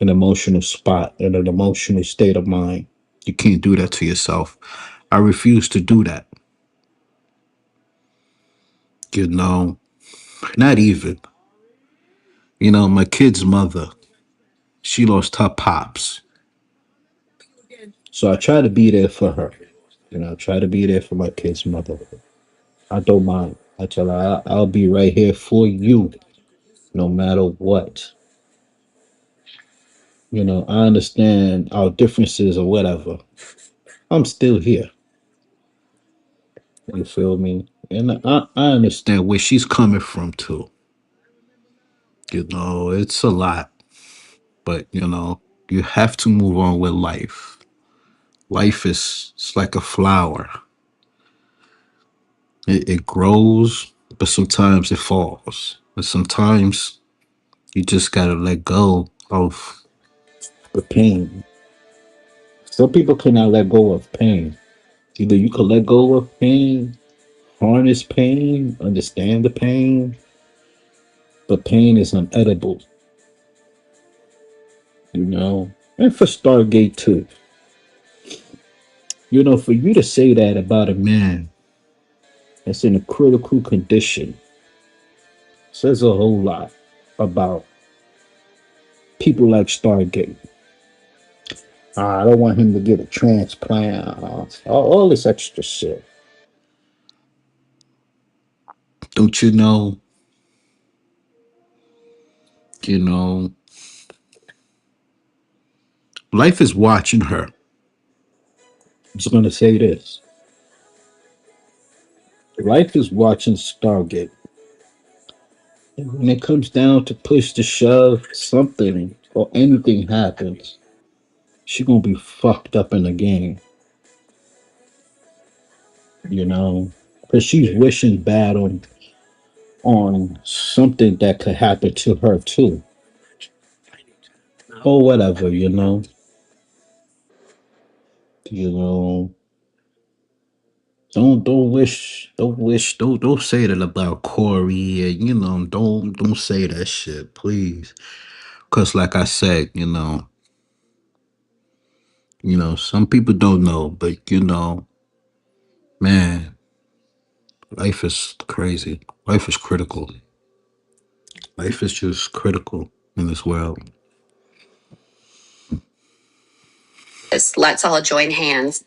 in an emotional spot, in an emotional state of mind. You can't do that to yourself. I refuse to do that. You know, not even. My kid's mother, she lost her pops. So I try to be there for her. I try to be there for my kid's mother. I don't mind. I tell her, I'll be right here for you, no matter what. I understand our differences or whatever. I'm still here. You feel me? And I understand where she's coming from too. It's a lot, but you have to move on with life. Life is it's like a flower. It grows, but sometimes it falls. And sometimes you just gotta let go of the pain. Some people cannot let go of pain. Either you can let go of pain, harness pain, understand the pain, but pain is unedible, you know. And for Stargate too. For you to say that about a man that's in a critical condition says a whole lot about people like Stargate. I don't want him to get a transplant. All this extra shit. Don't you know? You know, Life is watching her. I'm just gonna say this. Life is watching Stargate. And when it comes down to push to shove, something or anything happens, she gonna be fucked up in the game, you know? Cause she's wishing bad on something that could happen to her too. Or whatever, you know. You know. Don't say that about Corey and don't say that shit, please. Cause like I said, some people don't know, but man, life is crazy. Life is critical. Life is just critical in this world. Let's all join hands.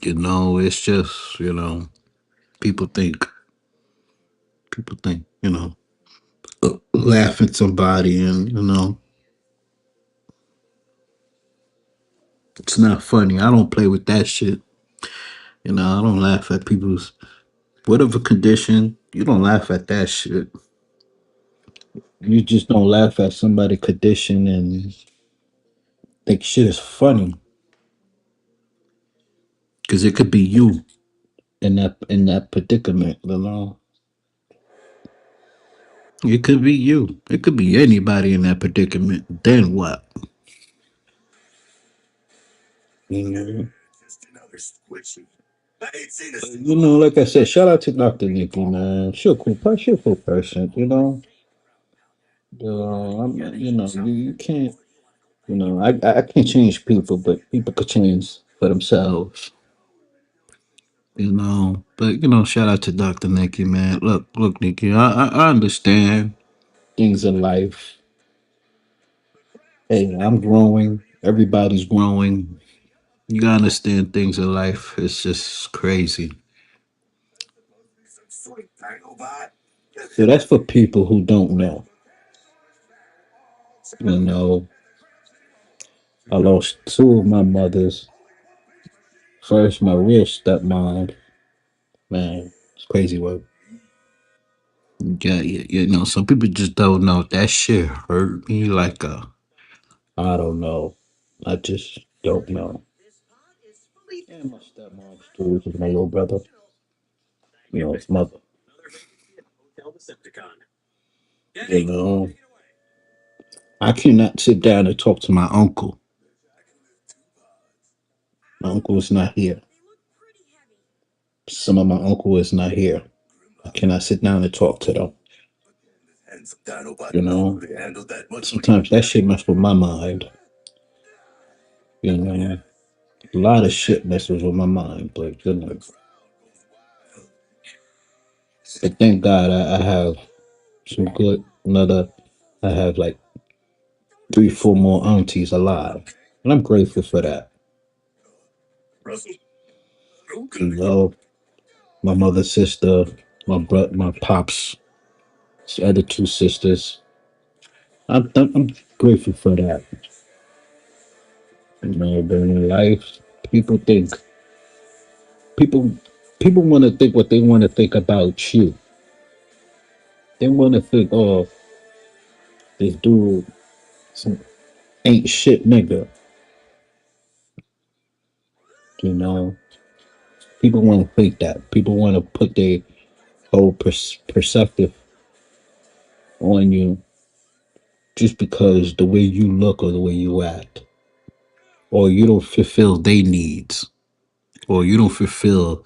It's just, people think, laugh at somebody and, it's not funny. I don't play with that shit. I don't laugh at people's whatever condition. You don't laugh at that shit. You just don't laugh at somebody's condition and think shit is funny. Cause it could be you in that predicament, It could be you. It could be anybody in that predicament. Then what? You know, like I said, shout out to Dr. Nikki, man. She a cool person, you can't, I can't change people, but people could change for themselves, But, shout out to Dr. Nikki, man. Look, Nikki, I understand things in life. Hey, I'm growing. Everybody's growing. You gotta understand things in life. It's just crazy. So that's for people who don't know. You know, I lost two of my mothers. First, my real stepmom. Man, it's crazy work. Yeah, some people just don't know. That shit hurt me like I don't know. I just don't know. And my stepmom's too, which is my little brother. His mother. You know, I cannot sit down and talk to my uncle. My uncle is not here. Some of my uncle is not here. I cannot sit down and talk to them. You know, sometimes that shit mess with my mind. You know, a lot of shit messes with my mind, but but thank God I have some good another. I have like 3, 4 more aunties alive, and I'm grateful for that. You know, my mother's sister, my pops, other two sisters. I'm grateful for that. But in life, people think people people want to think what they want to think about you. They want to think, oh, this dude some ain't shit nigga. You know, people want to think that. People want to put their whole perspective on you just because the way you look or the way you act, or you don't fulfill their needs, or you don't fulfill,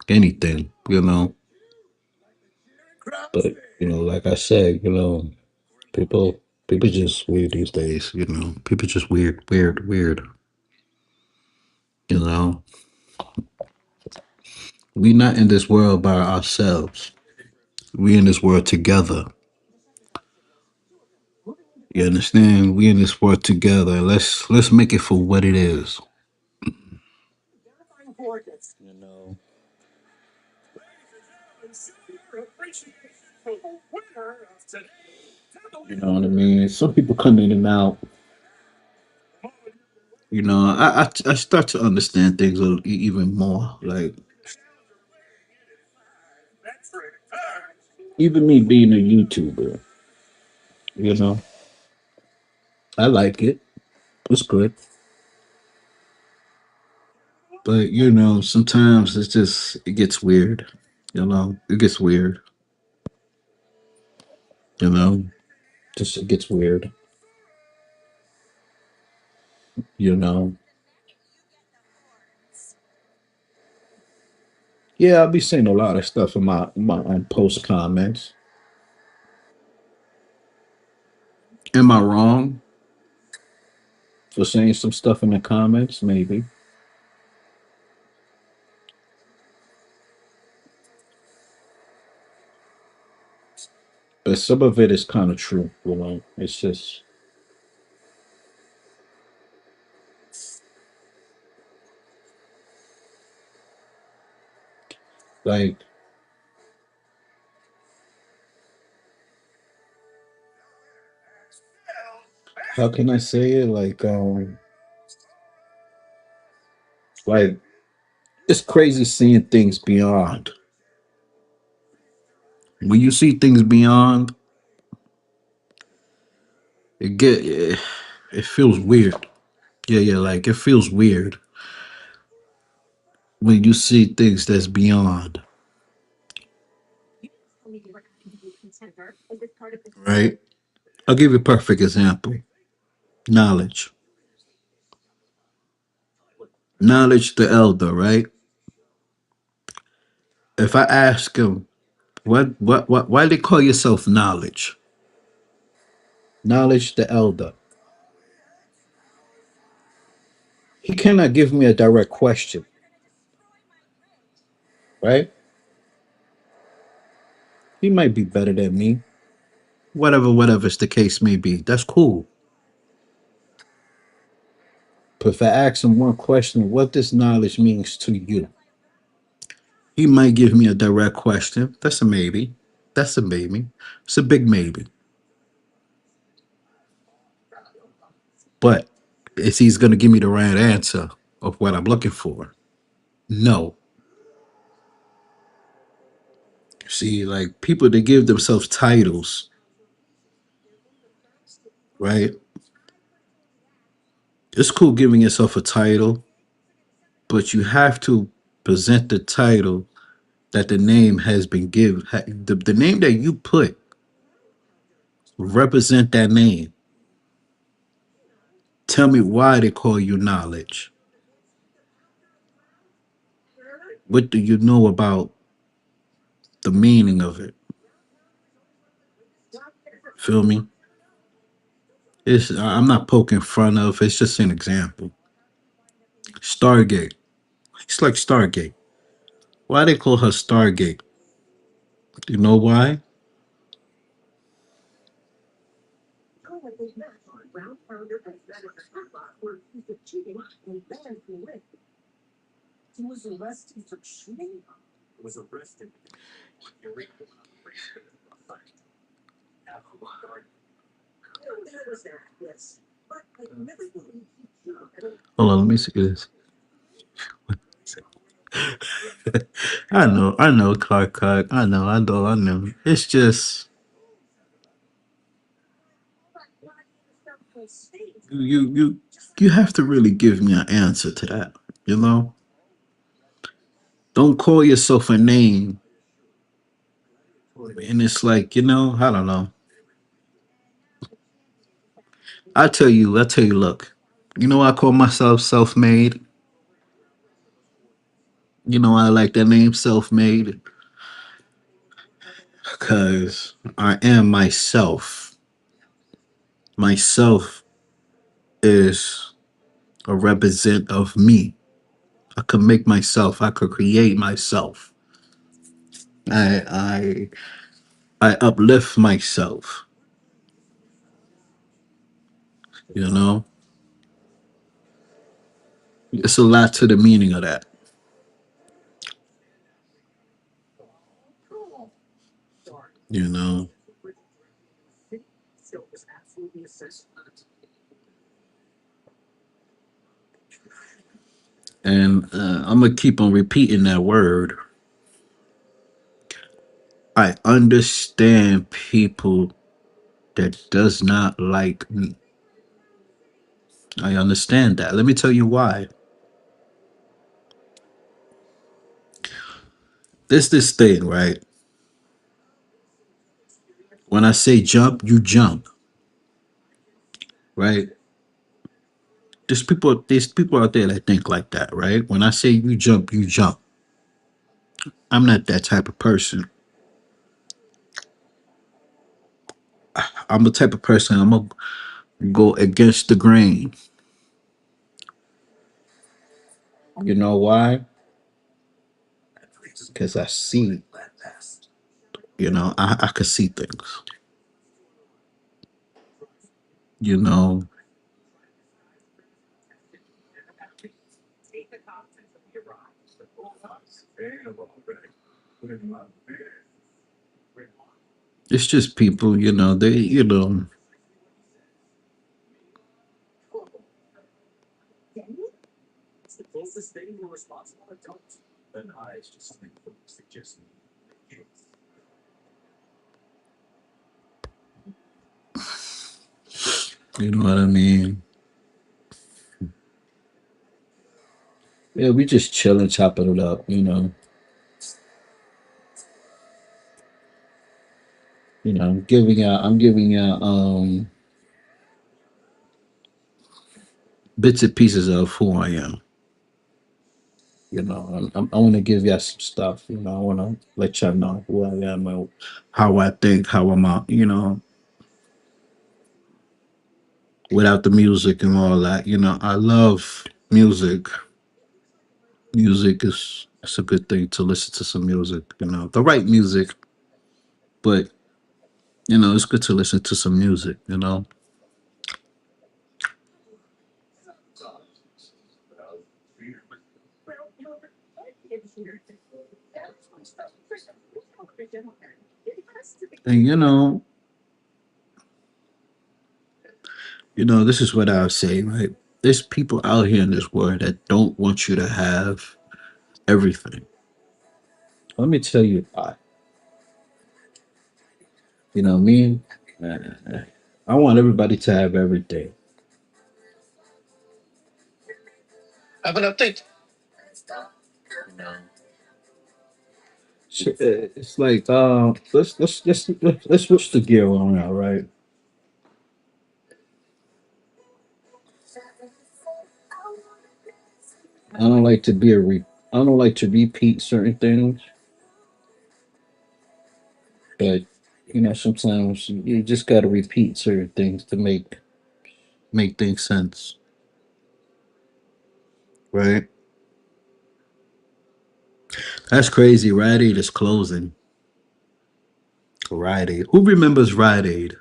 anything. But like I said, people people just weird these days. People just weird, weird, weird. You know, we not in this world by ourselves. We in this world together. You understand? We in this world together. Let's make it for what it is. You know, you know what I mean? Some people come in and out. I start to understand things even more. Like even me being a YouTuber, you know, I like it. It's good. But sometimes it gets weird. It gets weird. You know, just it gets weird. You know. Yeah, I'll be seeing a lot of stuff in my post comments. Am I wrong for saying some stuff in the comments? Maybe, but some of it is kind of true. It's just like, how can I say it? Like it's crazy seeing things beyond. When you see things beyond, it feels weird. Yeah, yeah, like it feels weird when you see things that's beyond, right? I'll give you a perfect example. Knowledge. Knowledge the elder, right? If I ask him, why they call yourself knowledge? Knowledge the elder. He cannot give me a direct question, right? He might be better than me. Whatever's the case may be. That's cool. But if I ask him one question, what this knowledge means to you, he might give me a direct question. That's a maybe. That's a maybe. It's a big maybe. But is he's gonna give me the right answer of what I'm looking for? No. See, like people that give themselves titles, right? It's cool giving yourself a title, but you have to present the title that the name has been given. The name that you put represent that name. Tell me why they call you knowledge. What do you know about the meaning of it? Feel me? I'm not poking fun of. It's just an example. Stargate. It's like Stargate. Why they call her Stargate? You know why? Hold on, let me see this. I know, Clark. I know. It's just you you have to really give me an answer to that. You know, don't call yourself a name, and it's like I don't know. I tell you. Look, I call myself self-made. I like that name, self-made, because I am myself. Myself is a represent of me. I could make myself. I could create myself. I I uplift myself. You know, it's a lot to the meaning of that. You know, And I'm gonna keep on repeating that word. I understand people that does not like me. I understand that. Let me tell you why. This thing, right? When I say jump, you jump, right? There's people out there that think like that, right? When I say you jump, you jump. I'm not that type of person. I'm the type of person I'm gonna go against the grain. You know why? Because I see, I can see things. You know, it's just people, you know what I mean? Yeah, we just chilling, chopping it up, I'm giving out bits and pieces of who I am. I want to give y'all some stuff. I want to let y'all know who I am and how I think, how I'm out. Without the music and all that. I love music. Music is it's a good thing to listen to some music. The right music, but it's good to listen to some music. And this is what I would say, right? There's people out here in this world that don't want you to have everything. Let me tell you why. Me, I want everybody to have everything. It's like let's switch the gear around, right? I don't like to be I don't like to repeat certain things, but sometimes you just got to repeat certain things to make things sense, right? That's crazy. Rite Aid is closing. Rite Aid. Who remembers Rite Aid?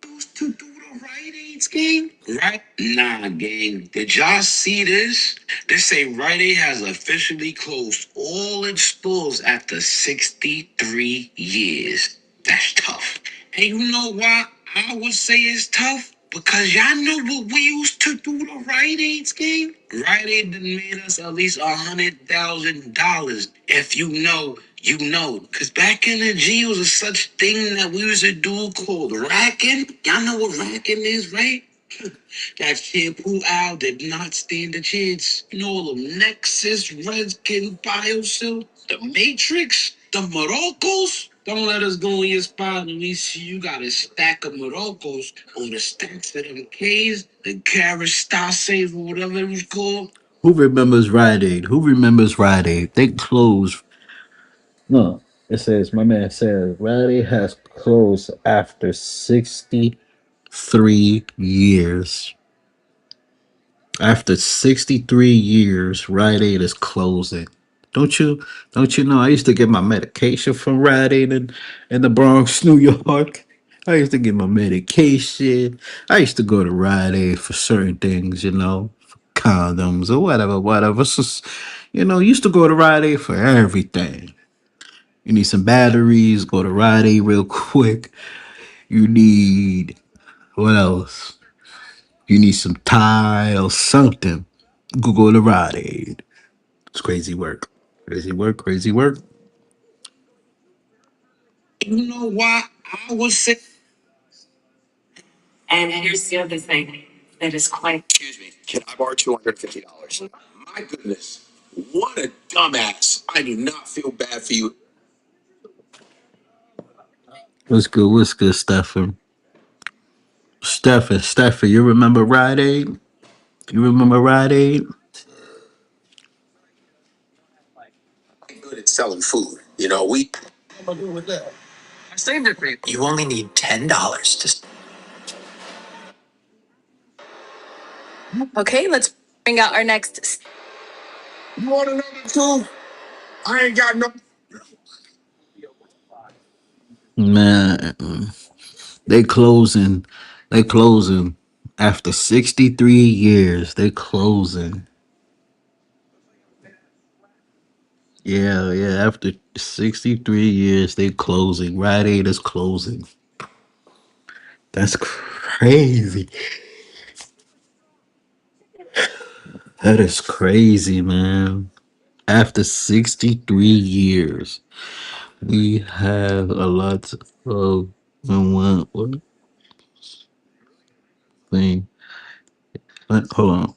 To do the Rite Aids gang? Right? Nah, gang. Did y'all see this? They say Rite Aid has officially closed all its stores after 63 years. That's tough. And you know why I would say it's tough? Because y'all know what we used to do the Rite Aids gang? Rite Aid done made us at least $100,000. If you know, you know. Cause back in the G was a such thing that we used to do called racking. Y'all know what racking is, right? That shampoo owl did not stand a chance. You know all them Nexus, Redskin, Biocell, the Matrix, the Moroccos. Don't let us go in your spot and we see you got a stack of Moroccos on the stacks of them K's, the Carastases or whatever it was called. Who remembers Rite Aid? Who remembers Rite Aid? They closed. No, it says my man says Rite Aid has closed after 63 years. After 63 years, Rite Aid is closing. Don't you don't you know I used to get my medication from Rite Aid in the Bronx, New York. I used to get my medication. I used to go to Rite Aid for certain things, for condoms or whatever, whatever. Used to go to Rite Aid for everything. You need some batteries, go to Rite Aid real quick. You need what else? You need some tile, something. Google the Rite Aid. It's crazy work. Crazy work. Crazy work. You know why I was sick? And here's the other thing that is quite. Excuse me, can I borrow $250? My goodness, what a dumbass. I do not feel bad for you. What's good? What's good, Stefan? Stefan, you remember Rite Aid? You remember Rite Aid? Good at selling food. You know, we. I saved it for you. You only need $10 to. Okay, let's bring out our next. You want another two? I ain't got no. Man, they closing. They closing. After 63 years, they closing. Yeah. After 63 years, they closing. Rite Aid is closing. That's crazy. That is crazy, man. After 63 years, we have a lot of what thing. Hold on.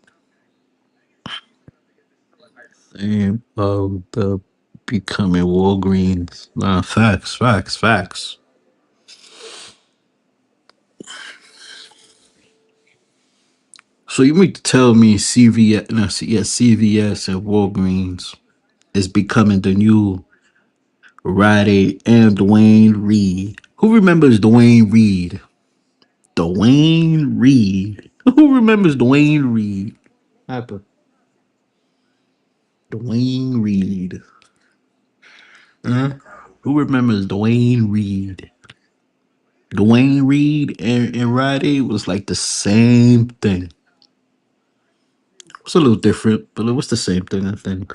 Thing of the becoming Walgreens. Nah, facts. So you mean to tell me CVS, no, yeah, CVS and Walgreens is becoming the new Rite Aid and Dwayne Reed? Who remembers Dwayne Reed? Dwayne Reed. Who remembers Dwayne Reed? Hyper. Dwayne Reed. Huh? Who remembers Dwayne Reed? Dwayne Reed and Rite Aid was like the same thing. It's a little different, but it was the same thing, I think.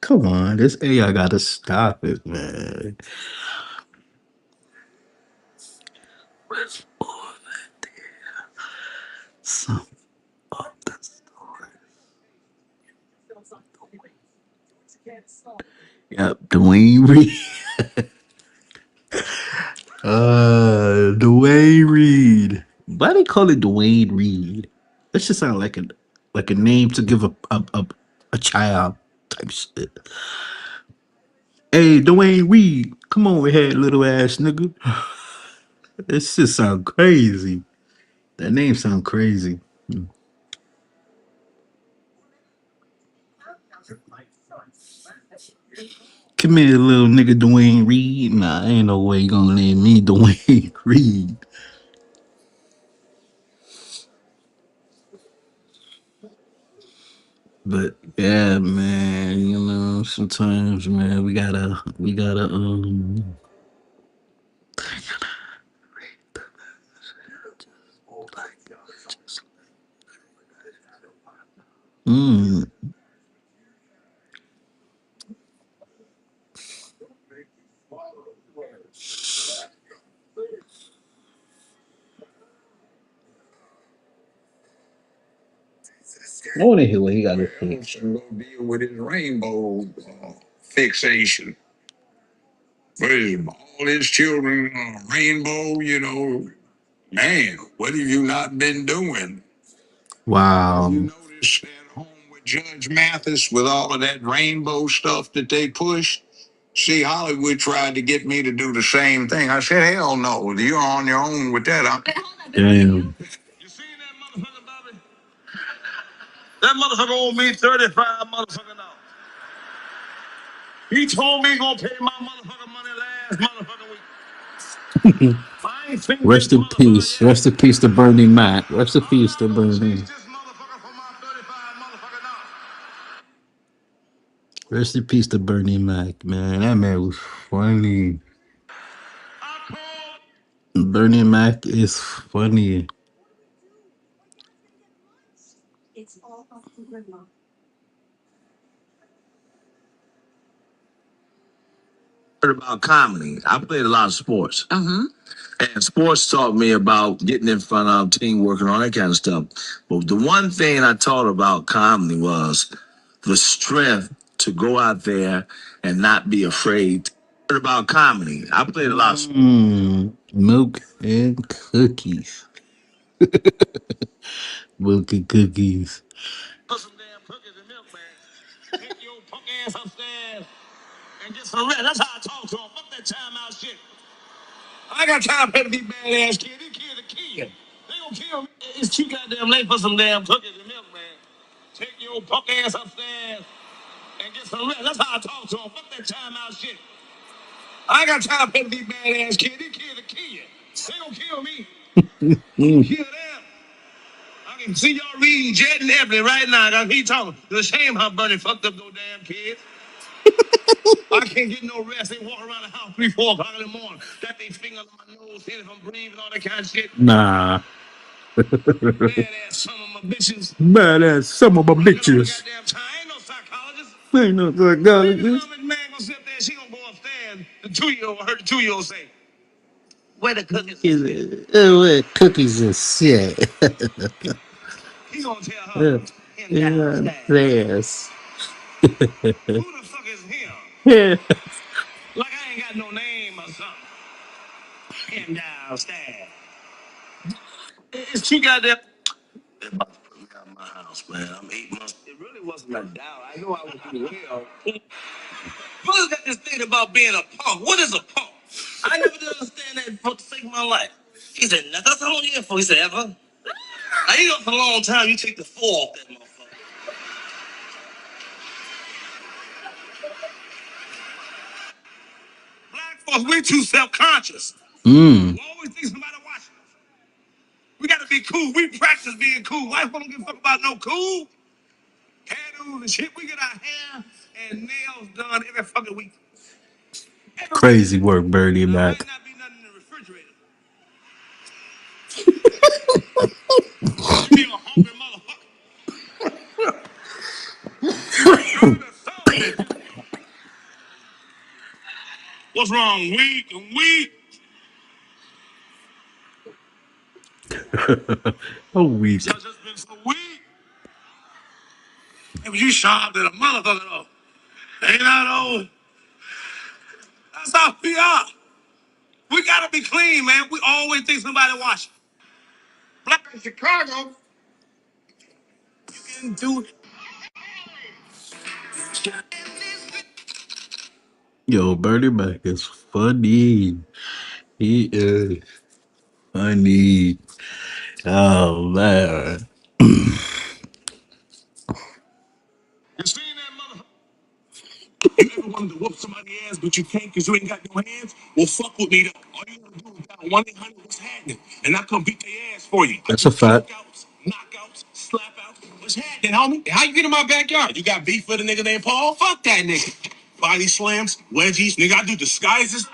Come on, this AI gotta stop it, man. Some of the story. Yep, Dwayne Reed. Dwayne Reed. Why they call it Dwayne Reed? That should sound like a name to give a child type shit. Hey, Dwayne Reed, come on ahead, little ass nigga. This shit sound crazy. That name sound crazy. Come here, little nigga Dwayne Reed. Nah, ain't no way you gonna name me Dwayne Reed. But yeah, man, sometimes, man, we gotta mm. I wanna hear what he gotta say. Go deal with his rainbow fixation. With all his children, rainbow, man, what have you not been doing? Wow. You notice at home with Judge Mathis with all of that rainbow stuff that they push? See, Hollywood tried to get me to do the same thing. I said, hell no, you're on your own with that. Damn. You seen that motherfucker, Bobby? That motherfucker owed me 35 motherfucking dollars. He told me he gonna pay my motherfucking money last motherfucking week. I ain't seen Rest this in peace. motherfucker yet. Rest in peace to Bernie Mac. Rest in I'm peace not to gonna Bernie. chase this motherfucker for my 35 motherfucking dollars. Rest in peace to Bernie Mac, man. That man was funny. I called. Bernie Mac is funny. Heard about comedy. I played a lot of sports. And sports taught me about getting in front of teamwork and all that kind of stuff. But the one thing I taught about comedy was the strength to go out there and not be afraid. Heard about comedy. I played a lot of milk and cookies. Milk and cookies. Put some damn cookies and milk, man. Take your punk ass upstairs and get some rest. That's how I talk to him. Fuck that timeout shit. I got time to pay these badass kids. These kids are kids. They gonna kill me. It's too goddamn late for some damn cookies and milk, man. Take your punk ass upstairs and get some rest. That's how I talk to them. Fuck that timeout shit. I ain't got time to pay these badass kids. These kids are kids. They gonna kill me. I'm gonna kill them. I can see y'all reading Jet and Ebony right now. I keep talking. It's a shame how Bernie fucked up those damn kids. I can't get no rest. They walk around the house 3, 4 o'clock in the morning. Got their finger on my nose, seeing if I'm breathing, all that kind of shit. Nah. Badass some of my bitches. Badass some of my bitches. I ain't no psychologist. Ain't no psychologist. Man gonna sit there, she gonna go upstairs. The 2-year-old, I heard the 2-year-old say, where the cookies is. Where cookies is shit. He gonna tell her. Yes. Who the fuck is him? Yeah. Like I ain't got no name or something. Him downstairs. It's too goddamn. They're about to put me out of my house, man. I'm 8 months. It really wasn't a doubt. I know I would do well. Brother's got this thing about being a punk. What is a punk? I never did understand that for the sake of my life. He said, "Now, that's all I'm here for." He said, "Ever." I eat up for a long time. You take the 4 off that motherfucker. Black folks, we too self-conscious. We always think somebody watching us. We gotta be cool. We practice being cool. White folks don't give a fuck about no cool. Hairdos and shit. We get our hair and nails done every fucking week. Crazy work, Bernie Mac. Might not be nothing in the refrigerator. You be a hungry motherfucker. What's wrong? Weak and weak. Oh, weak. Y'all just been so weak. And you sharp than a motherfucker though. Ain't that old? That's how we are. We gotta be clean, man. We always think somebody watching. Black in Chicago, you can do it. Yo, Bernie Mac is funny. He is funny. Oh man. You seen that motherfucker? You ever wanted to whoop somebody's ass, but you can't because you ain't got no hands? Well, fuck with me though. All you gotta do is dial 1-800 what's happening, and I come beat their ass for you. That's a fact. Knockouts, slapouts. What's happening, homie? How you get in my backyard? You got beef with a nigga named Paul? Fuck that nigga. Body slams, wedgies, nigga. I do disguises.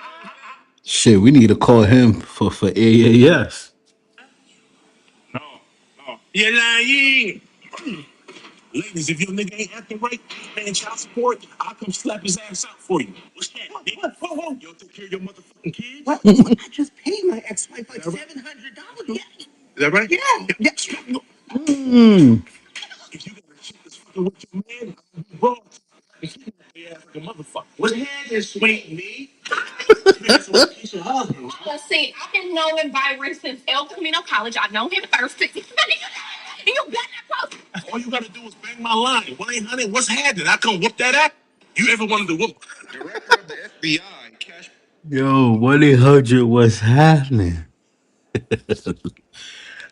Shit, we need to call him for AAS. No, no. Yeah, lying. Ladies, if your nigga ain't acting right, paying child support, I'll come slap his ass out for you. What's that? Whoa. You don't take care of your motherfucking kids? What? I just paid my ex-wife like $700. Yeah. Is that right? Yeah. If you gotta shit this fucking with your man, bro, yeah, like a motherfucker. What's happening, sweet me? Let's see, I've been knowing Byron since El Camino College. I've known him first. And you got that close. All you gotta do is bang my line. 1-800, what's happening? I come whoop that app. You ever wanted to whoop? Director of the FBI, Cash. Yo, 1-800, what's happening?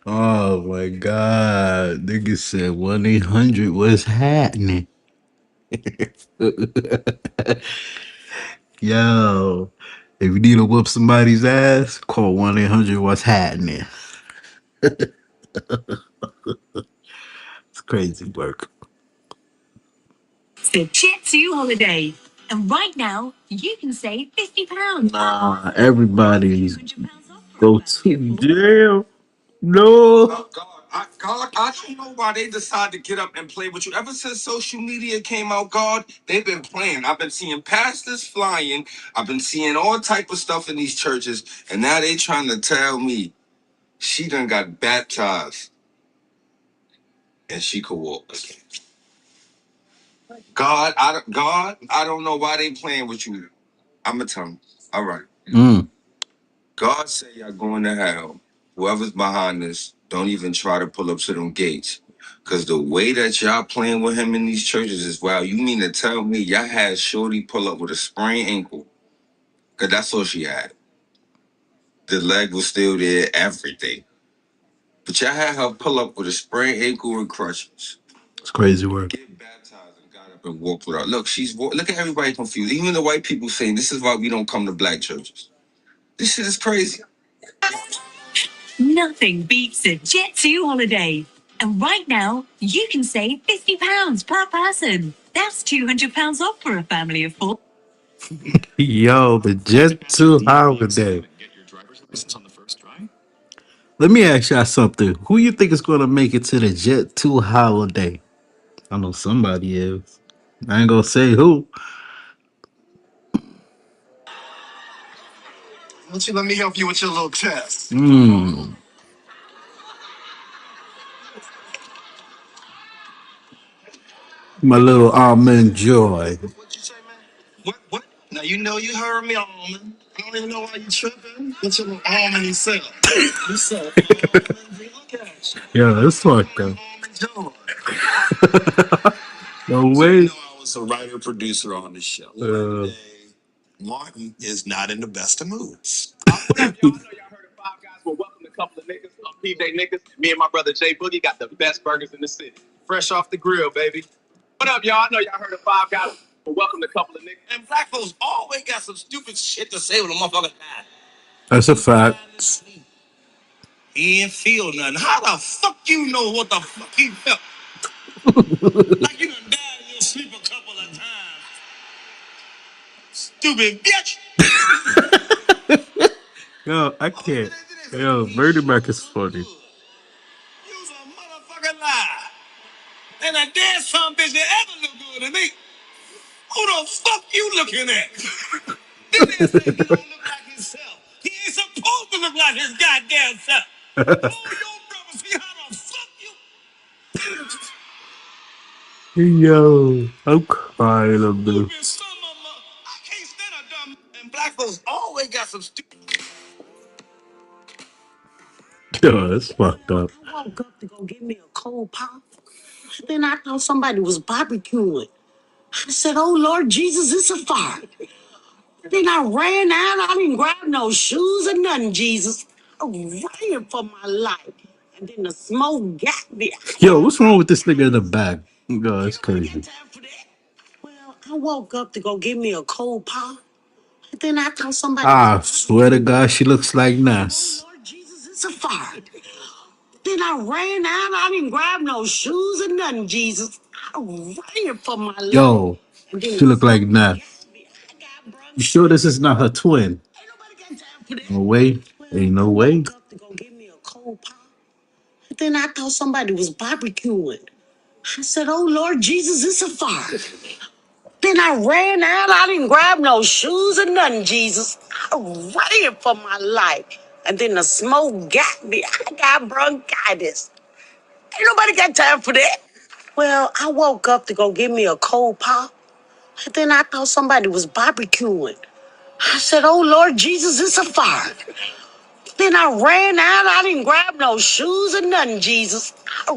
Oh my God. Nigga said 1-800, what's happening? Yo, if you need to whoop somebody's ass, call 1-800, what's happening? It's crazy work. The Jet 2 holiday. And right now, you can save £50. Nah, everybody go to jail. No. God, I don't know why they decide to get up and play with you. Ever since social media came out, God, they've been playing. I've been seeing pastors flying. I've been seeing all type of stuff in these churches, and now they trying to tell me she done got baptized and she could walk again. God, I don't know why they playing with you. I'ma tell them. All right. Mm. God say y'all going to hell. Whoever's behind this, don't even try to pull up to them gates. Cause the way that y'all playing with him in these churches is wild. You mean to tell me y'all had Shorty pull up with a sprained ankle? Cause that's all she had. The leg was still there, everything. But y'all had her pull up with a sprained ankle and crutches. It's crazy work. Get baptized and got up and walked with her. Look, look at everybody confused. Even the white people saying this is why we don't come to black churches. This shit is crazy. Nothing beats a Jet2 holiday. And right now, you can save £50 per person. That's £200 off for a family of four. Yo, the Jet 2 holiday. Get your driver's license on the first try. Let me ask y'all something. Who you think is gonna make it to the Jet 2 holiday? I know somebody is. I ain't gonna say who. Why don't you let me help you with your little test? Mm. My little almond joy. What you say, man? What? Now you know you heard me, almond. I don't even know why you tripping. Get your little almond yourself. You said almond. Look at you. Yeah, that's fucked up. Almond joy. No So way. I was a writer producer on the show. Uh, Martin is not in the best of moods. What up, y'all? I know y'all heard of Five Guys. Well, welcome to Couple of Niggas. I'm PJ Niggas. Me and my brother Jay Boogie got the best burgers in the city. Fresh off the grill, baby. What up, y'all? I know y'all heard of Five Guys. Well, welcome to Couple of Niggas. And black folks always got some stupid shit to say when a motherfucker died. that's a fact. He ain't feel nothing. How the fuck you know what the fuck he felt? Like you done died in your sleep a couple of times. Stupid bitch. Yo, I can't. Yo, Bernie Mac is funny. You was a motherfucking lie. And a dead son bitch that ever look good to me. Who the fuck you looking at? This man say he don't look like himself. He ain't supposed to look like his goddamn self. Oh, your brother, see how the fuck you Yo, I'm crying up there. stupid son of a... I can't stand a dumb... And black folks always got some stupid... Yo, that's fucked up. I woke up to go get me a cold pop. Then I thought somebody was barbecuing. I said, "Oh Lord Jesus, it's a fire." Then I ran out. I didn't grab no shoes or nothing, Jesus. I ran for my life. And then the smoke got me. Yo, what's wrong with this nigga in the back? Yo, that's crazy. Well, I woke up to go get me a cold pop. And then I thought somebody was I swear to God, she looks like oh Nas. Lord Jesus, it's a fire. Then I ran out. I didn't grab no shoes or nothing, Jesus. I ran for my life. Yo, And then she the look like smoke Nas. got me. I got You bronchitis. sure this is not her twin? Ain't nobody got time for that. No way. Ain't no I way. woke up to go get me a cold pop. Then I thought somebody was barbecuing. I said, "Oh Lord Jesus, it's a fire." Then I ran out. I didn't grab no shoes or nothing, Jesus. I ran for my life. And then the smoke got me. I got bronchitis. Ain't nobody got time for that. Well, I woke up to go get me a cold pop. And then I thought somebody was barbecuing. I said, "Oh Lord Jesus, it's a fire." Then I ran out. I didn't grab no shoes or nothing, Jesus. I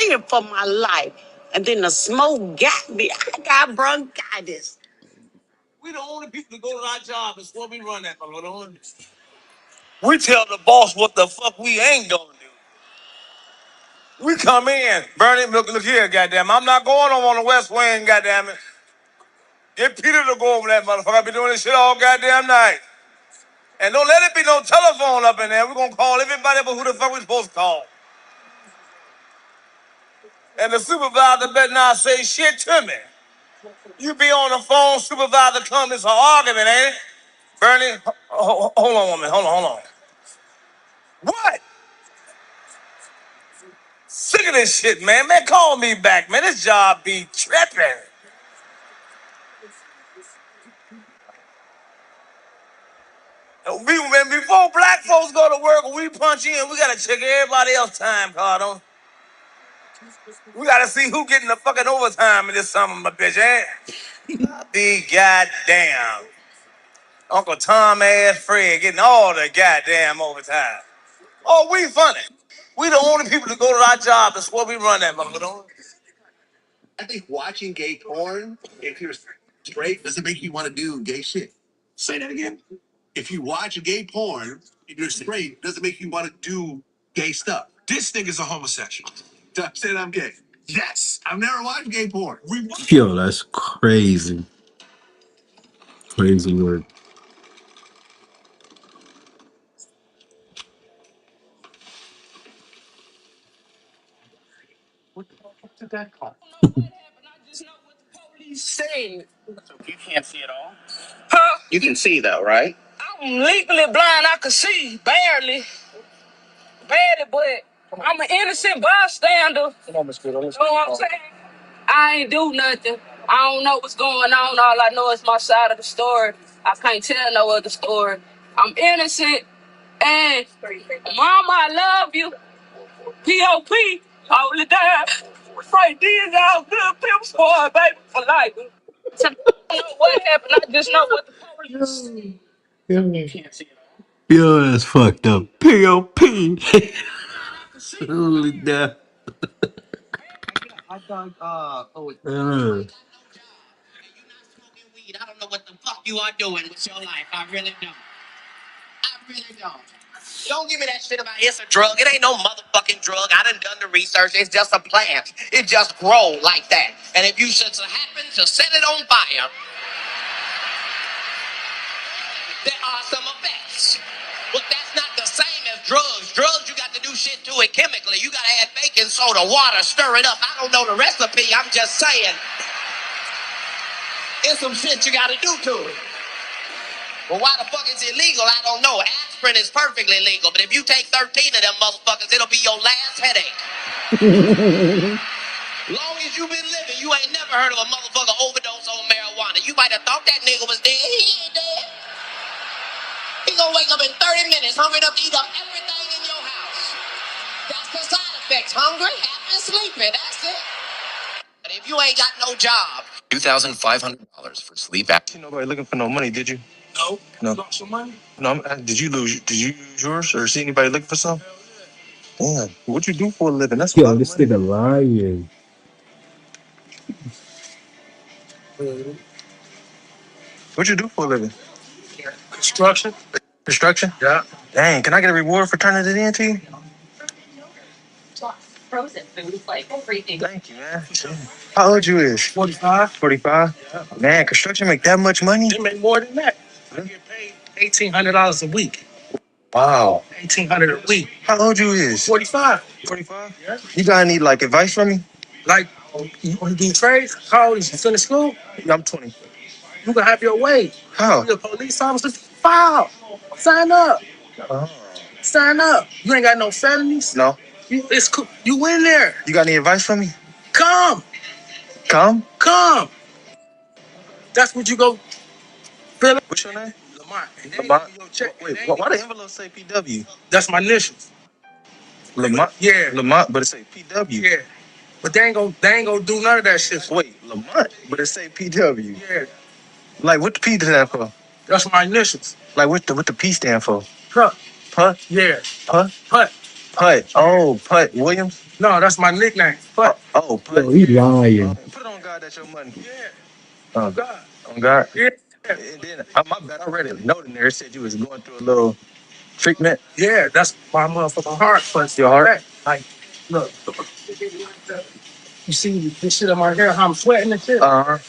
ran for my life. And then the smoke got me. I got bronchitis. We the only people to go to our job is what we run that, my Lord. We tell the boss what the fuck we ain't gonna do. We come in, Bernie, look here, goddamn. I'm not going on the West Wing, goddamn it. Get Peter to go over that motherfucker. I be doing this shit all goddamn night. And don't let it be no telephone up in there. We're gonna call everybody but who the fuck we supposed to call. And the supervisor better not say shit to me. You be on the phone, supervisor come, it's an argument, ain't it? Bernie, hold on a minute, hold on. What? Sick of this shit, man. Man, call me back, man. This job be tripping. Man, before black folks go to work, when we punch in, we gotta check everybody else's time card on. We gotta see who getting the fucking overtime in this summer, my bitch, eh? Be goddamn. Uncle Tom ass Fred getting all the goddamn overtime. Oh, we funny. We the only people to go to our job. That's what we run that motherfucker. I think watching gay porn, if you're straight, doesn't make you want to do gay shit. Say that again. If you watch gay porn, if you're straight, doesn't make you want to do gay stuff. This nigga's a homosexual. Say that I'm gay. Yes. I've never watched gay porn. Yo, that's crazy. Crazy word. You can't see it all. Huh? You can see though, right? I'm legally blind. I can see barely, but I'm an innocent bystander. Come on, Miss Good. You know what I'm saying? I ain't do nothing. I don't know what's going on. All I know is my side of the story. I can't tell no other story. I'm innocent. And Mama, I love you. P.O.P. Hold it down. Frank Diaz out good pimps boy, baby, for life. So, I don't know what happened. I just know what the police. You can't see it. Yo, that's fucked up. P.O.P. Holy death. Uh, Weed. I don't know what the fuck you are doing with your life. I really don't. I really don't. Don't give me that shit about it's a drug. It ain't no motherfucking drug. I done the research. It's just a plant. It just grow like that. And if you should happen to set it on fire, there are some effects. But that's not the same as drugs. Drugs, you got to do shit to it chemically. You got to add baking soda, water, stir it up. I don't know the recipe. I'm just saying. It's some shit you got to do to it. Well, why the fuck is it illegal? I don't know. Aspirin is perfectly legal, but if you take 13 of them motherfuckers, it'll be your last headache. Long as you been living, you ain't never heard of a motherfucker overdose on marijuana. You might have thought that nigga was dead. He ain't dead. He gonna wake up in 30 minutes, hungry enough to eat up everything in your house. That's the side effects. Hungry, happy, sleepy. That's it. But if you ain't got no job, $2,500 for sleep apnea. Nobody looking for no money, did you? No. No. You lost some money? No. Did you lose yours or see anybody looking for some? Damn. What you do for a living? That's a yo, lot of this money. nigga lying. What you do for a living? Construction. Construction? Yeah. Dang, can I get a reward for turning it in to you? Frozen food, like everything. Thank you, man. How old you is? 45. 45? Yeah. Man, construction make that much money? They make more than that. I get paid $1,800 a week. Wow. $1,800 a week. How old you is? 45. 45? Yeah. You got any like advice from me? Like, you want to do trades? How old is you? Finish school? Yeah, I'm 20. You can have your way. How? You're a police officer. File. Sign up. Oh. Sign up. You ain't got no felonies. No. It's cool. You in there. You got any advice for me? Come. Come? Come. That's what you go fill up. What's your name? Lamont. Lamont? Wait, why the envelope say PW? That's my initials. Lamont? Yeah. Lamont, but it say PW. Yeah. But they ain't gonna do none of that shit. Wait, Lamont, but it say PW. Yeah. Like what the P stand for? That's my initials. Like what the P stand for? Putt. Putt? Yeah. Putt? Putt. Putt. Oh, Putt Williams? No, that's my nickname. Putt. Oh, Putt. Yo, he lying. Put it on God, that's your money. Yeah. On God. On God? Yeah. And then, my bad, I read a note in there. It said you was going through a little treatment. Yeah, that's my motherfucking heart. Plus your heart? Like, look. You see this shit on my hair, how I'm sweating and shit? Uh-huh.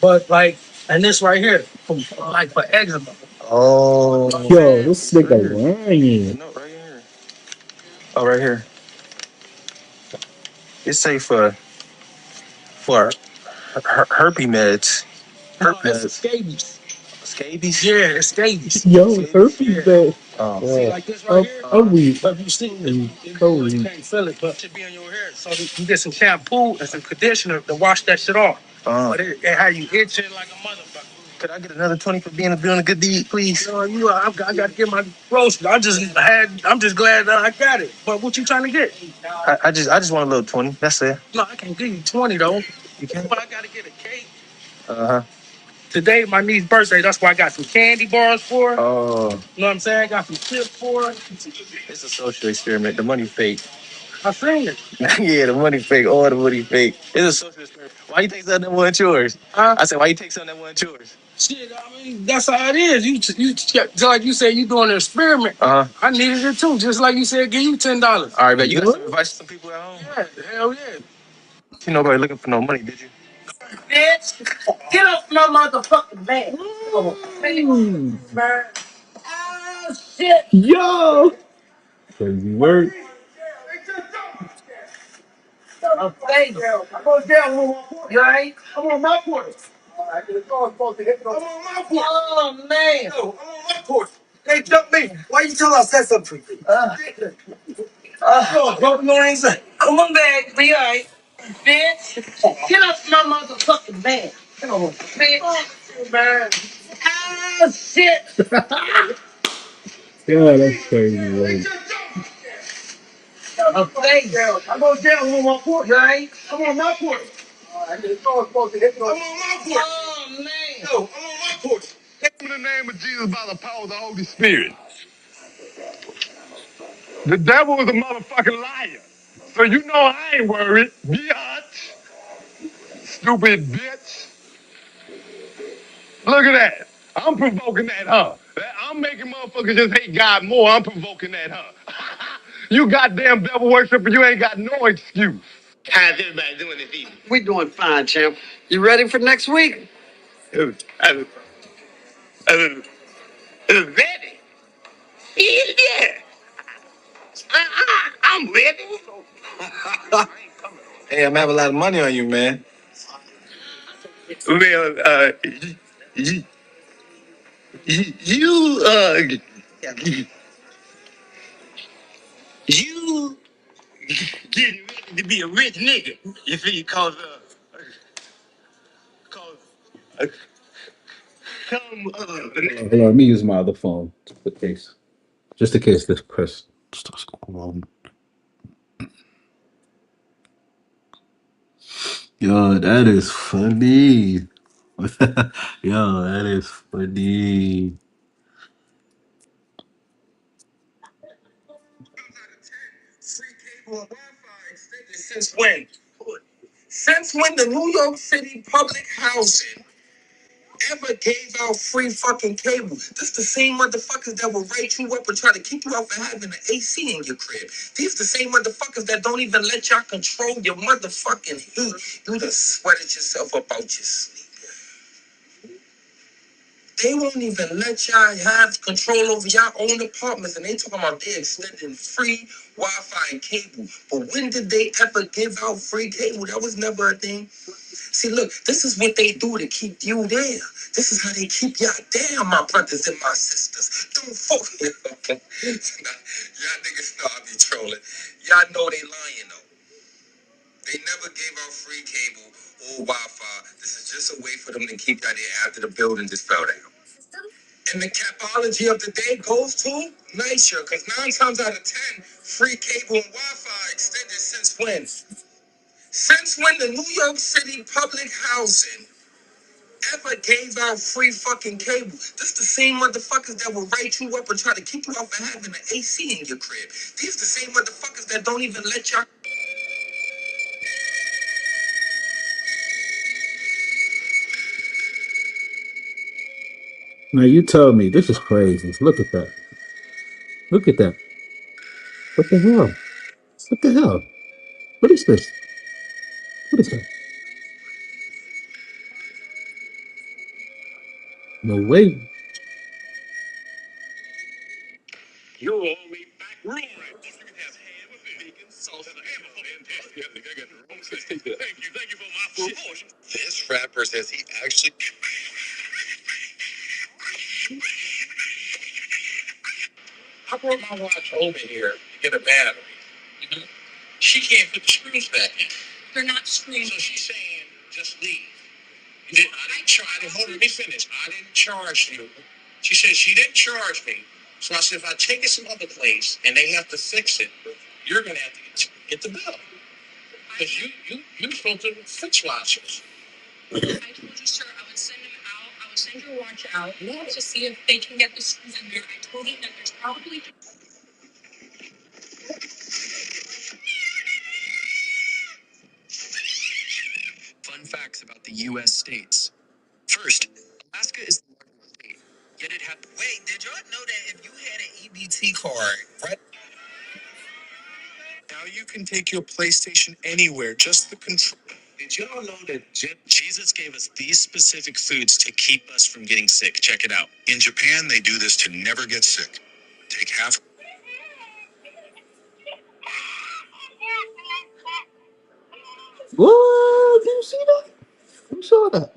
But like, and this right here, like for eczema. Oh. Yo, this nigga lying. No, right here. Oh, right here. It's safe for herpes meds. Herpes meds. Scabies. Scabies? Yeah, it's scabies. Yo, herpes bad. See, like this right here. I'm weak. But you see, And you cold. can't feel it, but it should be on your hair. So you get some shampoo and some conditioner to wash that shit off. But it had you itching like a motherfucker. Could I get another 20 for doing a good deed, please? No, I got to get my groceries. I'm just glad that I got it. But what you trying to get? I just want a little 20. That's it. No, I can't give you 20 though. You can't. But I got to get a cake. Uh-huh. Today, my niece's birthday. That's why I got some candy bars for her. Oh. You know what I'm saying? I got some chips for her. It's a social experiment. The money fake. I seen it. Yeah, the money fake. All the money fake. It's a social experiment. Why you take something that wasn't yours? Huh? I said, why you take something that wasn't yours? Shit, I mean, that's how it is. You just like you said, you doing an experiment. Uh-huh. I needed it too. Just like you said, give you $10. All right, man. You got some advice to some people at home? Yeah, hell yeah. You nobody looking for no money, did you? Bitch, get off my motherfucking bed. Man. Oh, shit. Yo! Crazy word. I'm saying, I'm going down on my porch. You ain't? I'm on my porch. I'm on my porch. Oh, man. Yo, I'm on my porch. They jumped me. Why you tell us I said something? Bro, no answer. Come on back. Be all right. Bitch, get off my motherfucking bed. Come on, bitch. Oh, man. Oh, shit. Yeah, that's crazy word. I'm playing. I'm going down on my porch. You ain't? I'm on my porch. I'm on my porch. Oh, man. Yo, I'm on my porch. In the name of Jesus by the power of the Holy Spirit. The devil is a motherfucking liar. So you know I ain't worried. Biatch. Stupid bitch. Look at that. I'm provoking that, huh? I'm making motherfuckers just hate God more. I'm provoking that, huh? You goddamn devil worshiper, you ain't got no excuse. How's everybody doing this evening? We doing fine, champ. You ready for next week? Ready? Yeah. I'm ready. Hey, I'm having a lot of money on you, man. Well, you, you, you getting ready to be a rich nigga. You see, cause, uh, come, Hold on, let me use my other phone just in case this press starts going on. Yo, that is funny. Yo, that is funny. free cable and Wi-Fi extended since when? Since when the New York City public housing ever gave out free fucking cable? This the same motherfuckers that will write you up and try to keep you out from having an AC in your crib. These the same motherfuckers that don't even let y'all control your motherfucking heat. You just sweated yourself up out your sleep. They won't even let y'all have control over your own apartments, and they talking about they extending free Wi-Fi and cable. But when did they ever give out free cable? That was never a thing. See, look, this is what they do to keep you there. This is how they keep y'all down, my brothers and my sisters. Don't fuck. Y'all niggas know I be trolling. Y'all know they lying though. They never gave out free cable or Wi-Fi. This is just a way for them to keep y'all there after the building just fell down. And the capology of the day goes to NYCHA, because 9 times out of 10, free cable and Wi-Fi extended since when? Since when the New York City public housing ever gave out free fucking cable? This the same motherfuckers that will write you up and try to keep you out from having an AC in your crib. These the same motherfuckers that don't even let y'all. Now you tell me this is crazy. Look at that. Look at that. What the hell? What the hell? What is this? What is that? No way. You're all the way back room right. You can have ham with bacon, sauce, and ham. Fantastic. I think I got the wrong six. Thank you for my full portion. This rapper says he actually. I brought my watch over here to get a battery. Mhm. She can't put the screws back in. They're not screws. So she's saying, just leave. I didn't charge. Hold on, let me finish. I didn't charge you. She said she didn't charge me. So I said, if I take it some other place and they have to fix it, you're gonna have to get the bill. Because you're supposed to fix watches. I told you, sir, I would send them out. I would send your watch out to see if they can get the screws in there. I told him that there's probably. Fun facts about the U.S. states. First, Alaska is the largest state, yet it has. Wait, did y'all know that if you had an EBT card, right now you can take your PlayStation anywhere, just the control. Did y'all know that Jesus gave us these specific foods to keep us from getting sick? Check it out. In Japan, they do this to never get sick. Take half. What? Did you see that? Who saw that?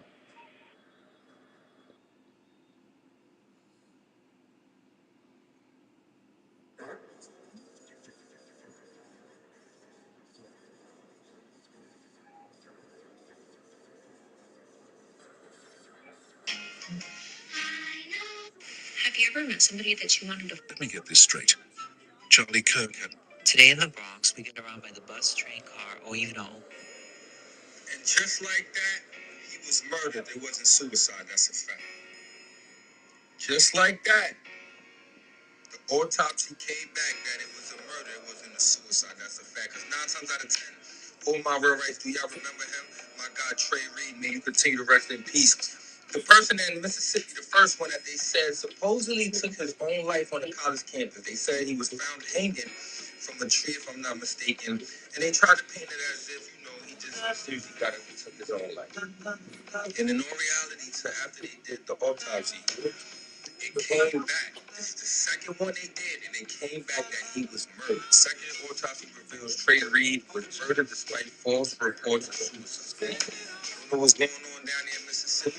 Have you ever met somebody that you wanted to? Let me get this straight. Charlie Kirk had. Today in the Bronx, we get around by the bus, train, car, or even a home. And just like that, he was murdered. It wasn't suicide. That's a fact. Just like that, the autopsy came back that it was a murder. It wasn't a suicide. That's a fact. Because 9 times out of 10, all my real rights, do y'all remember him? My God, Trey Reed, may you continue to rest in peace. The person in Mississippi, the first one that they said supposedly took his own life on the college campus. They said he was found hanging from a tree, if I'm not mistaken. And they tried to paint it as if, he just seriously got it and took his own life. And in all reality, after they did the autopsy, it came back. This is the second one they did, and it came back that he was murdered. Second autopsy reveals Trey Reed was murdered despite false reports of suicide. I don't know what's going on down there in Mississippi,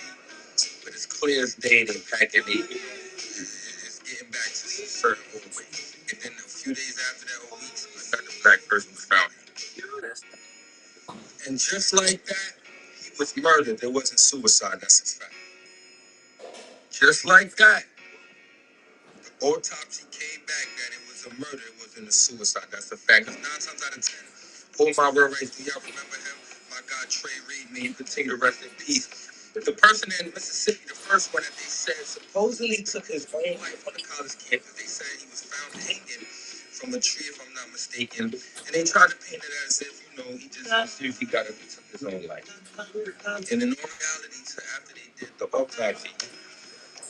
but it's clear as day they packing it. It's getting back to some certain old ways. And then a few days after that, or weeks, another black person was found. And just like that, he was murdered. It wasn't suicide. That's a fact. Just like that, the autopsy came back that it was a murder. It wasn't a suicide. That's a fact. Because 9 times out of 10, all my real rights, do y'all remember him? My God, Trey Reed, may you continue to rest in peace. The person in Mississippi, the first one that they said supposedly took his own life on the college campus. They said he was found hanging from a tree, if I'm not mistaken. And they tried to paint it as if, he just seriously got it and took his own life. And in all reality, after they did the autopsy,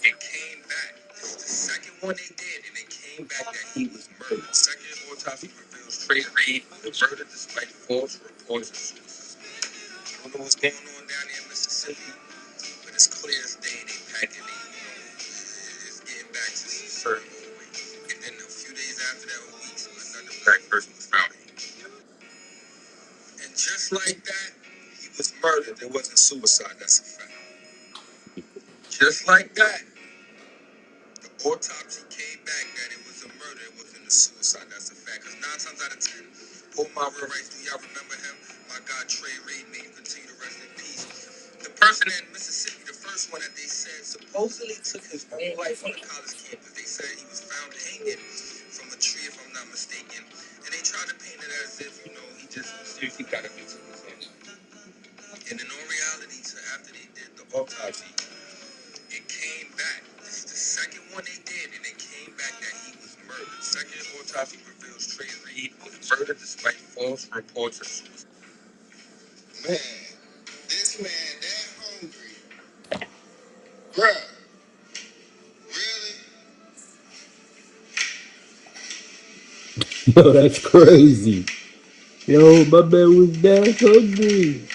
it came back. This is the second one they did, and it came back that he was murdered. Second autopsy reveals Trey Reed was murdered despite false reports of suicide. I don't know what's going on down there in Mississippi, but it's clear as day they packing it. It's getting back to some certain old ways. And then a few days after that, or weeks, another black person was found. And just like that, he was murdered. It wasn't suicide. That's a fact. Just like that, the autopsy came back that it was a murder. It wasn't a suicide. That's a fact. Because 9 times out of 10, all my real rights, do y'all remember him? My God, Trey Reed, may you continue to rest in peace. The person in Mississippi, the first one that they said supposedly took his own life on the college campus. They said he was found hanging from a tree, if I'm not mistaken. And they tried to paint it as if, he just seriously got it and took his own life. And in all reality, after they did the autopsy, it came back. This is the second one they did, and it came back that he was murdered. Second autopsy reveals Trey Reed was murdered despite false reports of suicide. Man, this man that hungry. Bruh, really? Yo, that's crazy. Yo, my man was that hungry.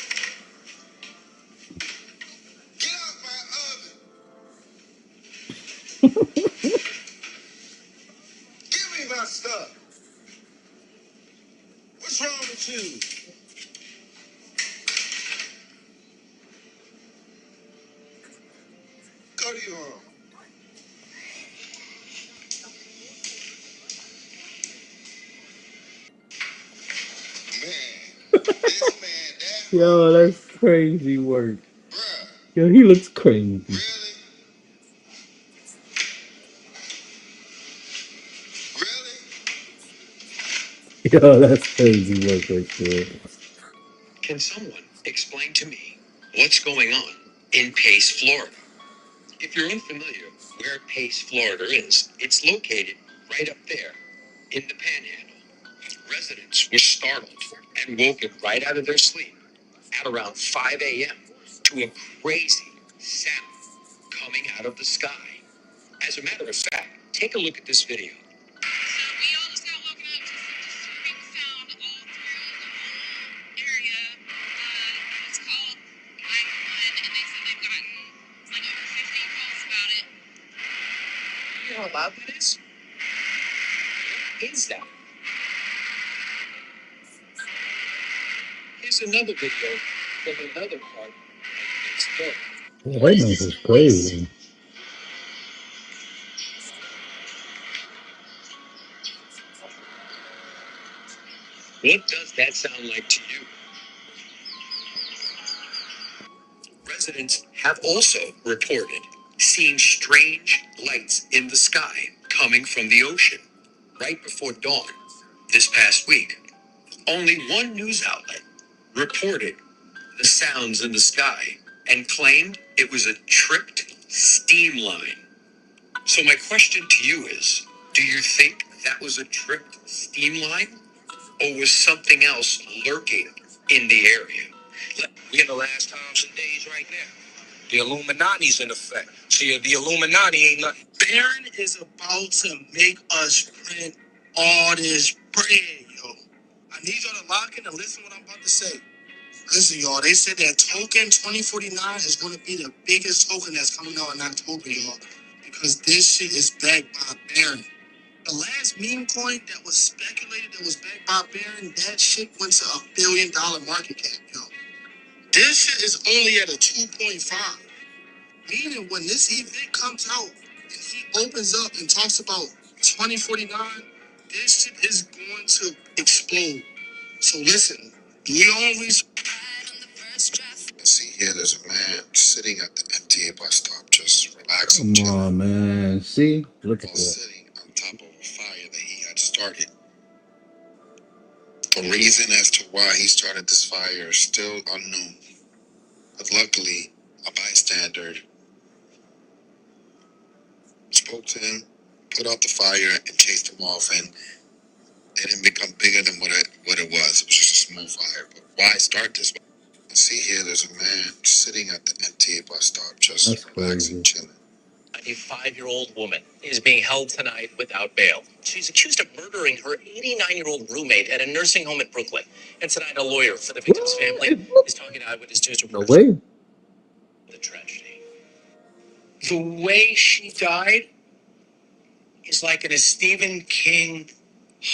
Get out my oven. Give me my stuff. What's wrong with you? Go to your room. Yo, that's crazy work. Yo, he looks crazy. Yo, that's crazy work right there. Can someone explain to me what's going on in Pace, Florida? If you're unfamiliar where Pace, Florida is, it's located right up there in the Panhandle. Residents were startled and woken right out of their sleep at around 5 a.m. to a crazy sound coming out of the sky. As a matter of fact, take a look at this video. We all just got woken up to some disturbing sound all through the whole area. It's called 911, and they said they've gotten like over 50 calls about it. You know how loud that is? What is that? Here's another video from another part of this story. Yeah, What that is noise this is noise? crazy. What does that sound like to you? Residents have also reported seeing strange lights in the sky coming from the ocean right before dawn this past week. Only one news outlet reported the sounds in the sky and claimed it was a tripped steam line. So my question to you is, do you think that was a tripped steam line or was something else lurking in the area? We're in the last times and days right now. The Illuminati's in effect. See, the Illuminati ain't nothing. Barron is about to make us print all this bread, yo. I need y'all to lock in and listen to what I'm about to say. Listen, y'all, they said that token 2049 is going to be the biggest token that's coming out in October, y'all. Because this shit is backed by Barron. The last meme coin that was speculated that was backed by Barron, that shit went to $1 billion market cap, yo. This shit is only at a 2.5. Meaning when this event comes out and he opens up and talks about 2049, this shit is going to explode. So listen, do your own research. See here, there's a man sitting at the MTA bus stop, just relaxing, Come chilling, on, man. See? Look at while that. sitting on top of a fire that he had started. The reason as to why he started this fire is still unknown. But luckily, a bystander spoke to him, put out the fire, and chased him off, and it didn't become bigger than what it was. It was just a small fire. But why start this? See here, there's a man sitting at the MTA bus stop, just That's relaxing, crazy. chilling. A 5-year-old woman is being held tonight without bail. She's accused of murdering her 89-year-old roommate at a nursing home in Brooklyn. And tonight, a lawyer for the victim's family What? is talking to Eyewitness News No reporters way. about the tragedy. The way she died is like in a Stephen King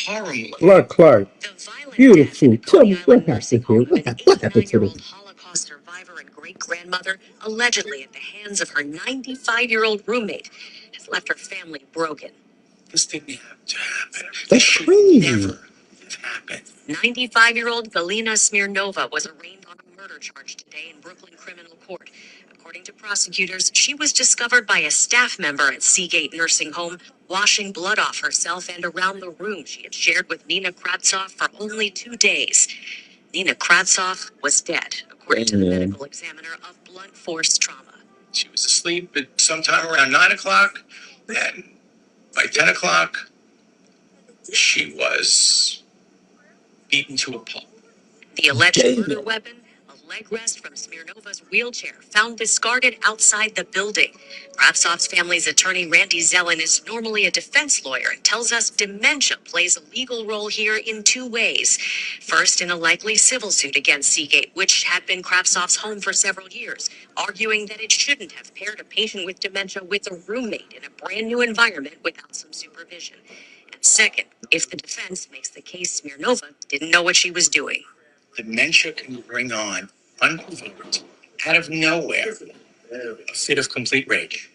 horror movie. Clark. The violent death in Beautiful. a Tell Coney me what Island nursing happened here. home of an What happened to 89-year-old them? Holocaust survivor and great-grandmother, allegedly at the hands of her 95-year-old roommate, has left her family broken. This didn't have to happen. This That's should crazy. never have happened. 95-year-old Galina Smirnova was arraigned on a murder charge today in Brooklyn Criminal Court. According to prosecutors, she was discovered by a staff member at Seagate Nursing Home washing blood off herself and around the room she had shared with Nina Kravtsov for only 2 days. Nina Kravtsov was dead, according to the Damn. medical examiner, of blunt force trauma. She was asleep at sometime around 9 o'clock, and by 10 o'clock, she was beaten to a pulp. The alleged Damn. murder weapon, a leg rest from Smirnova's wheelchair, found discarded outside the building. Kravtsov's family's attorney, Randy Zellin, is normally a defense lawyer and tells us dementia plays a legal role here in 2 ways. First, in a likely civil suit against Seagate, which had been Kravtsov's home for several years, arguing that it shouldn't have paired a patient with dementia with a roommate in a brand new environment without some supervision. And second, if the defense makes the case Smirnova didn't know what she was doing. Dementia can bring on, unprovoked, out of nowhere, a fit of complete rage.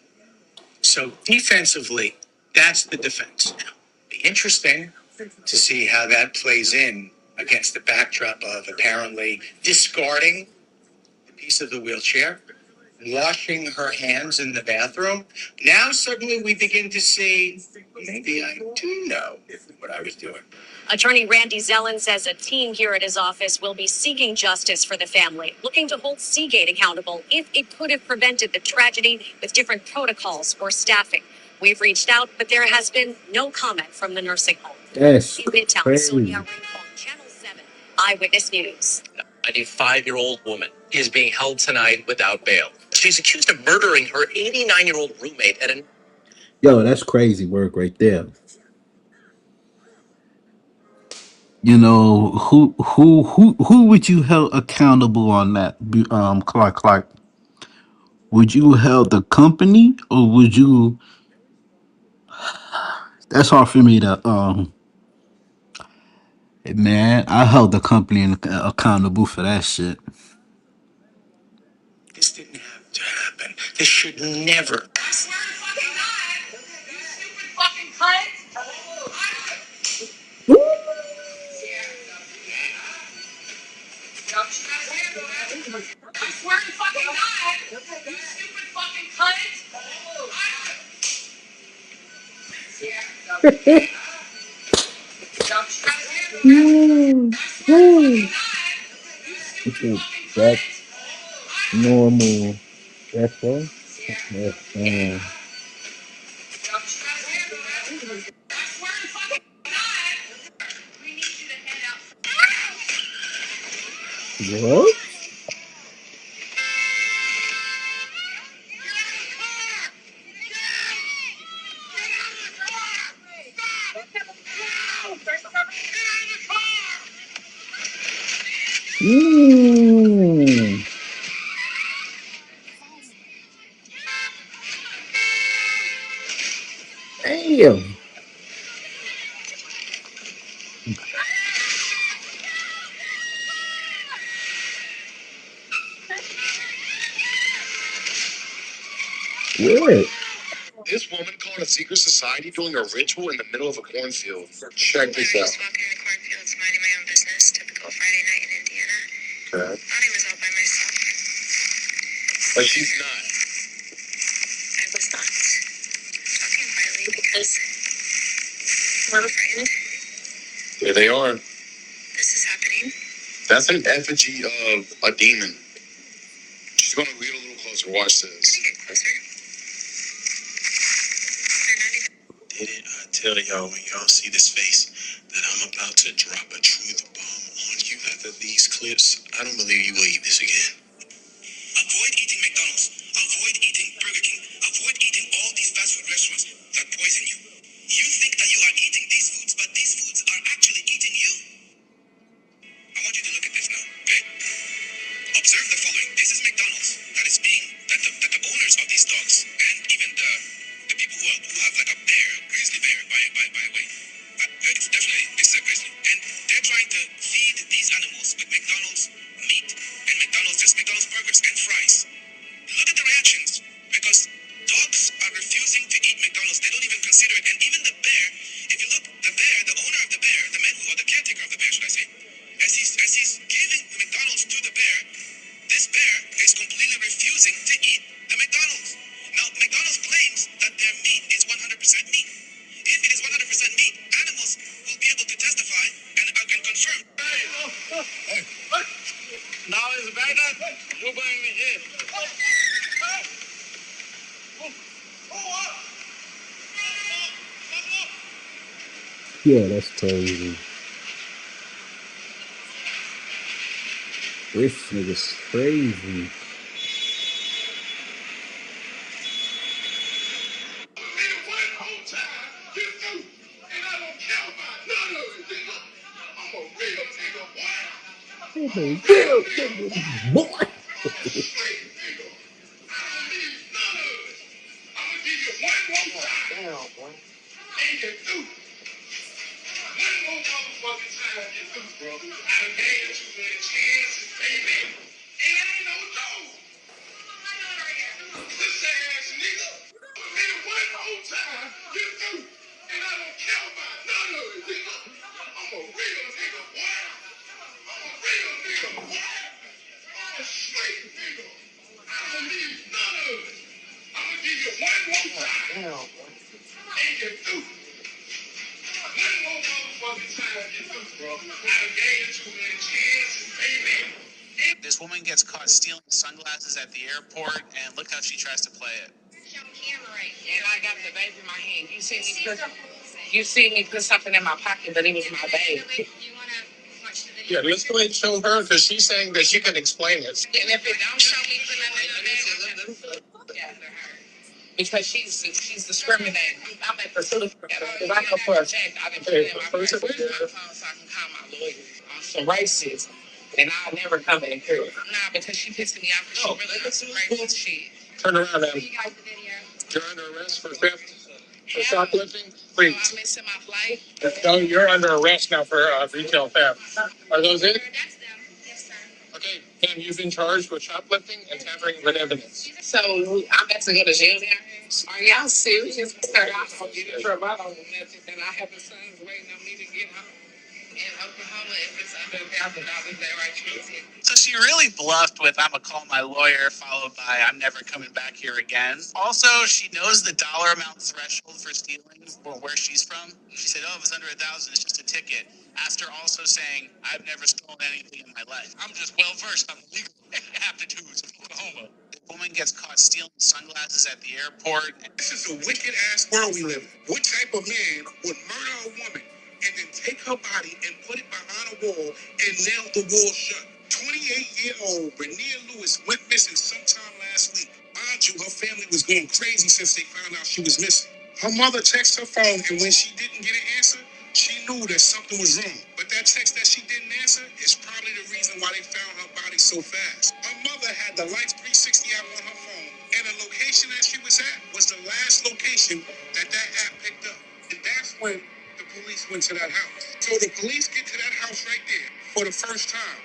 So defensively, that's the defense. Now, be interesting to see how that plays in against the backdrop of apparently discarding a piece of the wheelchair, washing her hands in the bathroom. Now suddenly we begin to see, maybe I do know what I was doing. Attorney Randy Zellin says a team here at his office will be seeking justice for the family, looking to hold Seagate accountable if it could have prevented the tragedy with different protocols or staffing. We've reached out, but there has been no comment from the nursing home. That's In Midtown, Sonia crazy. Rincon, Channel 7, Eyewitness News. A 95-year-old woman is being held tonight without bail. She's accused of murdering her 89-year-old roommate at a Yo, that's crazy work right there. You know, who would you held accountable on that? Clark. Would you held the company or would you? That's hard for me to man, I held the company accountable for that shit. This didn't have to happen. This should never. That's normal. That's all. That's, what? Mm. Damn. What? This woman called a secret society doing a ritual in the middle of a cornfield. Check this out. Walking in the cornfields, minding my own business. Typical Friday night in Indiana. Okay. Thought I was all by myself. But she's not. I was not. Talking quietly because I'm frightened. There they are. This is happening. That's an effigy of a demon. She's gonna get a little closer. Watch Can this. you get closer? They're not even. Didn't I tell y'all when y'all see this face that I'm about to drop a truth bomb on you after these clips? I don't believe you will eat this again. Avoid eating McDonald's. Avoid eating Burger King. Avoid eating all these fast food restaurants that poison you. You think that you are eating these foods, but these foods are actually eating you. I want you to look at this now, okay? Observe the following. This is McDonald's that the owners of these dogs and even the people who have like a bear, a grizzly bear, by the way. It's definitely, this is a grizzly. And they're trying to feed these animals with McDonald's meat and McDonald's burgers and fries. Look at the reactions because dogs are refusing to eat McDonald's. They don't even consider it. And even the bear, if you look, the bear, the owner of the bear, the man or the caretaker of the bear, should I say, as he's giving McDonald's to the bear, this bear is completely refusing to eat the McDonald's. Now, McDonald's claims that their meat is 100% meat. If it is 100% meat, animals will be able to testify and confirm. Now it's back up. You're bringing me in. Yeah, that's crazy. This nigga's crazy. Boy. This woman gets caught stealing sunglasses at the airport, and look how she tries to play it. And I got the baby in my hand. You see me put something in my pocket, but it was my bag. Yeah, let's go ahead and show her because she's saying that she can explain it. And if it don't show me put nothing in the bag, yeah, they're her. Because she's discriminating. I'm at the citizen because I know for a fact I didn't put it in my purse. So I can call my lawyer. I'm some racist, and I'll never come in here. Nah, because she pissing me off because she really on some racist shit. Turn around, ma'am. You're under arrest for theft, for shoplifting. Please. So I'm missing my flight. No, you're under arrest now for retail theft. Are those it? That's them. Yes, sir. Okay, Pam, you've been charged with shoplifting and tampering with evidence. So I'm about to go to jail now. Are y'all serious? Sir, I don't get in trouble. I don't know nothing. And I have a son waiting on me to get home. In Oklahoma, if it's under $1,000, they write you a ticket. So she really bluffed with "I'm gonna call my lawyer," followed by "I'm never coming back here again." Also, she knows the dollar amount threshold for stealing or where she's from. She said, "Oh, if it's under 1,000, it's just a ticket." After also saying, "I've never stolen anything in my life. I'm just well versed on the legal aptitudes of Oklahoma." The woman gets caught stealing sunglasses at the airport. This is a wicked ass world we live in. What type of man would murder a woman and then take her body and put it behind a wall and nail the wall shut? 28-year-old Renia Lewis went missing sometime last week. Mind you, her family was going crazy since they found out she was missing. Her mother texted her phone, and when she didn't get an answer, she knew that something was wrong. But that text that she didn't answer is probably the reason why they found her body so fast. Her mother had the Life 360 app on her phone, and the location that she was at was the last location that app picked up. And that's when the police went to that house. So the police get to that house right there for the first time.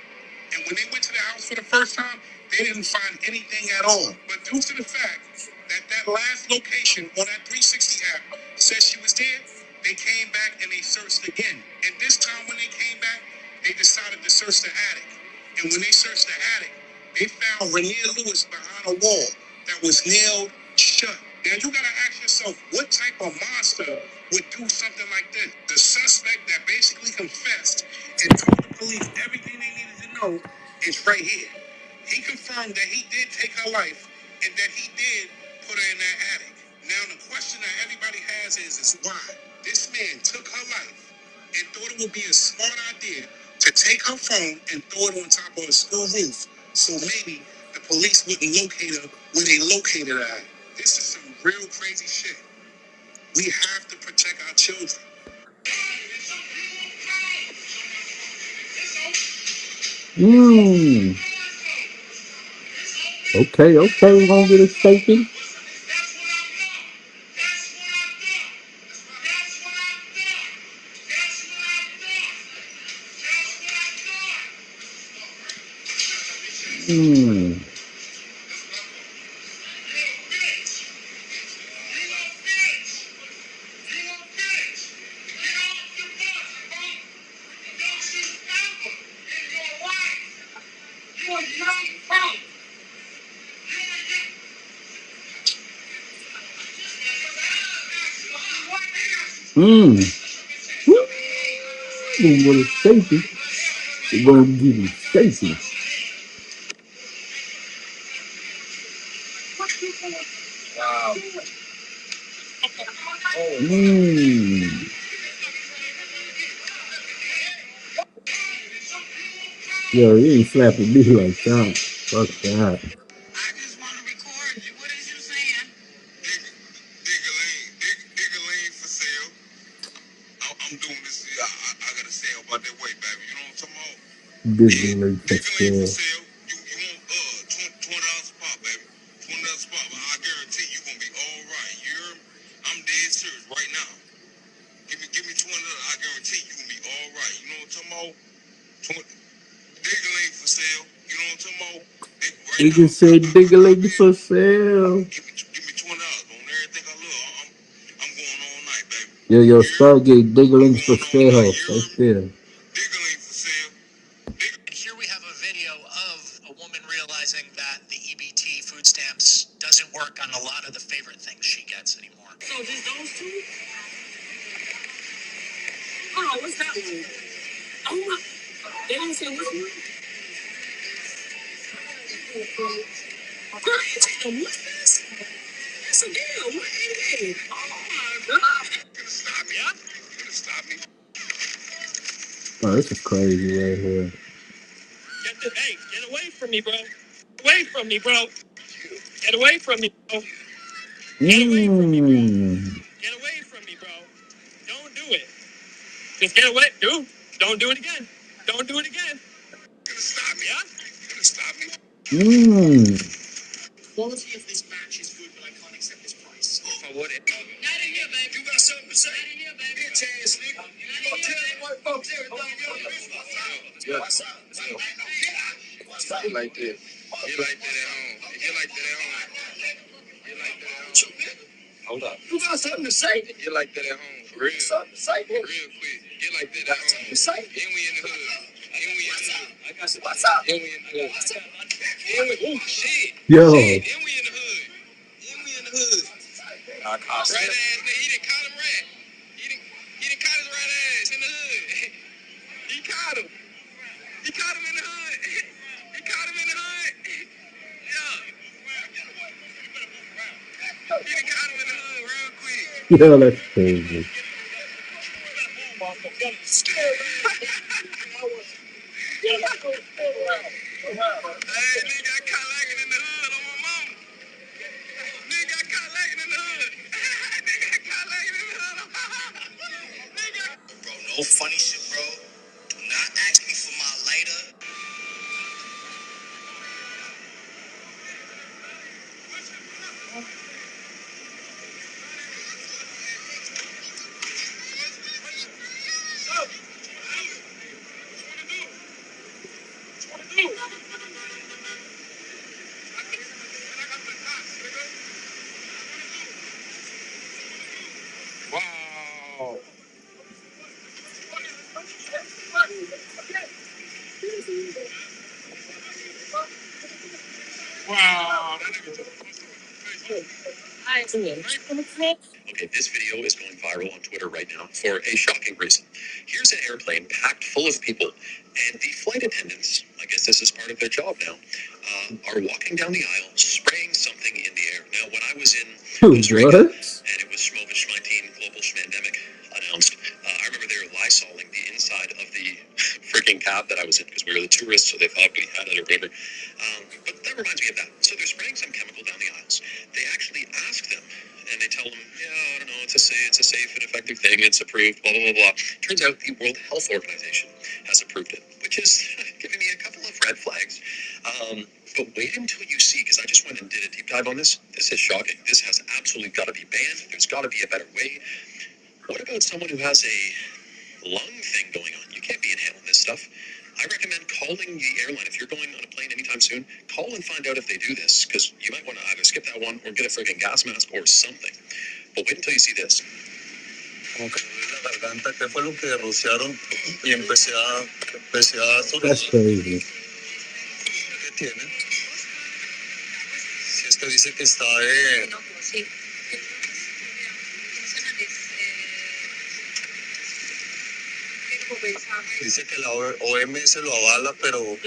And when they went to the house for the first time, they didn't find anything at all. But due to the fact that last location on that 360 app said she was there, they came back and they searched again. And this time when they came back, they decided to search the attic. And when they searched the attic, they found Renia Lewis behind a wall that was nailed shut. Now you gotta ask yourself, what type of monster would do something like this? The suspect that basically confessed and told the police everything they needed to know is right here. He confirmed that he did take her life and that he did put her in that attic. Now the question that everybody has is why? This man took her life and thought it would be a smart idea to take her phone and throw it on top of a school roof so maybe the police wouldn't locate her where they located her at. This is some real crazy shit. We have to protect our children. Mm. Okay, we're gonna get it shaking. Mm. Mm. Woo. We're gonna shaking. We're gonna get it shaking. Mm. Yo, you ain't slapping me like that. Fuck that. I just want to record you. What is you saying? Digger lane for sale. I'm doing this. I gotta say about that way, baby. You know what I'm talking about? Big Yeah, late for digger lane for sale. sale. You want $20 a pop, baby. $20 a pop. But I guarantee you gonna be all right. You hear me? I'm dead serious right now. Give me $20. I guarantee you gonna be all right. You know what I'm talking about? Digger lane for sale. You know what I'm talking about? Right now. Nigga said digger lady for sale. Give me $20 on everything I love. I'm going all night, baby. Yo, You hear me? Stargate digger I'm links for going all night. sale. You Right hear me? there. Digger lane for sale. Here we have a video of a woman realizing that the EBT food stamps doesn't work work on a lot of the favorite things she gets anymore. So just those two? Oh, what's that one? Oh my, they don't say which one? Girl, you take them, what's this? It's a deal, what is it? Oh my God. Gonna stop me? Yeah? Gonna stop me? Oh, this is crazy right here. Hey, get away from me, bro. Away from me, bro. Get away from me, bro. Get away from me, bro. Mm. Get away from me, bro. Don't do it. Just get away, dude. Don't do it again. Don't do it again. Gonna stop me? Yeah? Gonna stop me? Mm. Quality of this match is good, but I can't accept this price. I would it. Not in here, babe. You got something to say? Not in here, babe. Bitch ass nigga. You gonna tell the white folks everything you know? What's up? You like that. You like that at home. You like that at home. You like that at home. Hold up. You got something to say? You like that at home. For real. Something to say? Real quick. You like that at home. Say? And we in the hood. And we in the hood. I got some. What's up? And we in the hood. And we, oh shit. Yo. Shit. And we in the hood. And we in the hood. Right ass nigga. He done caught him rat. He done caught his right ass in the hood. He caught him. He caught him in the hood. He caught him in the hood. Yeah. He done caught him in the hood real quick. Yo, that's crazy. Hey, nigga got caught lagging in the hood on my mama. Nigga got caught lagging in the hood. Nigga got caught lagging in the hood on my mama. Nigga. Bro, no funny shit, bro. Do not ask me for my lighter. Wow. Wow. That nigga just Okay, this video is going viral on Twitter right now for a shocking reason. Here's an airplane packed full of people, and the flight attendants, I guess this is part of their job now, are walking down the aisle, spraying something in the air. Now, when I was in Costa Rica, What? and it was Schmovich-19 global schmandemic announced, I remember they were lysoling the inside of the freaking cab that I was in, because we were the tourists, so they thought we had it or whatever. But that reminds me of that. So they're spraying some chemical down the aisles. They actually ask them, and they tell them, yeah, I don't know, it's a safe and effective thing, it's approved, blah, blah, blah, blah. Turns out the World Health Organization has approved it, which is giving me a couple of red flags. But wait until you see, because I just went and did a deep dive on this. This is shocking. This has absolutely got to be banned. There's got to be a better way. What about someone who has a lung thing going on? You can't be inhaling this stuff. I recommend calling the airline. If you're going on a plane anytime soon, call and find out if they do this, because you might want to either skip that one or get a freaking gas mask or something. But wait until you see this. como que me duele la garganta, que fue lo que rociaron y empecé a That's estornudar. crazy. ¿Qué tiene? Si es que dice que está de... Dice que la OMS lo avala, pero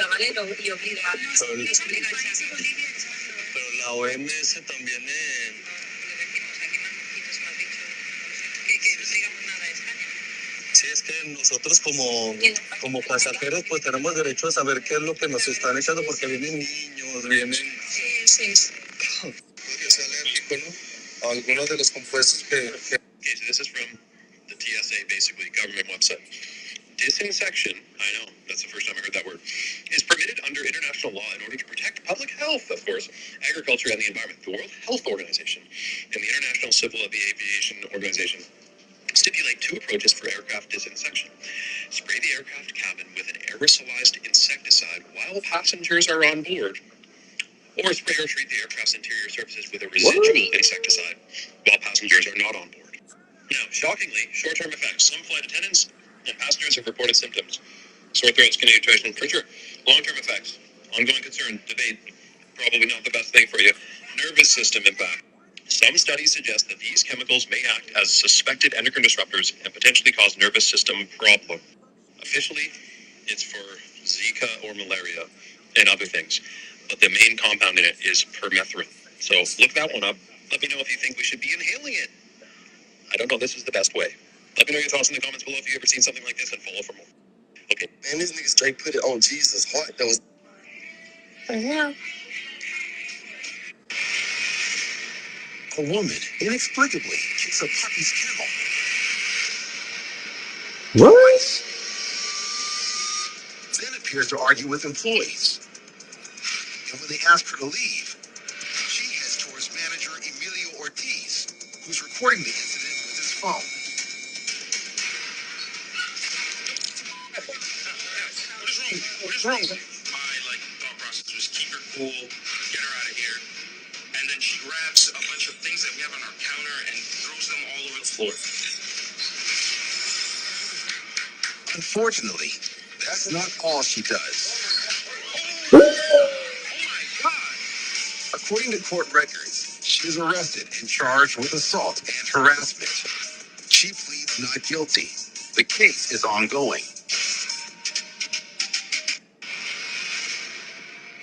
la OMS también sí, es que nosotros como pasajeros pues tenemos derecho a saber qué es lo que nos están echando, porque vienen niños, vienen... Podría ser alérgico, ¿no? A algunos de los compuestos que... Okay, so this is from the TSA, basically, government website. Disinsection, I know, that's the first time I heard that word, is permitted under international law in order to protect public health, of course, agriculture, and the environment. The World Health Organization and the International Civil Aviation Organization stipulate two approaches for aircraft disinsection. Spray the aircraft cabin with an aerosolized insecticide while passengers are on board, or spray or treat the aircraft's interior surfaces with a residual insecticide while passengers are not on board. Now, shockingly, short-term effects. Some flight attendants and passengers have reported symptoms. Sore throat, skin irritation, for sure. Long-term effects. Ongoing concern, debate. Probably not the best thing for you. Nervous system impact. Some studies suggest that these chemicals may act as suspected endocrine disruptors and potentially cause nervous system problem. Officially, it's for Zika or malaria and other things, but the main compound in it is permethrin. So look that one up. Let me know if you think we should be inhaling it. I don't know. This is the best way. Let me know your thoughts in the comments below if you've ever seen something like this and follow for more. Okay. Man, this nigga straight put it on Jesus' heart. That was a woman inexplicably kicks a puppy's kennel. What? Then appears to argue with employees. And when they ask her to leave, she heads towards manager Emilio Ortiz, who's recording the incident with his phone. What is wrong? My thought process was keep her cool, get her out of here, and then she grabs a bunch of things that we have on our counter and throws them all over the floor. Unfortunately, that's not all she does. According to court records, she is arrested and charged with assault and harassment. She pleads not guilty. The case is ongoing.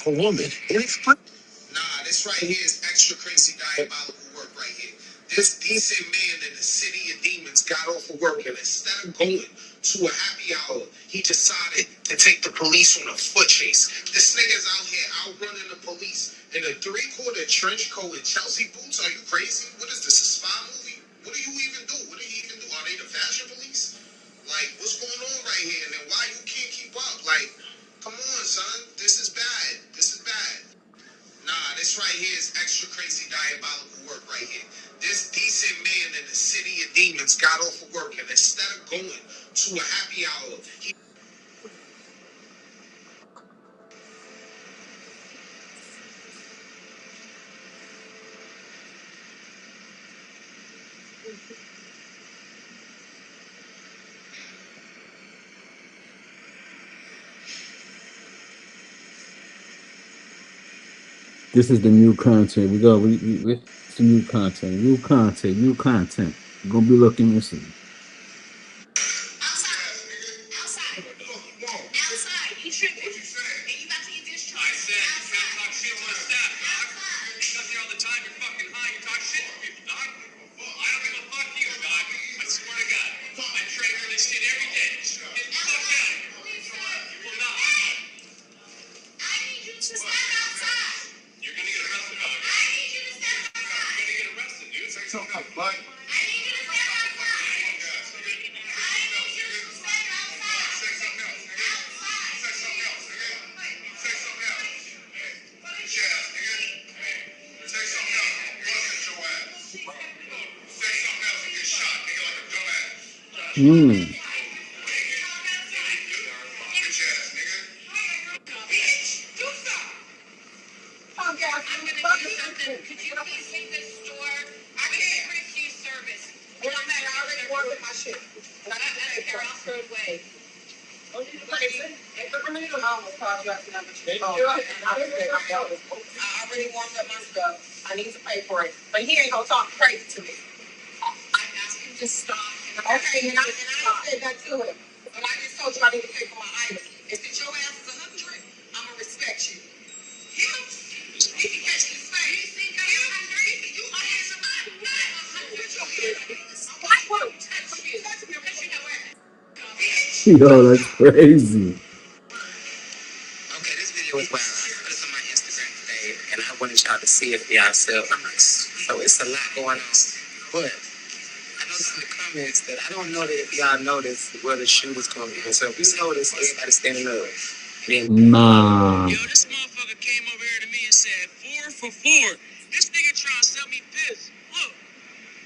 A woman inexplicably. Nah, this right here is extra crazy diabolical work right here. This decent man in the city of demons got off of work and instead of going to a happy hour, he decided to take the police on a foot chase. This nigga's out here outrunning the police in a 3/4 trench coat and Chelsea boots. Are you crazy? What is this, a spy movie? What do you even do? What do you even do? Are they the fashion police? Like, what's going on right here? And then why you can't keep up? Like, come on, son. This is bad. This is bad. Nah, this right here is extra crazy diabolical work right here. This decent man in the city of demons got off of work and instead of going to a happy hour, he This is the new content. We go. We it's the new content. New content. New content. We're gonna be looking this. Outside. Outside. You tripping. And you about to get discharged. I said you can't talk shit to the staff, dog. You come here all the time, you're fucking high, you talk shit to people, dog. I don't give a fuck you, dog. I swear to God. I train for this shit every day. Get the fuck out of here. You will not. I need you to stand outside. You're gonna get arrested, dog. I need you to stand outside. You're gonna get arrested, dude. Say something else, bud. I need you to stand outside. I need you to stand outside. Say something else, nigga. Outside. Say something else, nigga. Say something else. Hey, get your ass, nigga. Hey, say something else. Bust your ass. Say something else and get shot, nigga, like a dumbass. Mm. Get your ass, nigga. Bitch, do something. I'm gonna do something. Could you please leave this store? I can't refuse service. I already ordered my shit. That's Carrollsford Way. I already warmed up my stuff. I need to pay for it. But he ain't gonna talk crazy to me. I asked him to stop. Okay, and I said that to him. But I just told you I need to pay for my items. If it's your ass is 100, I'm gonna respect you. Him? He can catch his face. You think I'm 100? You are I'm not 100. I won't touch you. Touch me because you know what? Bitch. Yo, that's crazy. Okay, this video is wild. I put this on my Instagram today, and I wanted y'all to see it for yourself. So it's a lot going on. But I noticed in the comments that I don't know that if y'all noticed where the shoe was coming from. So if you notice, everybody standing up. Nah. Yo, this motherfucker came over here to me and said, 4 for 4. This nigga trying to sell me piss. Look,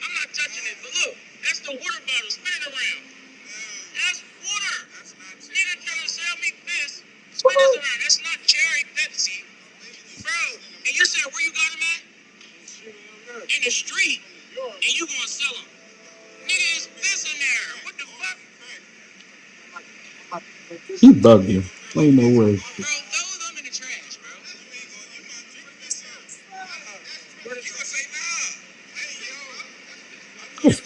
I'm not touching it, but look, that's the water bottle spinning around. That's water. Nigga trying to sell me piss. Spinning around. That's not cherry Pepsi. Bro, and you said where you got him at? In the street. And you gonna sell him. Nigga, it's piss in there. What the fuck? He bugging. Ain't no way. Bro, throw them in the trash, bro. What did you gonna say nah? Hey, yo. Pissed.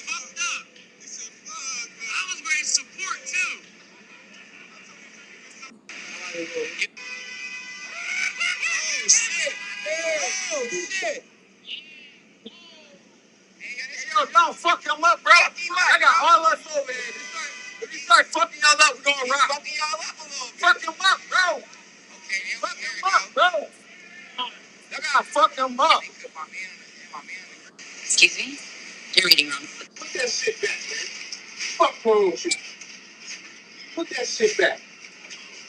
Fucked up. He said, fuck. I was ready to support too. Oh, shit. Oh, shit. Hey, yo, y'all fuck him up, bro. I got all us over here. If you start fucking y'all up, we're gonna rock. Fucking y'all up a little bit. Fuck him up, bro. Okay, fuck him up, bro. Y'all gotta fuck him up. Excuse me? You're reading wrong. Put that shit back, man. Fuck wrong with you. Put that shit back.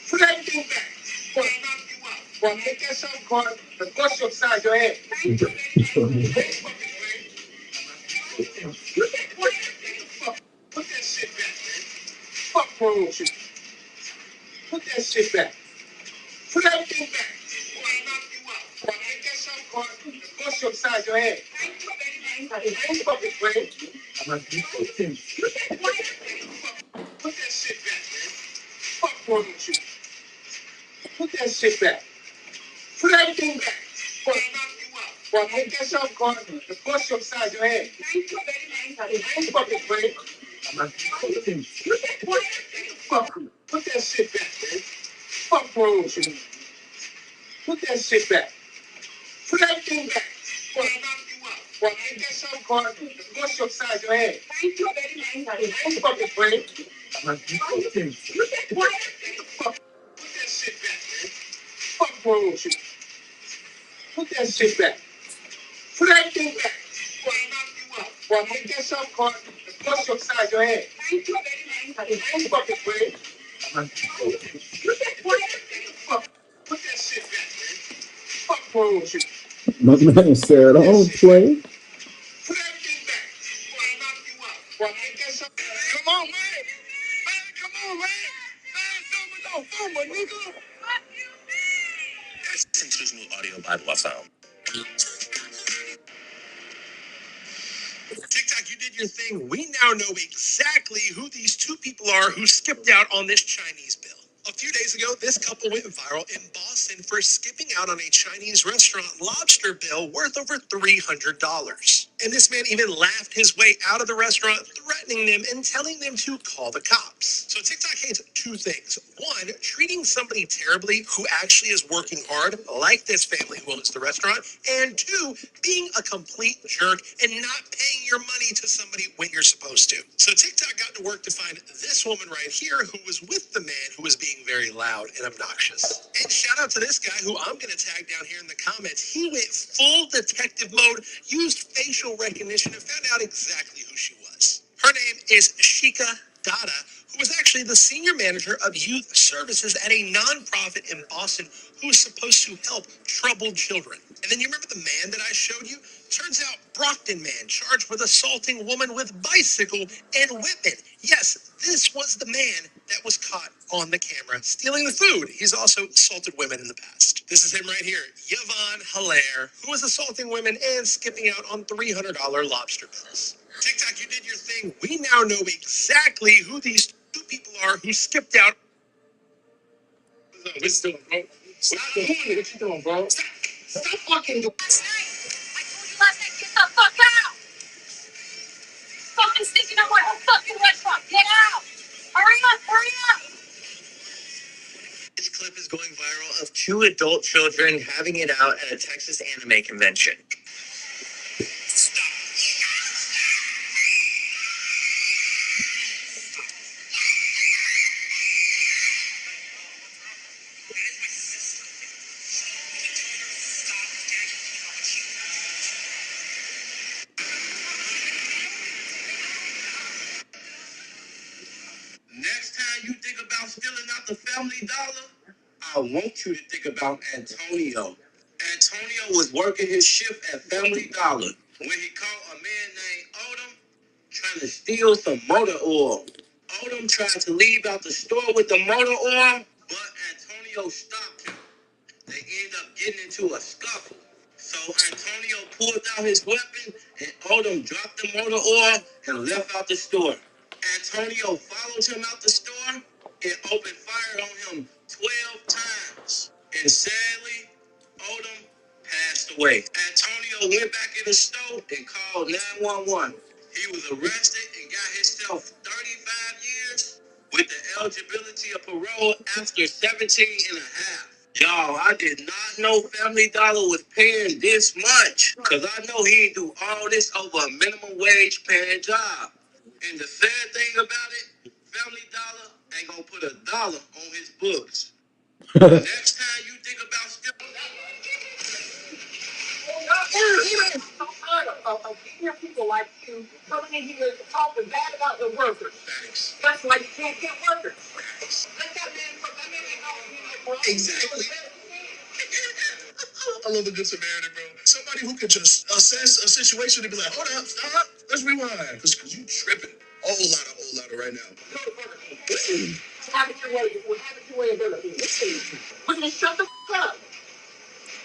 Put everything back. Before I knock you out. Before I make that something card and bust you upside your head. Ain't fucking playing. Put that shit back, man. Fuck wrong with you. Put that shit back. Put everything back. Before I knock you out. Before I make that something card and bust you upside your head. Ain't fucking playing. Put that shit back, man. Fuck wrong with you. Put that shit back. Put everything back. Before I knock you out. Before I make that something card and bust you upside your head. Ain't fucking playing. Put that shit back, man. Fuck wrong with you. Put that shit back. Put everything back. Before I knock you out. Before I make that something card and bust you upside your head. Ain't fucking playing. Put that shit back, man. Fuck wrong with you. Put that shit back. Put everything back. Before I knock you out. Before I make that something card and bust you upside your head. Ain't fucking playing. Put that shit back, man. Fuck wrong with you. My man said, I don't play. Put everything back. Before I knock you out. Before I make that something. Come on, man. Man, come on, man. Man, Fuma, nigga. Listen to this new audio Bible I found. TikTok, you did your thing. We now know exactly who these two people are who skipped out on this Chinese bill. A few days ago, this couple went viral in Boston for skipping out on a Chinese restaurant lobster bill worth over $300. And this man even laughed his way out of the restaurant, threatening them and telling them to call the cops. So TikTok hates two things. One, treating somebody terribly who actually is working hard, like this family who owns the restaurant. And two, being a complete jerk and not paying your money to somebody when you're supposed to. So TikTok got to work to find this woman right here who was with the man who was being very loud and obnoxious. And shout out to this guy who I'm going to tag down here in the comments. He went full detective mode, used facial recognition, and found out exactly who she was. Her name is Shika Dada, who was actually the senior manager of youth services at a nonprofit in Boston who was supposed to help troubled children. And then you remember the man that I showed you? Turns out Brockton man charged with assaulting woman with bicycle and whipping. Yes, this was the man that was caught on the camera stealing the food. He's also assaulted women in the past. This is him right here, Yvonne Hilaire, who was assaulting women and skipping out on $300 lobster bills. TikTok, you did your thing. We now know exactly who these two people are who skipped out. What you doing, bro? Stop doing it. What you doing, bro? Stop fucking doing it. Last night, get the fuck out! Fucking sticking up my fucking restaurant! Get out! Hurry up! Hurry up! This clip is going viral of two adult children having it out at a Texas anime convention. Next time you think about stealing out the family dollar, I want you to think about Antonio. Antonio was working his shift at Family Dollar when he caught a man named Odom trying to steal some motor oil. Odom tried to leave out the store with the motor oil, but Antonio stopped him. They end up getting into a scuffle. So Antonio pulled out his weapon and Odom dropped the motor oil and left out the store. Antonio followed him out the store and opened fire on him 12 times. And sadly, Odom passed way. Antonio went back in the store and called 911. He was arrested and got himself 35 years with the eligibility of parole after 17 and a half. Y'all, I did not know Family Dollar was paying this much. Cause I know he ain't do all this over a minimum wage paying job. And the sad thing about it, Family Dollar ain't gonna put $1 on his books. Next time you think about stepping hear people like you coming in here talking bad about the workers. Thanks. That's why you can't get workers. Let that man know. Exactly. I love a good Samaritan, bro. Somebody who can just assess a situation and be like, hold up, stop, let's rewind. Because you tripping. Whole lot right now. Have it your way. Have it your way of doing it. Would you shut the f up?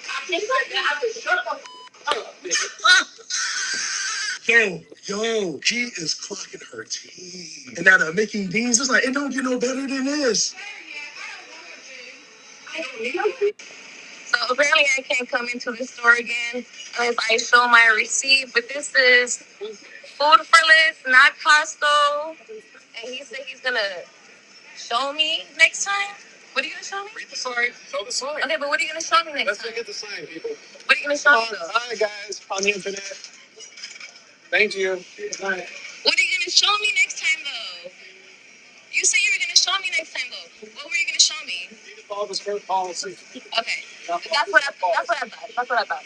I can't say that. I said, shut the f up. Yo, he is clocking her team. And now they're making beans. It's like, it don't get no better than this. So apparently I can't come into the store again unless I show my receipt. But this is Food for Less, not Costco. And he said he's gonna show me next time. What are you gonna show me? Read the sign. Show the sign. Okay, but what are you gonna show me next time? Let's get the sign, people. What are you gonna show me? Hi guys, on the internet. Thank you. Bye. What are you gonna show me next time though? You said you were gonna show me next time though. What were you gonna show me? You need to follow the skirt policy. Okay. That's what I thought.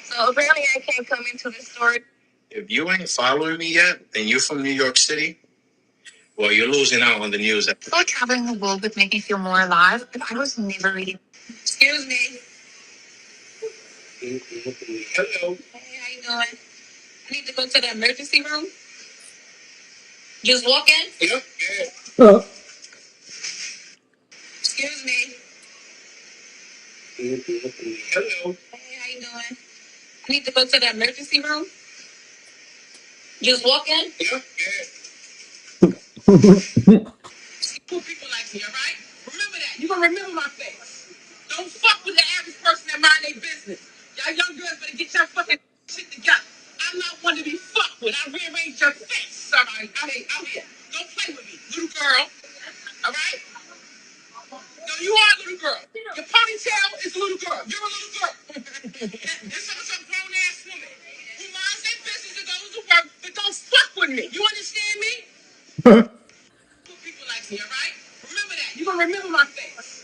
So apparently I can't come into the store. If you ain't following me yet, and you're from New York City, well, you're losing out on the news. Thought traveling the world would make me feel more alive, but I was never reading. Excuse me. Hello. Hey, how you doing? I need to go to the emergency room. Just walk in? Yep. Yeah. Excuse me. Hello. Hey, how you doing? I need to go to the emergency room. Just walk in? Yep. Yeah. Cool people like me, all right? Remember that. You're gonna remember my face. Don't fuck with the average person that mind their business. Y'all young girls better get your fucking shit together. I'm not one to be fucked with. I rearrange your face. All right? Out here. Don't play with me, little girl. All right? No, you are a little girl. Your ponytail is a little girl. You're a little girl. And someone's a grown ass woman who minds their business and goes to work, but don't fuck with me. You understand me? People like me, all right? Remember that. You're gonna remember my face.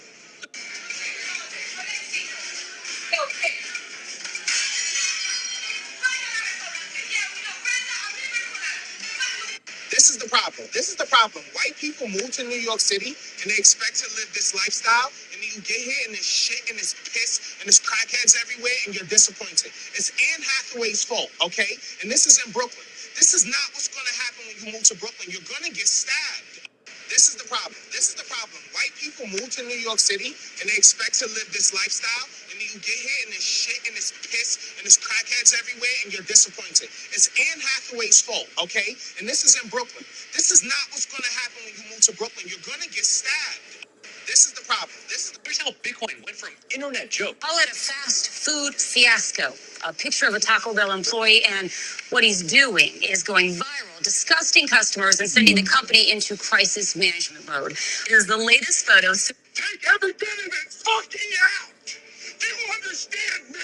This is the problem. This is the problem. White people move to New York City and they expect to live this lifestyle, and then you get here and there's shit and there's piss and there's crackheads everywhere and you're disappointed. It's Anne Hathaway's fault, okay? And this is in Brooklyn. This is not what's gonna happen when you move to Brooklyn. You're gonna get stabbed. This is the problem. This is the problem. White people move to New York City and they expect to live this lifestyle, and then you get here and there's shit and there's piss and there's crackheads everywhere and you're disappointed. It's Anne Hathaway's fault, okay? And this is in Brooklyn. This is not what's gonna happen when you move to Brooklyn. You're gonna get stabbed. This is the problem. Here's how Bitcoin went from internet joke. Call it a fast food fiasco. A picture of a Taco Bell employee, and what he's doing is going viral, disgusting customers and sending the company into crisis management mode. Here's the latest photos. Take every bit of it fucking out. Do you understand me?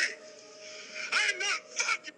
I'm not fucking.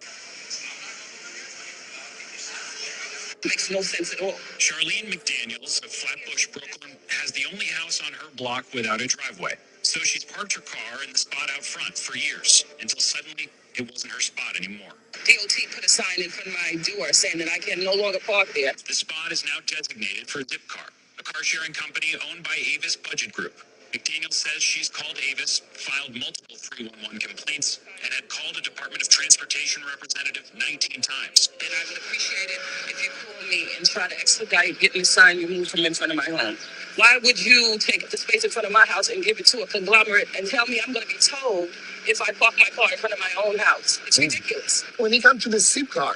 Makes no sense at all. Charlene McDaniels of Flatbush, Brooklyn, has the only house on her block without a driveway. So she's parked her car in the spot out front for years until suddenly it wasn't her spot anymore. DOT put a sign in front of my door saying that I can no longer park there. The spot is now designated for Zipcar, a car sharing company owned by Avis Budget Group. McDaniel says she's called Avis, filed multiple 311 complaints, and had called a Department of Transportation representative 19 times. And I would appreciate it if you call me and try to expedite getting the sign removed from in front of my home. Why would you take the space in front of my house and give it to a conglomerate and tell me I'm going to be told if I park my car in front of my own house? It's ridiculous. When it comes to the Zipcar,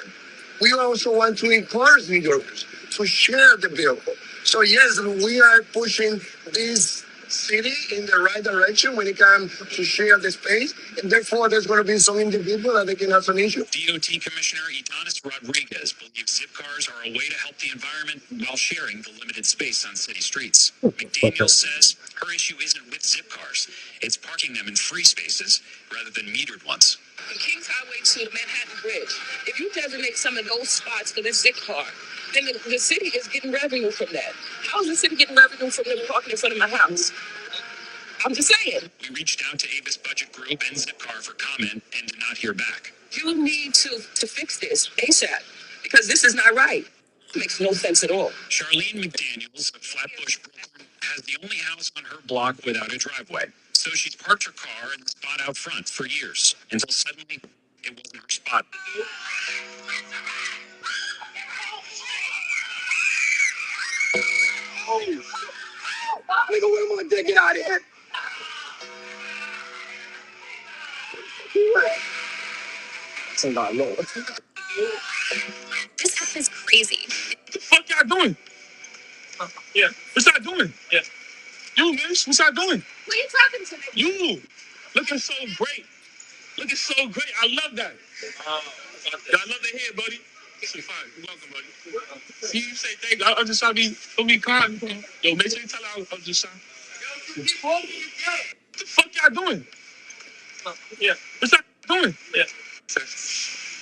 we also want to encourage New Yorkers to share the vehicle. So yes, we are pushing this city in the right direction when it comes to share the space, and therefore there's going to be some individual that they can have some issue. DOT Commissioner Adonis Rodriguez believes zip cars are a way to help the environment while sharing the limited space on city streets. McDaniel says her issue isn't with zip cars, it's parking them in free spaces rather than metered ones. From Kings Highway to Manhattan Bridge, if you designate some of those spots for this zip car, then the city is getting revenue from that. How is the city getting revenue from them parking in front of my house? I'm just saying. We reached out to Avis Budget Group and Zipcar for comment and did not hear back. You need to fix this ASAP because this is not right. It makes no sense at all. Charlene McDaniels of Flatbush, Brooklyn, has the only house on her block without a driveway. So she's parked her car in the spot out front for years until suddenly it wasn't her spot. Nigga, what am I gonna get out of here? This app is crazy. What the fuck y'all doing? Yeah. What's y'all doing? Yeah. You, miss, what's y'all doing? Who are you talking to? You. Looking so great. Looking so great. I love that. I love the hair, buddy. Fine. You're welcome, buddy. See, you say thank you. I'm just trying to be kind. Yo, make sure you tell her I was just trying. What the fuck y'all doing? Yeah. What's y'all doing? Yeah.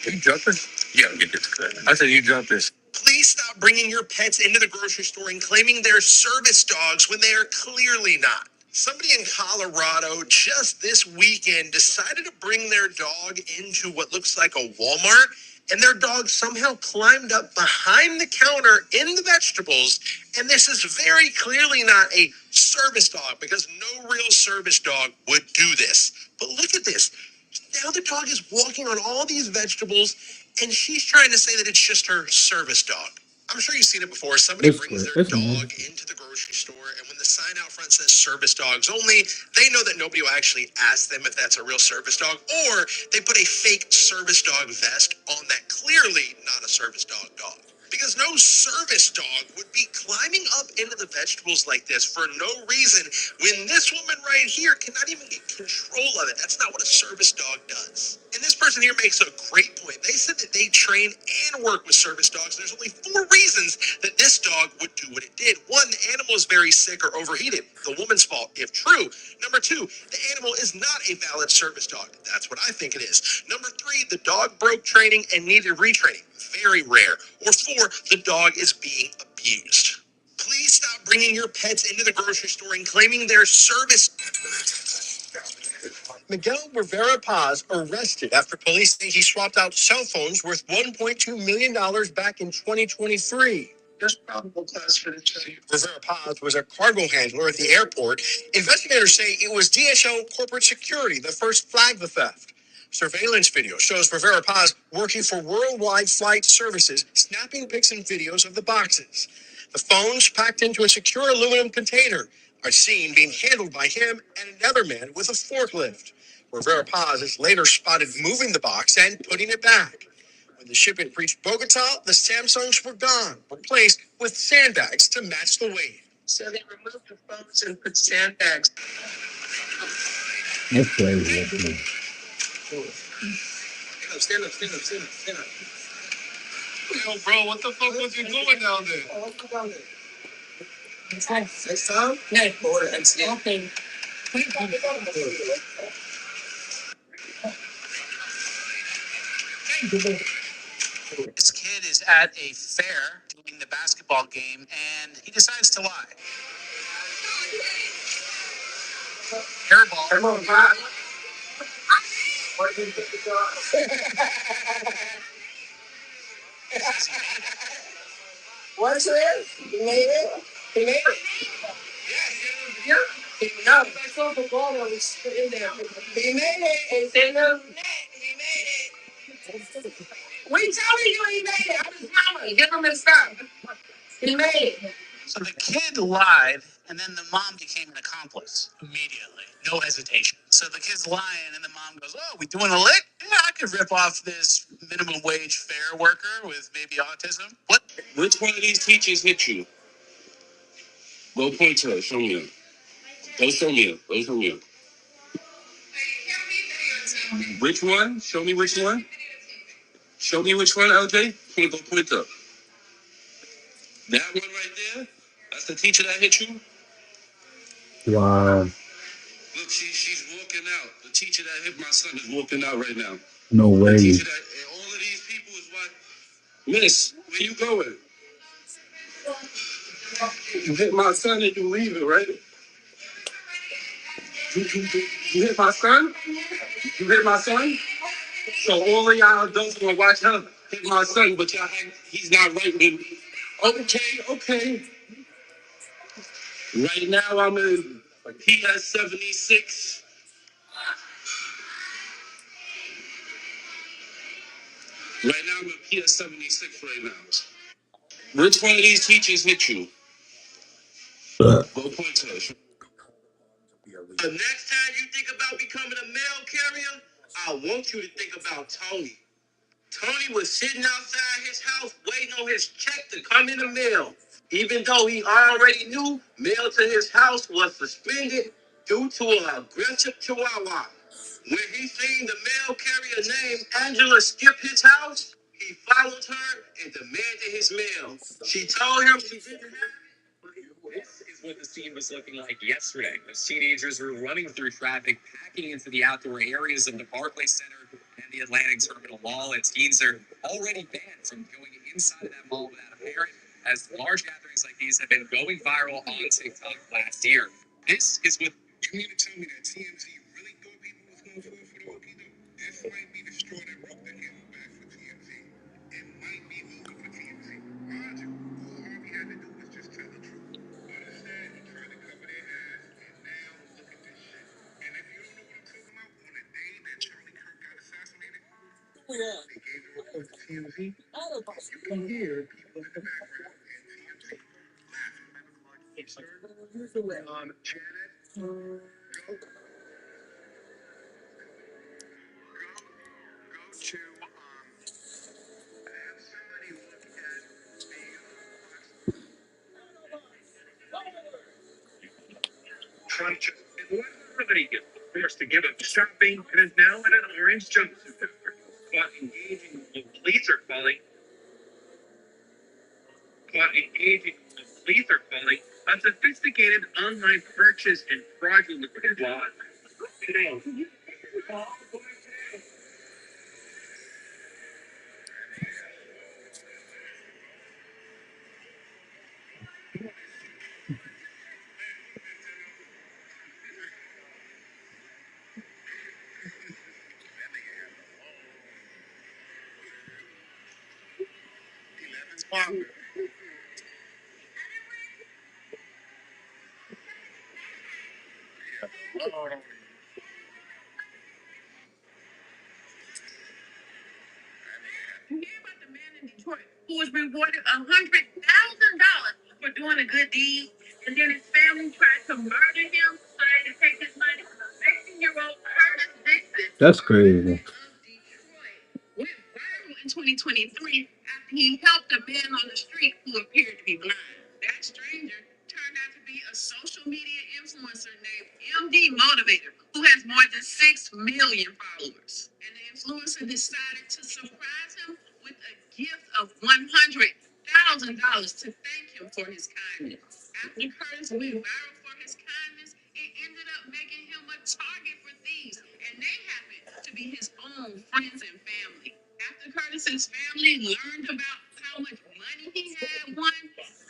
You jumping? Yeah, get this. I said you jump this. Please stop bringing your pets into the grocery store and claiming they're service dogs when they are clearly not. Somebody in Colorado just this weekend decided to bring their dog into what looks like a Walmart, and their dog somehow climbed up behind the counter in the vegetables. And this is very clearly not a service dog because no real service dog would do this. But look at this. Now the dog is walking on all these vegetables, and she's trying to say that it's just her service dog. I'm sure you've seen it before. Somebody brings their dog into the grocery store, and when the sign out front says service dogs only, they know that nobody will actually ask them if that's a real service dog, or they put a fake service dog vest on that clearly not a service dog dog. Because no service dog would be climbing up into the vegetables like this for no reason when this woman right here cannot even get control of it. That's not what a service dog does. And this person here makes a great point. They said that they train and work with service dogs. There's only 4 reasons that this dog would do what it did. 1, the animal is very sick or overheated. The woman's fault, if true. Number 2, the animal is not a valid service dog. That's what I think it is. Number 3, the dog broke training and needed retraining. Very rare. Or 4, the dog is being abused. Please stop bringing your pets into the grocery store and claiming their service. Miguel Rivera Paz arrested after police think he swapped out cell phones worth $1.2 million back in 2023. There's probable cause for the charge. Rivera Paz was a cargo handler at the airport. Investigators say it was DHL Corporate Security that first flagged the theft. Surveillance video shows Rivera Paz working for Worldwide Flight Services, snapping pics and videos of the boxes. The phones, packed into a secure aluminum container, are seen being handled by him and another man with a forklift. Rivera Paz is later spotted moving the box and putting it back. When the shipment reached Bogota, the Samsungs were gone, replaced with sandbags to match the weight. So they removed the phones and put sandbags. That's crazy. Stand up. Yo, bro, what the fuck was you doing down there? Next time? No, okay. This kid is at a fair doing the basketball game, and he decides to lie. Hairball. What's it? He made it? He made it. Yeah. No. I saw the ball that was in there. He made it. It's in the net. He made it. We telling you he made it. I'm his mama. Give him his stuff. He made it. So the kid lied, and then the mom became an accomplice immediately. No hesitation. So the kid's lying, and the mom goes, "Oh, we doing a lick? Yeah, I could rip off this minimum wage fair worker with maybe autism." What? Which one of these teachers hit you? Go point to her. Show me. Those from you. Those from you. Which one? Show me which one. Show me which one, LJ. Point the pointer. That one right there. That's the teacher that hit you. Wow. Look, she's walking out. The teacher that hit my son is walking out right now. No The way. teacher that and all of these people is what. Miss, where you going? You hit my son and you leaving, right? You hit my son? You hit my son? So all of y'all adults gonna watch her hit my son, but y'all act he's not right with me. Okay, okay. Right now I'm in PS76. Right now I'm in PS76 right now. Which one of these teachers hit you? Go point to us. The next time you think about becoming a mail carrier, I want you to think about Tony. Tony was sitting outside his house waiting on his check to come in the mail. Even though he already knew mail to his house was suspended due to an aggressive chihuahua. When he seen the mail carrier named Angela skip his house, he followed her and demanded his mail. She told him she didn't have. This is what the scene was looking like yesterday. Those teenagers were running through traffic, packing into the outdoor areas of the Barclays Center and the Atlantic Terminal Mall. And teens are already banned from going inside of that mall without a parent, as large gatherings like these have been going viral on TikTok last year. This is what you mean to tell me that TMZ really thought people was going to fall for the okie doke? This might be the straw that broke the camel's back for TMZ. It might be over for TMZ. Mind you, all Harvey had to do was just tell the truth. But instead, he tried to cover their ass, and now look at this shit. And if you don't know what I'm talking about, on the day that Charlie Kirk got assassinated, they gave the report to TMZ. You can hear people in the background and TMZ laughing. Janet, go to have somebody look at Trump just in one remedy gets forced to give up shopping and is now in an orange jumpsuit after engaging when police are calling a sophisticated online purchase and fraudulent fraud. Today, hear about the man in Detroit who was rewarded $100,000 for doing a good deed, and then his family tried to murder him so they could take his money. 16-year-old Curtis Dixon. That's crazy. Went viral in 2023 after he helped a man on the street who appeared to be blind. That stranger turned out to be a social media influencer named MD Motivator, who has more than 6 million followers. And the influencer decided to surprise him with a gift of $100,000 to thank him for his kindness. After Curtis went viral for his kindness, it ended up making him a target for thieves, and they happened to be his own friends and family. After Curtis's family learned about how much money he had won,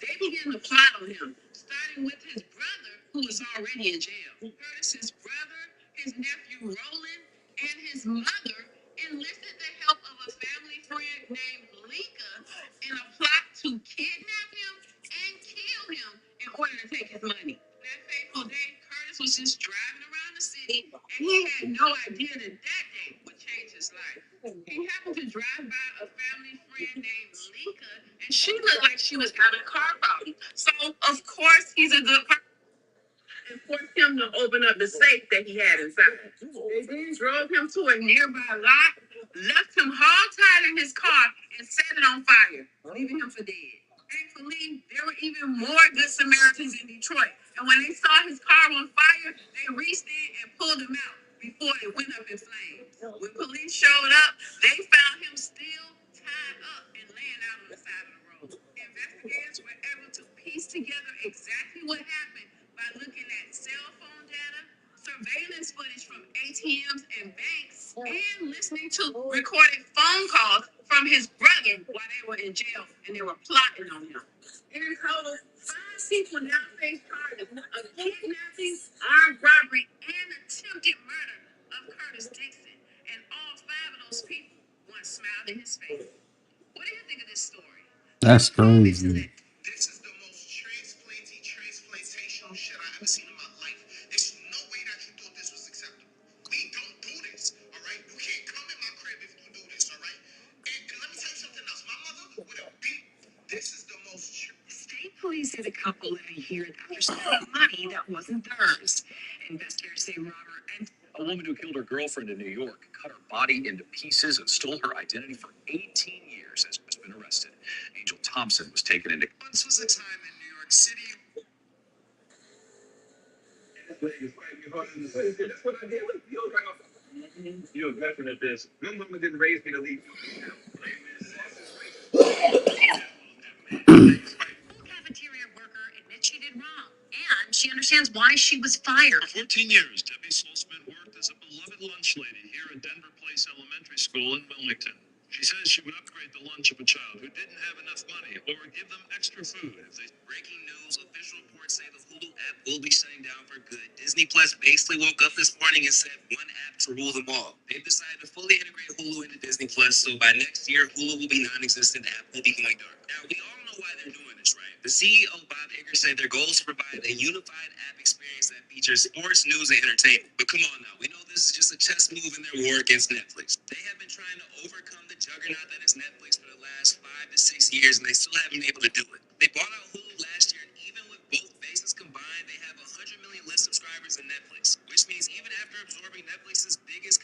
they began to plot on him, starting with his brother, who was already in jail. Curtis's brother, his nephew Roland, and his mother enlisted the help of a family friend named Lika in a plot to kidnap him and kill him in order to take his money. That fateful day, Curtis was just driving around the city, and he had no idea that that day would change his life. He happened to drive by a family friend named Lika, and she looked like she was having a car problem. So, of course, he's a good person and forced him to open up the safe that he had inside. They then drove him to a nearby lot, left him hog-tied in his car, and set it on fire, leaving him for dead. Thankfully, there were even more good Samaritans in Detroit, and And when they saw his car on fire, they reached in and pulled him out before it went up in flames. When police showed up, they found him still tied up and laying out on the side of the road. Investigators were able to piece together exactly what happened by looking at cell phone data, surveillance footage from ATMs and banks, and listening to recorded phone calls from his brother while they were in jail and they were plotting on him. In total, 5 people now face charges of kidnapping, armed robbery, and attempted murder of Curtis Dixon. And all 5 of those people once smiled in his face. What do you think of this story? That's crazy. This is the most transplantational shit I've ever seen in my life. There's no way that you thought this was acceptable. We don't do this, all right? You can't come in my crib if you do this, all right? And let me tell you something else. My mother would have beat. This is the most. State police said a couple living here after stealing money that wasn't theirs. Investigators say Robert and A woman who killed her girlfriend in New York, cut her body into pieces, and stole her identity for 18 years has been arrested. Angel Thompson was taken into. once was a time in New York City. You're a veteran at this. My mama didn't raise me to leave. cafeteria worker admits she did wrong, and she understands why she was fired. For 14 years, Debbie Saltzman worked as a beloved lunch lady here at Denver Place Elementary School in Wilmington. She says she would upgrade the lunch of a child who didn't have enough money or give them extra food if they. Breaking news, official reports say the Hulu app will be shutting down for good. Disney Plus basically woke up this morning and said one app to rule them all. They've decided to fully integrate Hulu into Disney Plus, so by next year, Hulu will be non-existent. App will be going dark. Now, we all know why they're doing this, right? The CEO, Bob Iger, said their goal is to provide a unified app experience that features sports, news, and entertainment. But come on now, we know this is just a chess move in their war against Netflix. They have been trying to overcome the juggernaut that is Netflix for the last 5 to 6 years, and they still haven't been able to do it. They bought out Hulu last year, and even with both bases combined, they have 100 million list subscribers in Netflix, which means even after absorbing Netflix's biggest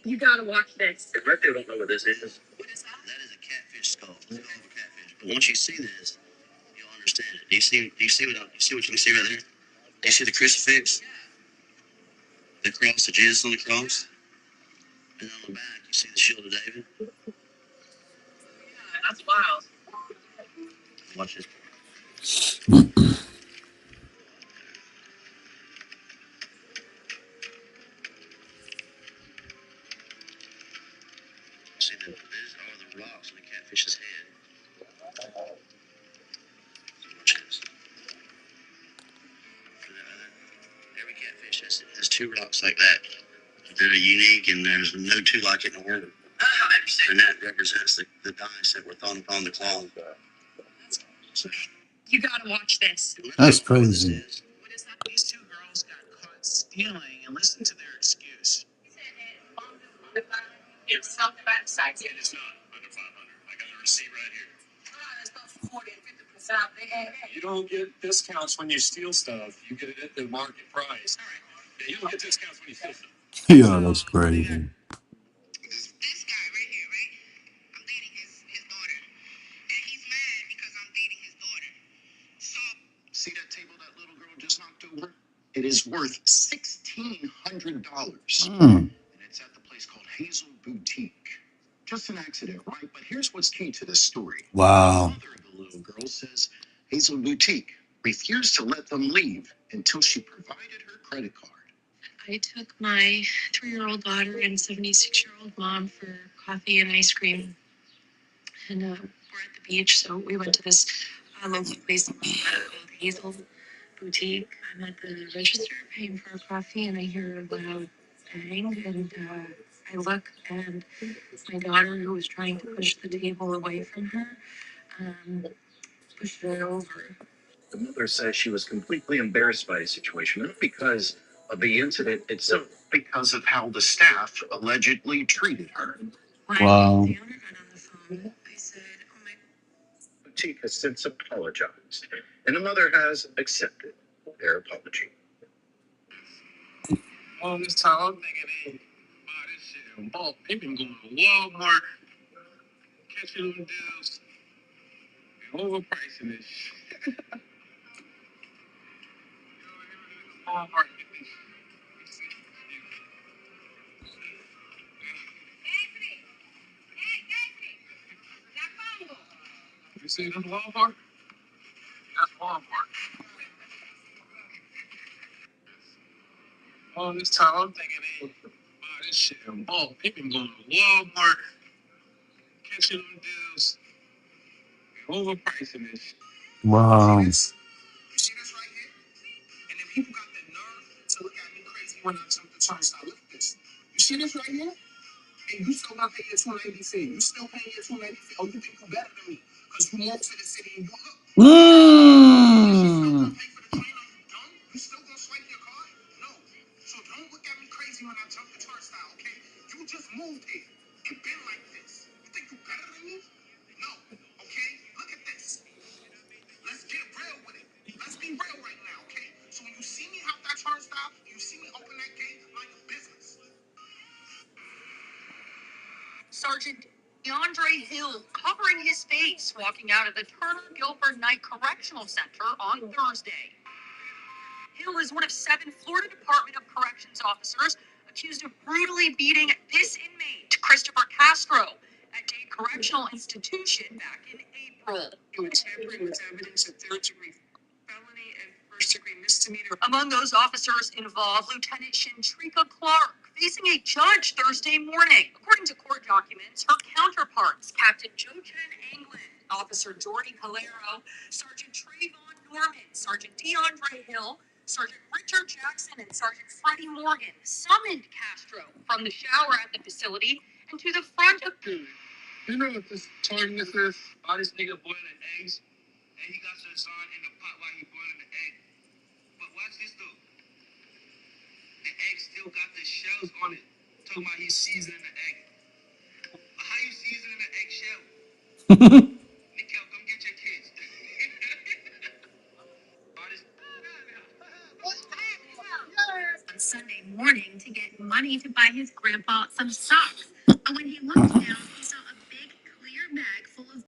You gotta watch this. I bet they don't know what this is. What is that? That is a catfish skull. It's called a catfish. But once you see this, you'll understand it. Do you see what you see right there? Do you see the crucifix? The cross, the Jesus on the cross? And on the back, you see the shield of David? That's wild. Watch this. See, these are the rocks on the catfish's head. Watch this. Every catfish has 2 rocks like that. They're unique, and there's no 2 like it in the world. I understand. And that represents the dice that were thrown upon the claw. You gotta watch this. That's crazy. What is that? These 2 girls got caught stealing, and listen to their excuse. It's something about the size. It is not under 500. I got the receipt right here. It's about 40 and 50%. You don't get discounts when you steal stuff. You get it at the market price. Yeah, you don't get discounts when you steal stuff. Yeah, that's crazy. This guy right here, right? I'm dating his daughter. And he's mad because I'm dating his daughter. So, see that table that little girl just knocked over? It is worth $1,600. And it's at the place called Hazel Boutique. Just an accident, right? But here's what's key to this story. Wow. The mother of the little girl says Hazel Boutique refused to let them leave until she provided her credit card. I took my 3-year-old daughter and 76-year-old mom for coffee and ice cream. And we're at the beach, so we went to this local place called Hazel Boutique. I'm at the register paying for a coffee, and I hear a loud bang. And I look, and my daughter, who was trying to push the table away from her, pushed it over. The mother says she was completely embarrassed by the situation, not because of the incident itself. Because of how the staff allegedly treated her. Wow. The owner got on the phone. I said, "Oh my." Boutique has since apologized, and the mother has accepted their apology. All this time, I'm thinking, hey, buy this shit in bulk. They've been going to Walmart, catching them deals. Overpricing this shit. You see this Walmart? That's Walmart. All this time I'm thinking they buy this shit in bulk. They been going to Walmart, catching them deals, overpricing this shit. Wow. You see this right here? And then people got the nerve to look at me crazy when I jump the turnstile. Look at this. You see this right here? And you still not paying your 290 fee. You still paying your 290 fee. Oh, you think you better than me? Because you moved to the city and you look. Mm. Pay for the train, are you dumb? You still gonna swipe your card? No. So don't look at me crazy when I jump the turnstile, okay? You just moved here and been like this. You think you better than me? No. Okay? Look at this. Let's get real with it. Let's be real right now, okay? So when you see me hop that turnstile, you see me open that gate, mind your business. Sergeant DeAndre Hill covering his face walking out of the Turner Guilford Night Correctional Center on Thursday. Hill is one of 7 Florida Department of Corrections officers accused of brutally beating this inmate, Christopher Castro, at Dade Correctional Institution back in April. He was tampering with evidence of third-degree felony and first-degree misdemeanor. Among those officers involved, Lieutenant Shantrika Clark, facing a judge Thursday morning. According to court documents, her counterparts, Captain Joe Chen Anglin, Officer Jordy Calero, Sergeant Trayvon Norman, Sergeant DeAndre Hill, Sergeant Richard Jackson, and Sergeant Freddie Morgan summoned Castro from the shower at the facility and to the front of. Dude, you know what this tartness is? All this nigga boiling eggs, and he got some sun in the pot while he boiling the egg. But watch this though. The egg still got the shells on it. Talking about he's seasoning the egg. How you seasoning the eggshell? Nikel, come get your kids. On Sunday morning to get money to buy his grandpa some socks. And when he looked down